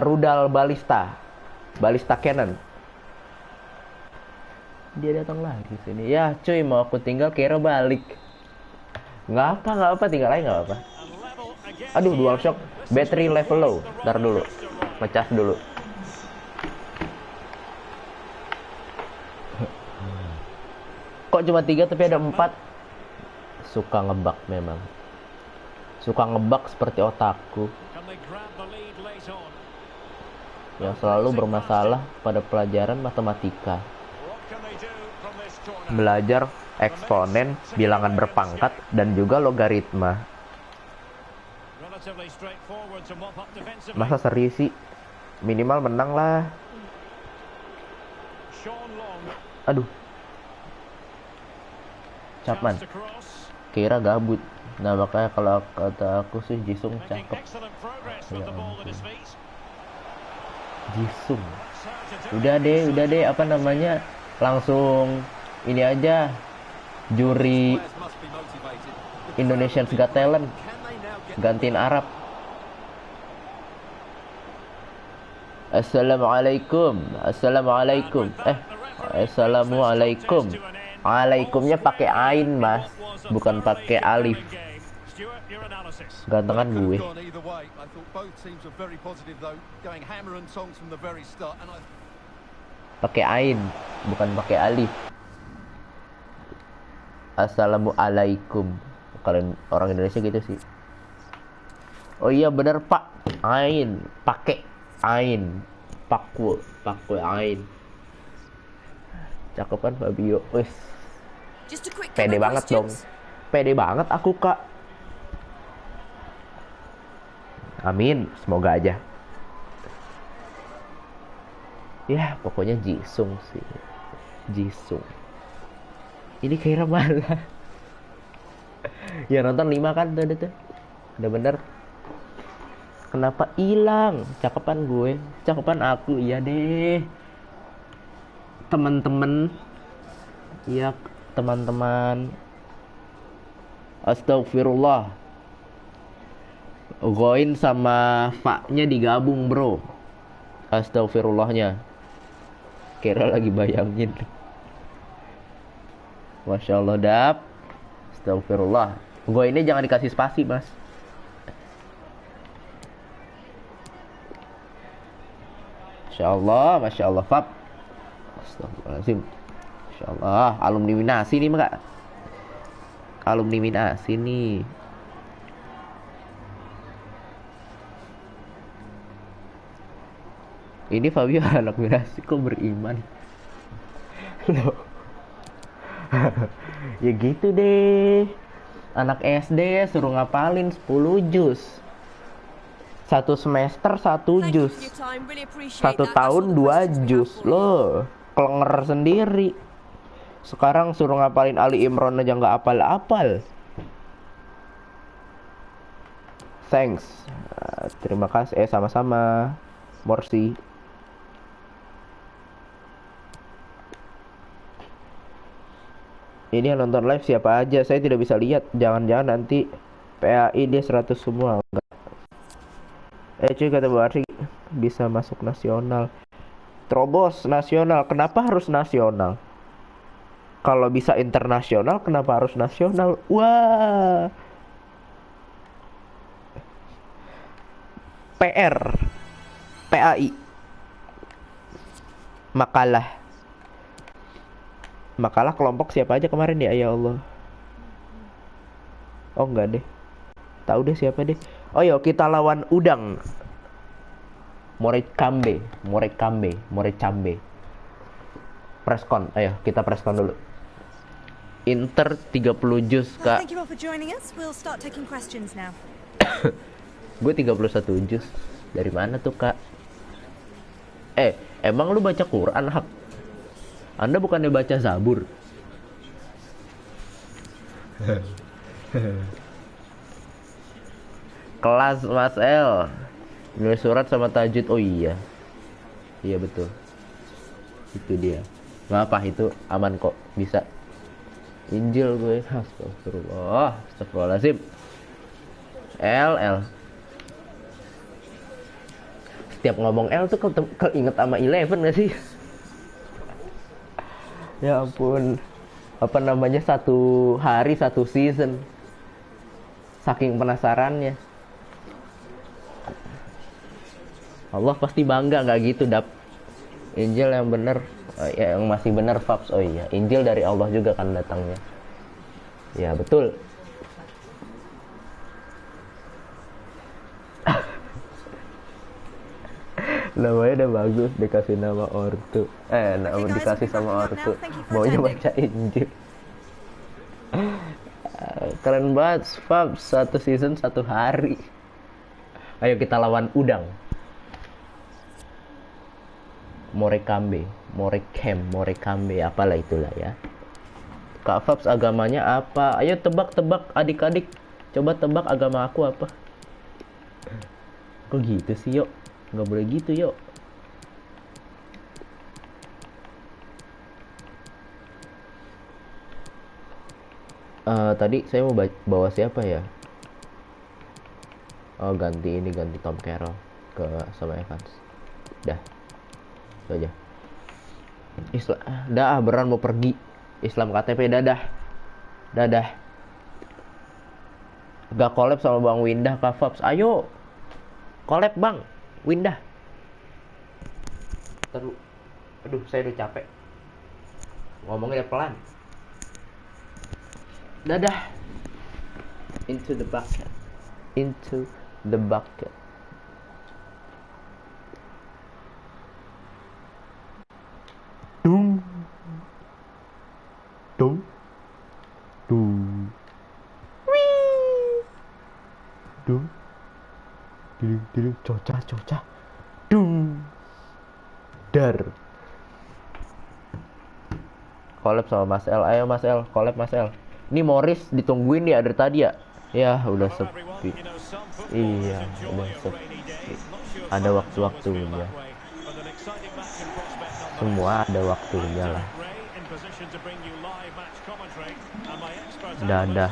rudal balista cannon. Dia datang lagi sini. Ya cuy, mau aku tinggal, Keira balik. Nggak apa, tinggal aja nggak apa. Aduh, dual shock, battery level low. Ntar dulu, ngecas dulu. Kok cuma 3 tapi ada 4? Suka ngebug memang. Suka ngebug seperti otakku. Yang selalu bermasalah pada pelajaran matematika. Belajar eksponen, bilangan berpangkat, dan juga logaritma. relatively straightforward to mop up defensively. Masa serius sih? Minimal menang lah. Sean Long. Aduh. Chapman. Chance to cross. Kira gabut. Nah makanya kalau kata aku sih Jisung Making cakep. excellent progress with the ball at his feet. Jisung. That's how to do it. Udah deh apa namanya? Langsung ini aja. Juri Players must be motivated. Indonesian's Got Talent. Can they now get Gantiin Arab. Assalamualaikum. Assalamualaikum. Assalamualaikum. Alaikumnya pakai ain, Mas. Bukan pakai alif. Stuart, your analysis. Gantengan gue. gone either way? I thought both teams were very positive though, going hammer and tongs from the very start, and I Pakai ain, bukan pakai alif. Assalamualaikum. Kalau orang Indonesia gitu sih. Oh iya benar Pak. Ain, pakai ain. Pakwe ain. Cakep kan Fabio. Wis. Just a quick Pede couple of banget dong. questions. Pede banget aku, Kak. Amin, semoga aja. Ya, pokoknya Jisung sih. Jisung. Ini kira malah. Ya nonton 5 kan tuh ada tuh. Udah bener. Kenapa hilang? Cakepan gue, cakepan aku, iya deh. Teman-teman. Iya, teman-teman. Astagfirullah. Goin sama fa-nya digabung, bro. Astagfirullahnya. Kira lagi bayangin. Masya Allah, Dap. Astagfirullah. Gue ini jangan dikasih spasi, Mas. Masya Allah, Fab. Astagfirullahaladzim. Masya Allah, alumni Minasi nih, Mak. Alumni Minasi nih. Ini Fabio anak Minasi kok beriman? Loh. Ya gitu deh. Anak SD suruh ngapalin 10 juz. 1 semester 1 Thank you juz. for your time. Really appreciate 1 that. That's all tahun the 2 questions we have juz. for you. Loh, kelenger sendiri. Sekarang suruh ngapalin Ali Imran aja nggak apal-apal. Thanks. Terima kasih. Sama-sama. Morsi. Ini yang nonton live siapa aja? Saya tidak bisa lihat. Jangan-jangan nanti PAI dia 100 semua. Enggak. Cuy, kata Bu Arsi bisa masuk nasional. Terobos nasional. Kenapa harus nasional? Kalau bisa internasional, kenapa harus nasional? Wah. PR. PAI. Makalah kelompok siapa aja kemarin ya, ya Allah. Oh enggak deh. Tahu deh siapa deh. Oh yo, kita lawan Udang. Morecambe. Preskon. Ayo kita preskon dulu. Inter 30 juz, Well, Kak. thank you all for joining us. We'll start taking questions now. Gue 31 juz. Dari mana tuh, Kak? Emang lu baca Quran, Hak? Anda bukannya baca Zabur? Kelas Mas L. Nulis surat sama tajwid. Oh iya. Iya betul. Itu dia. Nggak apa, itu aman kok. Bisa. Injil gue. Astagfirullah. Astagfirullahaladzim. L. Setiap ngomong L tuh keinget sama 11 gak sih? Ya ampun. Apa namanya, 1 hari 1 season. Saking penasarannya. Allah pasti bangga, nggak gitu, Dap. Injil yang bener, yang masih bener, Fabs. Oh iya, Injil dari Allah juga kan datangnya. Ya betul. Namanya udah bagus, dikasih nama ortu. Dikasih sama ortu. Maunya baca Injil. Keren banget, Fab. 1 season 1 hari. Ayo kita lawan udang. Morecambe, apalah itulah ya. Kak Fabs agamanya apa? Ayo tebak-tebak adik-adik. Coba tebak agama aku apa? Kok gitu sih, yuk? Nggak boleh gitu, yuk. Tadi saya mau bawa siapa ya? Oh, ganti Tom Carroll ke sama Evans. Dah. Itu aja. Dah, beneran mau pergi. Islam KTP, dadah. Gak collab sama Bang Windah, Kak Fabs. Ayo. Collab, Bang. Windah. Aduh, saya udah capek. Ngomongnya pelan. Dadah. Into the bucket. Dung. Dung. Cocah. Dung. Dar. Collab sama Mas L. Ayo Mas L, collab Mas L. Ini Morris ditungguin ya dari tadi ya. Ya, udah sepi. Iya, udah sepi. Ada waktu-waktunya. Semua ada waktunya lah. Dadah.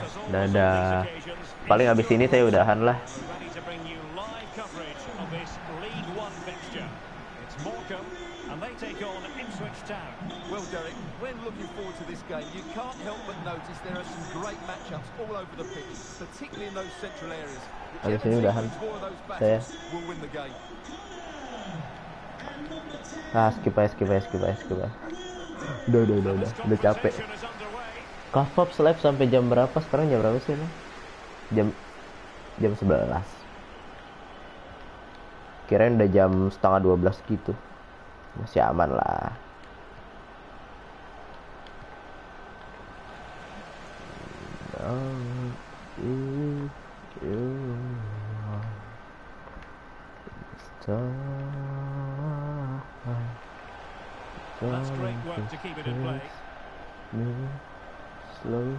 Paling habis ini saya udahan lah. Well, Derek, when looking forward to this game, you can't help but notice there are some great matchups all over the pitch, particularly in those central areas. Habis ini udahan saya. Skip aja. Udah capek. Kak Fabs live sampai jam berapa? Sekarang jam berapa sih, Bang? Jam 11. Kirain udah jam setengah 12 gitu. Masih aman lah. That's great work to keep it in play. Slow.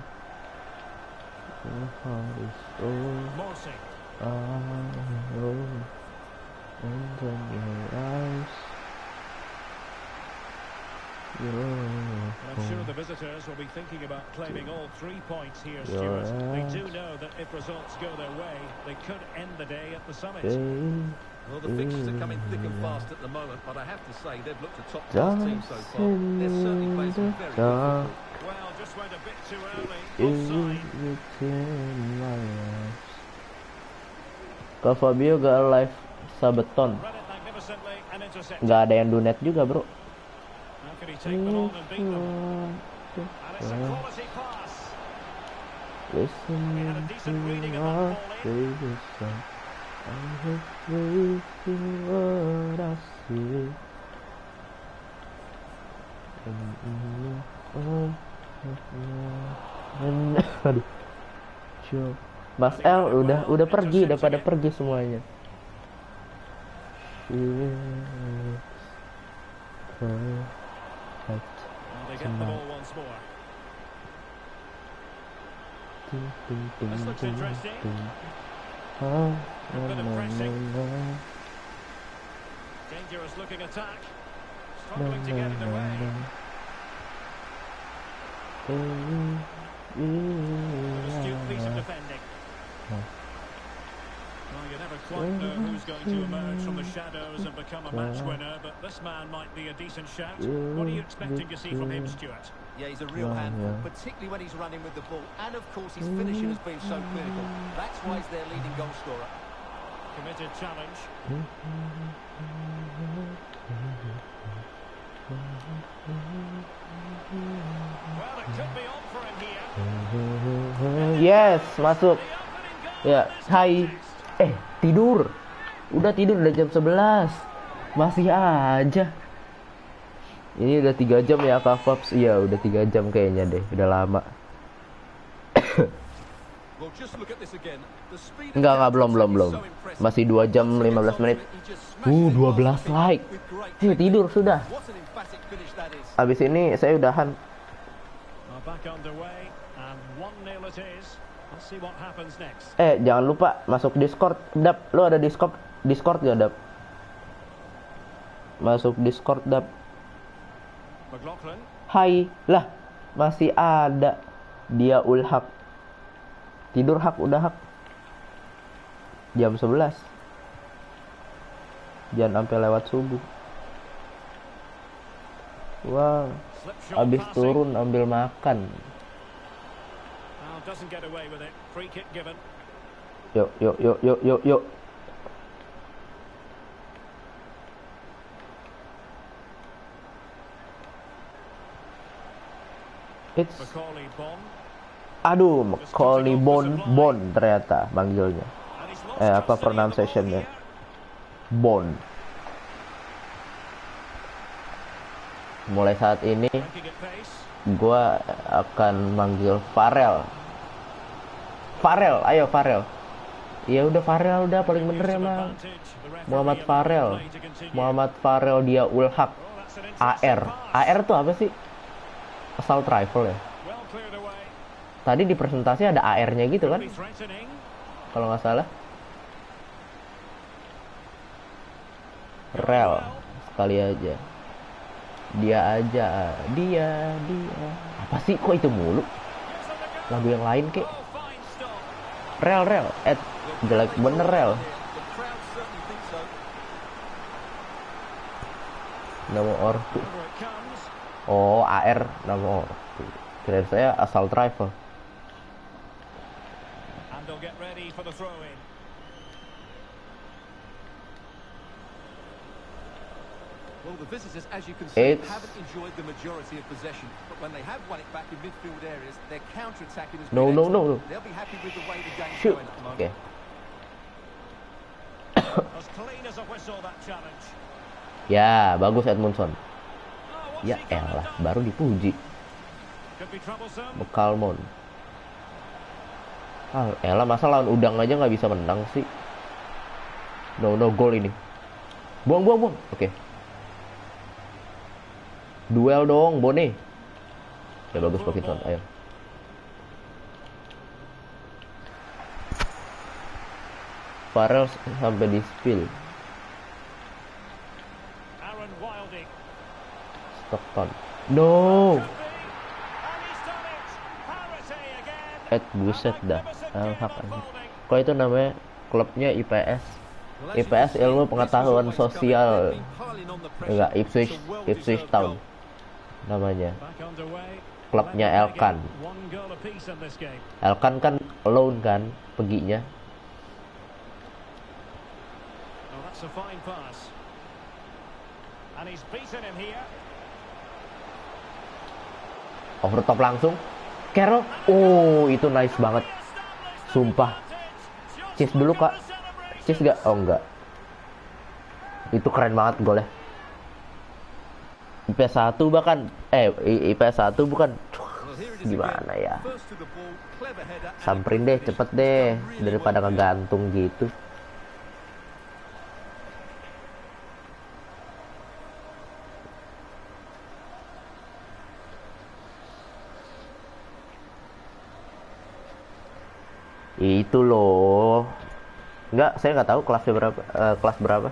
My heart is Morsi. And then your eyes. I'm sure the visitors will be thinking about claiming all 3 points here, Stuart. They do know that if results go their way, they could end the day at the summit. Well, the fixtures are coming thick and fast at the moment, but I have to say they've looked a top-class team so far. They're certainly playing some very good football. Well, just went a bit too early. Offside. Kak Fabio gak live Sabeton. Read it magnificently and intercepted. Gak ada yang donat juga, bro. How could he take them on and beat them? And it's a quality pass. Listen He had a decent reading of that ball in. Aduh. Mas L udah pergi, udah pada pergi semuanya. And they get the ball once more. This looks interesting. A bit of pressing. Dangerous looking attack. Struggling to get in the way. Astute piece of defending. Well, you never quite know who's going to emerge from the shadows and become a match winner, but this man might be a decent shout. What are you expecting to see from him, Stuart? Yeah, he's a real handful, particularly when he's running with the ball. And, of course, his finishing has been so clinical. That's why he's their leading goal scorer. Committed challenge. Well, it could be on for him here. Yes, masuk. Ya, hai. Tidur. Udah jam 11. Masih aja. Ini udah 3 jam ya Kak Fabs. Iya, udah 3 jam kayaknya deh. Udah lama. Well, just look at this again. The speed Enggak, belum. Masih 2 jam 15 menit. 12 like. Tidur sudah. What an emphatic finish that is. Habis ini saya udahan. Well, back underway and 1-0 it is. Let's see what happens next. Jangan lupa masuk Discord. Dap, lu ada Discord gak, Dap? Masuk Discord, Dap. McLaughlin. Hai. Lah, masih ada. Dia Ulhak. Tidur Hak, udah Hak. Jam 11. Jangan sampai lewat subuh. Wow. Slip shot Habis passing. turun ambil makan. Well, doesn't get away with it. Free kick given. Yuk. It's Macaulay Bon. aduh, Macaulay Bon ternyata manggilnya. And he's lost Apa custody of the ball pronunciation-nya? here. Bon. Mulai saat ini Breaking at pace. gua akan manggil Farel. Ayo Farel. Ya udah Farel udah paling bener Use of emang. advantage. The referee Muhammad allowed Farel. play to continue. Muhammad Farel dia Ulhak. Oh, that's an interesting AR. pass. AR tuh apa sih? Assault rifle ya. Well cleared away. Tadi di presentasi ada AR-nya gitu kan? Could be threatening. Kalau nggak salah. Rel sekali aja. Dia apa sih kok itu mulu? Lagu yang lain kek. Oh, fine stop. Rel jelek bener Rel. The crowd certainly think so. Nama ortu. Over it comes. Oh, AR nama ortu. Kira saya assault rifle. And they'll get ready for the throw in. Well, the visitors, as you can see, It's- haven't enjoyed the majority of possession. But when they have won it back in midfield areas, their counter-attacking has been No. excellent. They'll be happy with the way the game's Shoot. going at the moment. Oke. As clean as a whistle, that challenge. Ya, bagus Edmundson. Oh, what's Ya he gonna elah, do? baru dipuji. Could be troublesome. Bekalmon. Elah masa lawan Udang aja nggak bisa menang sih. No goal ini. Buang. Oke. Duel dong, Bone. Ya bagus Parkinson, ayo. Farel sampai di spill. Aaron Wilding. Stockton. No. And he's done it. Parity again. Buset dah. Magnificent Hak game aja. unfolding. Kok itu namanya klubnya IPS? Well, as you IPS can see, ilmu this pengetahuan was always coming. sosial. They've been piling on the pressure. Enggak, Ipswich It's a well-deserved Town goal. namanya. Back underway. Klubnya Level Elkan. again. One goal apiece in this game. Elkan kan alone kan peginya. Oh, that's a fine pass. And he's beaten him here. Over top langsung. Carroll. Oh, itu nice banget. Sumpah. Cheers dulu, Kak. Cheers gak? Oh, enggak. Itu keren banget golnya. IPS 1 bahkan. IPS 1 bukan. Well, here it is Gimana again. ya? First to the ball, clever header, and Samperin deh, cepet deh. Really Daripada well played. ngegantung gitu. Itu loh. Enggak, saya nggak tahu kelasnya berapa, kelas berapa.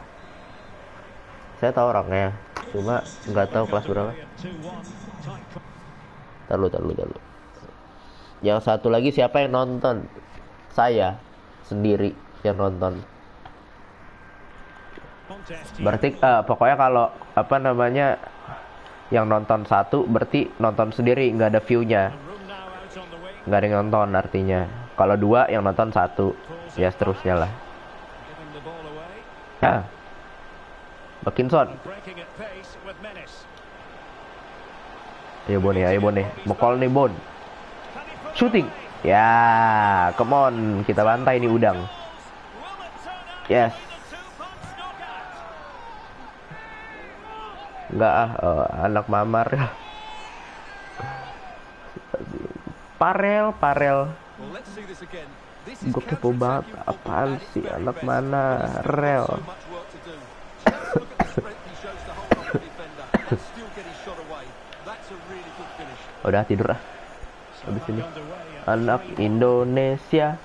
Saya tahu orangnya, cuma nggak tahu kelas berapa. 2-1. Tight Tahu. Yang satu lagi siapa yang nonton? Saya sendiri yang nonton. contest. Berarti pokoknya kalau apa namanya yang nonton satu berarti nonton sendiri, nggak ada view-nya, Room now out on the wing. nggak ada yang nonton artinya. Kalau dua yang nonton satu, ya seterusnya lah. Giving the ball away. Nah, Parkinson. And breaking at pace with menace. Ayo Bone. Mekol nih Bon. Can he put it Shooting. away? Ya, come on, kita bantai nih Udang. Will it turn out Yes. to be the two-punch knockout? Enggak anak mamar. Parel. Well, let's see this again. This is Gue kepo banget, apaan sih anak mana rel. so much work to do. Just look at the strength he shows to hold off the defender and still get his shot away. That's a really good finish. Udah tidur ah. Habis ini. Anak Indonesia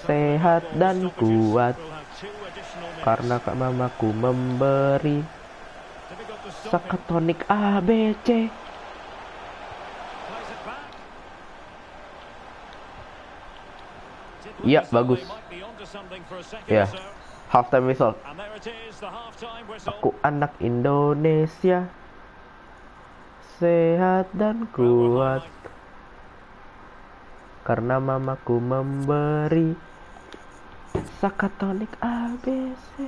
sehat dan kuat karena kak mamaku memberi Sakatonik ABC. Iya, bagus. Ya, halftime whistle. Aku anak Indonesia sehat dan kuat karena mamaku memberi Sakatonik ABC.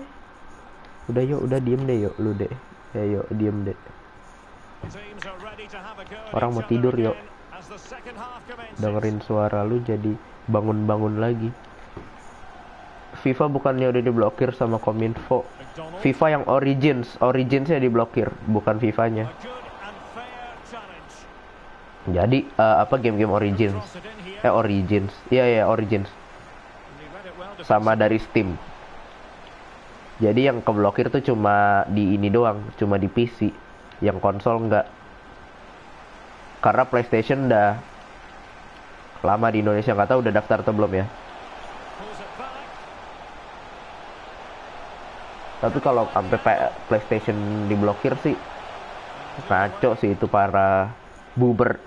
Udah yuk, udah diem deh yuk, lu deh. Ya yuk, diem deh. Orang mau tidur yuk. Dengerin suara lu jadi bangun-bangun lagi. FIFA bukannya udah diblokir sama Kominfo. FIFA yang Originsnya diblokir, bukan FIFA-nya. Jadi apa game-game Origins? Origins. Iya Origins. Sama dari Steam. Jadi yang keblokir tuh cuma di ini doang, cuma di PC. Yang konsol enggak. Karena PlayStation udah lama di Indonesia, nggak tahu udah daftar atau belum ya. Tapi kalau sampai PlayStation diblokir sih ngaco sih itu para buber.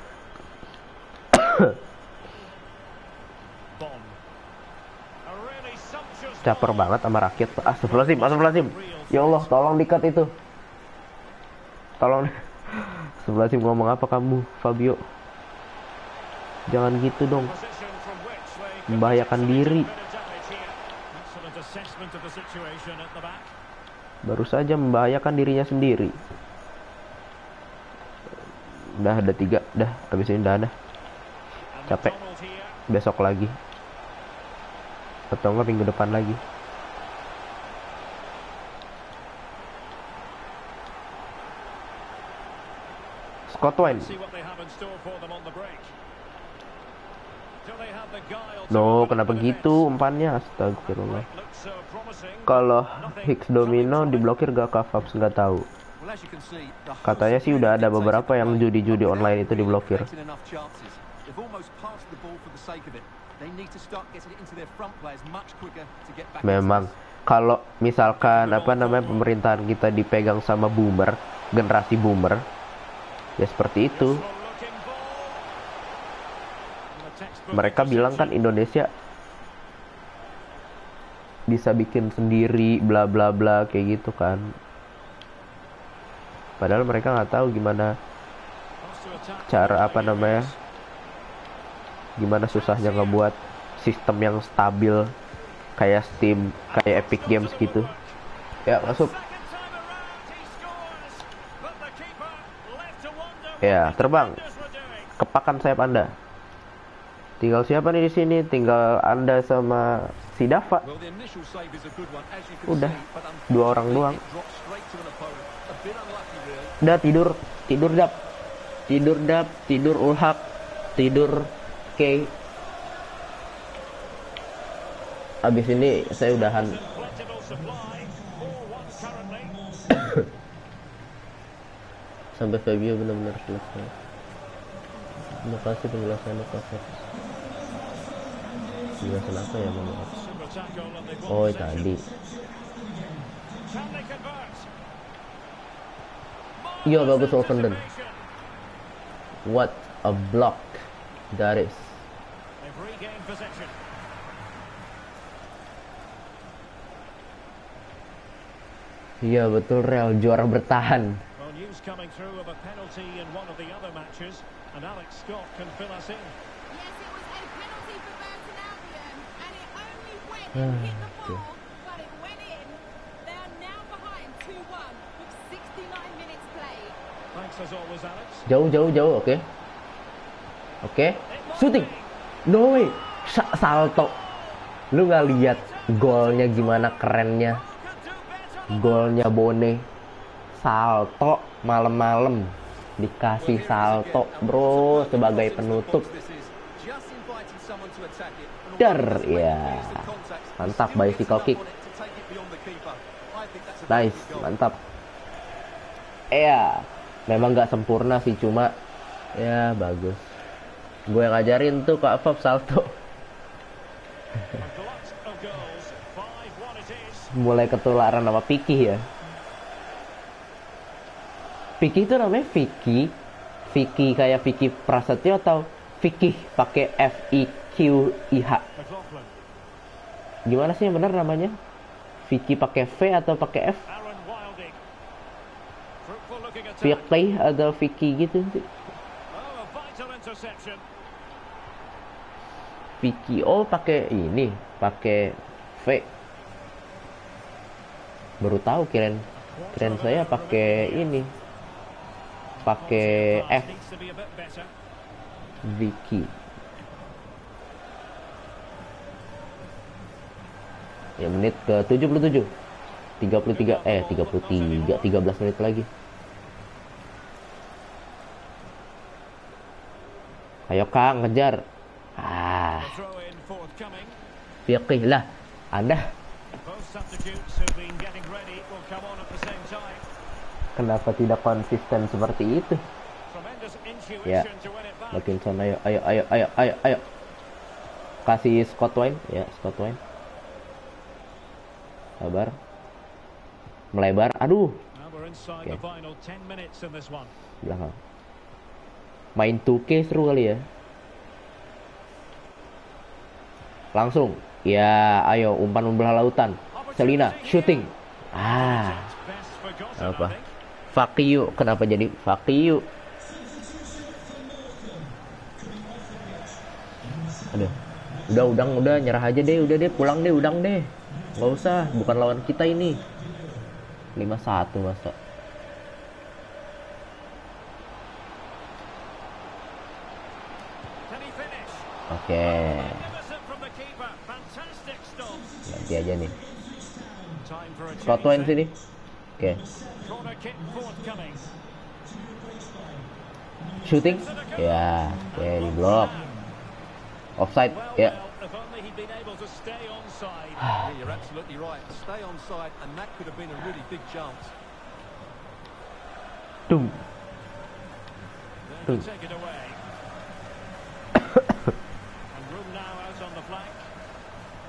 Caper banget sama rakyat. Astagfirullahaladzim. Ya Allah, tolong di-cut itu. Tolong. Astagfirullahaladzim, ngomong apa kamu, Fabio? Jangan gitu dong. Membahayakan diri. Baru saja membahayakan dirinya sendiri. Udah ada 3. Dah, habis ini udah ada. Capek. Besok lagi. Atau enggak minggu depan lagi. Scott Wine. No, kenapa gitu umpannya? Astagfirullah. Kalau Hicks Domino diblokir gak Kavaps, nggak tahu. Katanya sih udah ada beberapa yang judi-judi online itu diblokir. Memang kalau misalkan pemerintahan kita dipegang sama boomer, generasi boomer, ya seperti itu. Mereka bilang kan Indonesia bisa bikin sendiri, bla bla bla kayak gitu kan. Padahal mereka nggak tahu gimana cara gimana susahnya ngebuat sistem yang stabil kayak Steam, kayak Epic Games gitu. Ya, masuk. Ya, terbang. Kepakan sayap Anda. Tinggal siapa nih di sini? Tinggal Anda sama si Dava. Udah 2 orang doang. Udah tidur Dap. Tidur Ulhak. Tidur K. Abis ini saya udahan. Sampai Fabio benar-benar selesai. Terima kasih penjelasannya Pak. Penjelasan apa ya, maaf. Oh, tadi. Iya, bagus Wolfenden. What a block that is. Iya, betul Real juara bertahan. Coming through of a penalty in one of the other matches, and Alex Scott can fill us in. Yes, it was a penalty for Burton Albion, and it only went and hit the ball, but it went in. They are now behind 2-1 with 69 minutes played. Thanks as always, Alex. Jauh, oke. Oke. Shooting. No way. Salto. Lu nggak lihat golnya gimana kerennya? Golnya Bone. Salto malam-malam dikasih salto bro sebagai penutup. invited someone to attack it. And Dar, although he ya. doesn't make the contact, he Mantap, still gets bicycle enough kick. on it to take it beyond the keeper. I think that's a very Nice, good goal. mantap. Iya, memang nggak sempurna sih, cuma ya bagus. Gue yang ngajarin tuh Kak Fab salto. A glut of goals. 5-1 it is. Mulai ketularan sama Vicky ya. Vicky itu namanya Vicky. Vicky kayak Vicky Prasetyo atau Vicky pakai F-I-Q-I-H. McLaughlin. Gimana sih yang benar namanya? Vicky pakai V atau pakai F? Aaron Wilding. Fruitful looking attack. Vicky atau Vicky gitu sih. Oh, a vital interception. Vicky, oh pakai ini, pakai V. Baru tahu, kirain saya pakai ini, pakai F. Needs to be a bit better. Vicky. Ya, menit ke 77. 13 menit lagi. Ayo Kang, ngejar. The throw in forthcoming. Vicky lah. Anda Both substitutes who've been getting ready will come on at the same time. kenapa tidak konsisten seperti itu? Tremendous Ya, intuition to win it back. Makinson, ayo. Kasih Scott Wayne, ya Scott Wayne. Sabar. Melebar, aduh. Now we're inside Okay. the final 10 minutes in this one. Belakang. Main 2K seru kali ya. Langsung. Ya, ayo umpan membelah lautan. Selina, shooting. Best forgotten, Apa? I think. Fuck you. Kenapa jadi fuck you? Aduh. Udah nyerah aja deh, udah deh, pulang deh, udang deh. Nggak usah, bukan lawan kita ini. 5-1 masa. Can he finish? Oke. Magnificent from the keeper. Fantastic stop. Ganti aja nih. Time for a Scott Wayne change. sini. Oke. Corner kick forthcoming. Shooting. Ya, oke, di blok. Offside, Well, ya. if only he'd been able to stay onside. Yeah, you're absolutely right. Stay onside, and that could have been a really big chance. Dum. Then to take it away. And room now out on the flank.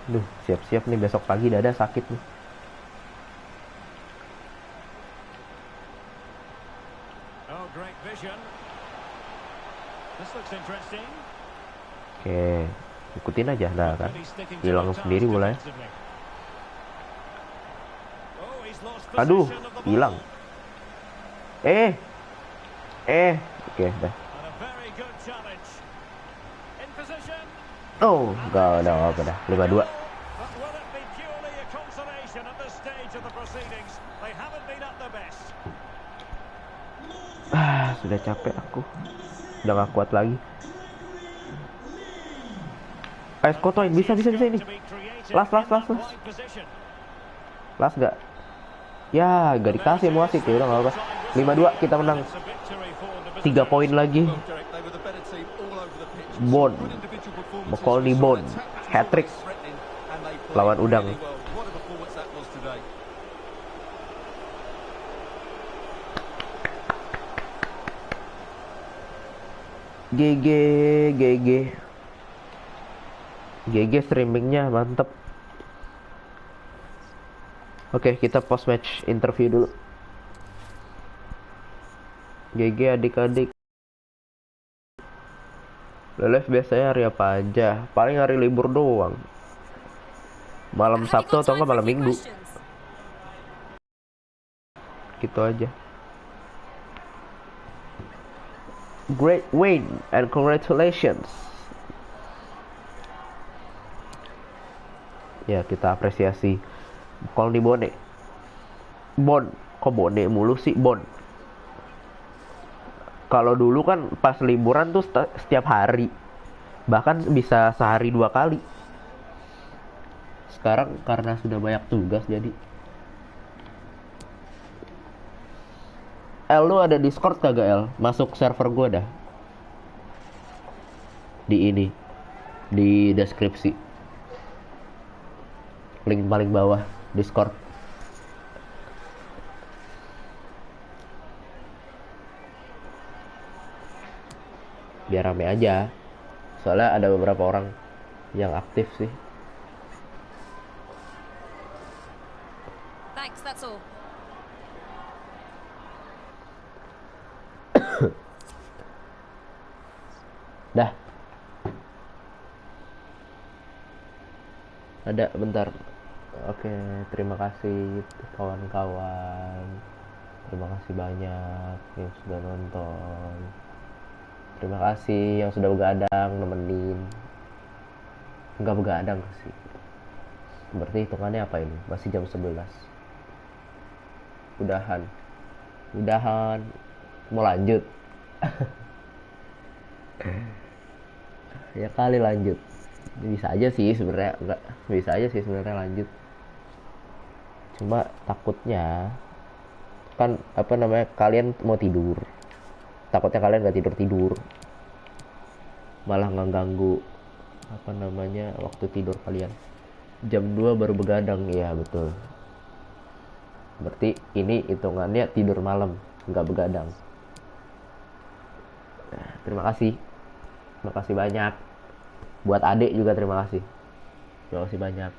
Duh, siap-siap nih besok pagi dada sakit nih. Oh, great vision. This looks interesting. Oke, ikutin aja. Nah kan, Really sticking to hilang the task sendiri bola ya. defensively. Oh, he's lost Aduh, possession of the ball. hilang. Oke, dah. And a very good challenge. In position. Oh, udah apa dah. 5-2. But will it be purely a consolation at this stage of the proceedings? They haven't been at their best. Sudah capek aku. Udah gak kuat lagi. Ayo Scott Wayne, bisa ini. To be creative Last. in that wide position. Las gak? Ya, gak dikasih mau wasit ya, udah gak apa-apa. 5-2 kita menang. It's a victory for the 3 poin lagi. Well, Derek, they were the better team all over the pitch. Bon. Good individual performances, McCauley some Bon. attack Hat-trick. threatening, and they played Lawan Udang. really well. What a performance that was today. GG streamingnya mantep. Oke, kita post match interview dulu. GG adik-adik. Live biasanya hari apa aja? Paling hari libur doang. Malam Sabtu atau enggak malam Minggu. Gitu aja. Great win and congratulations. Ya, kita apresiasi Kalau di Bone. Bon, kok Bone mulu sih, Bon. Kalau dulu kan pas liburan tuh setiap hari. Bahkan bisa sehari 2 kali. Sekarang karena sudah banyak tugas jadi. Lu ada Discord kagak, Masuk server gua dah. Di ini. di deskripsi. Link paling bawah Discord. Biar rame aja. Soalnya ada beberapa orang yang aktif sih. Thanks, that's all. Dah. Ada bentar. Oke, terima kasih kawan-kawan. Terima kasih banyak yang sudah nonton. Terima kasih yang sudah begadang nemenin. Enggak begadang sih. Berarti hitungannya apa ini? Masih jam 11. Udahan. Mau lanjut. Ya kali lanjut. Bisa aja sih sebenarnya, enggak bisa aja sih sebenarnya lanjut. Cuma takutnya kan apa namanya, kalian mau tidur. Takutnya kalian nggak tidur, malah ngeganggu apa namanya waktu tidur kalian. Jam 2 baru begadang, ya betul. Berarti ini hitungannya tidur malam, nggak begadang. Nah, terima kasih banyak. Buat adik juga terima kasih banyak.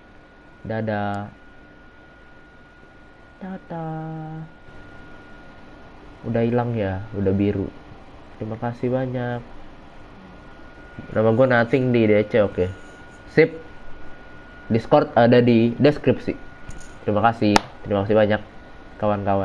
Dadah. Udah hilang ya, udah biru. Terima kasih banyak. Nama gue Nothing di DC, oke. Sip. Discord ada di deskripsi. Terima kasih banyak kawan-kawan.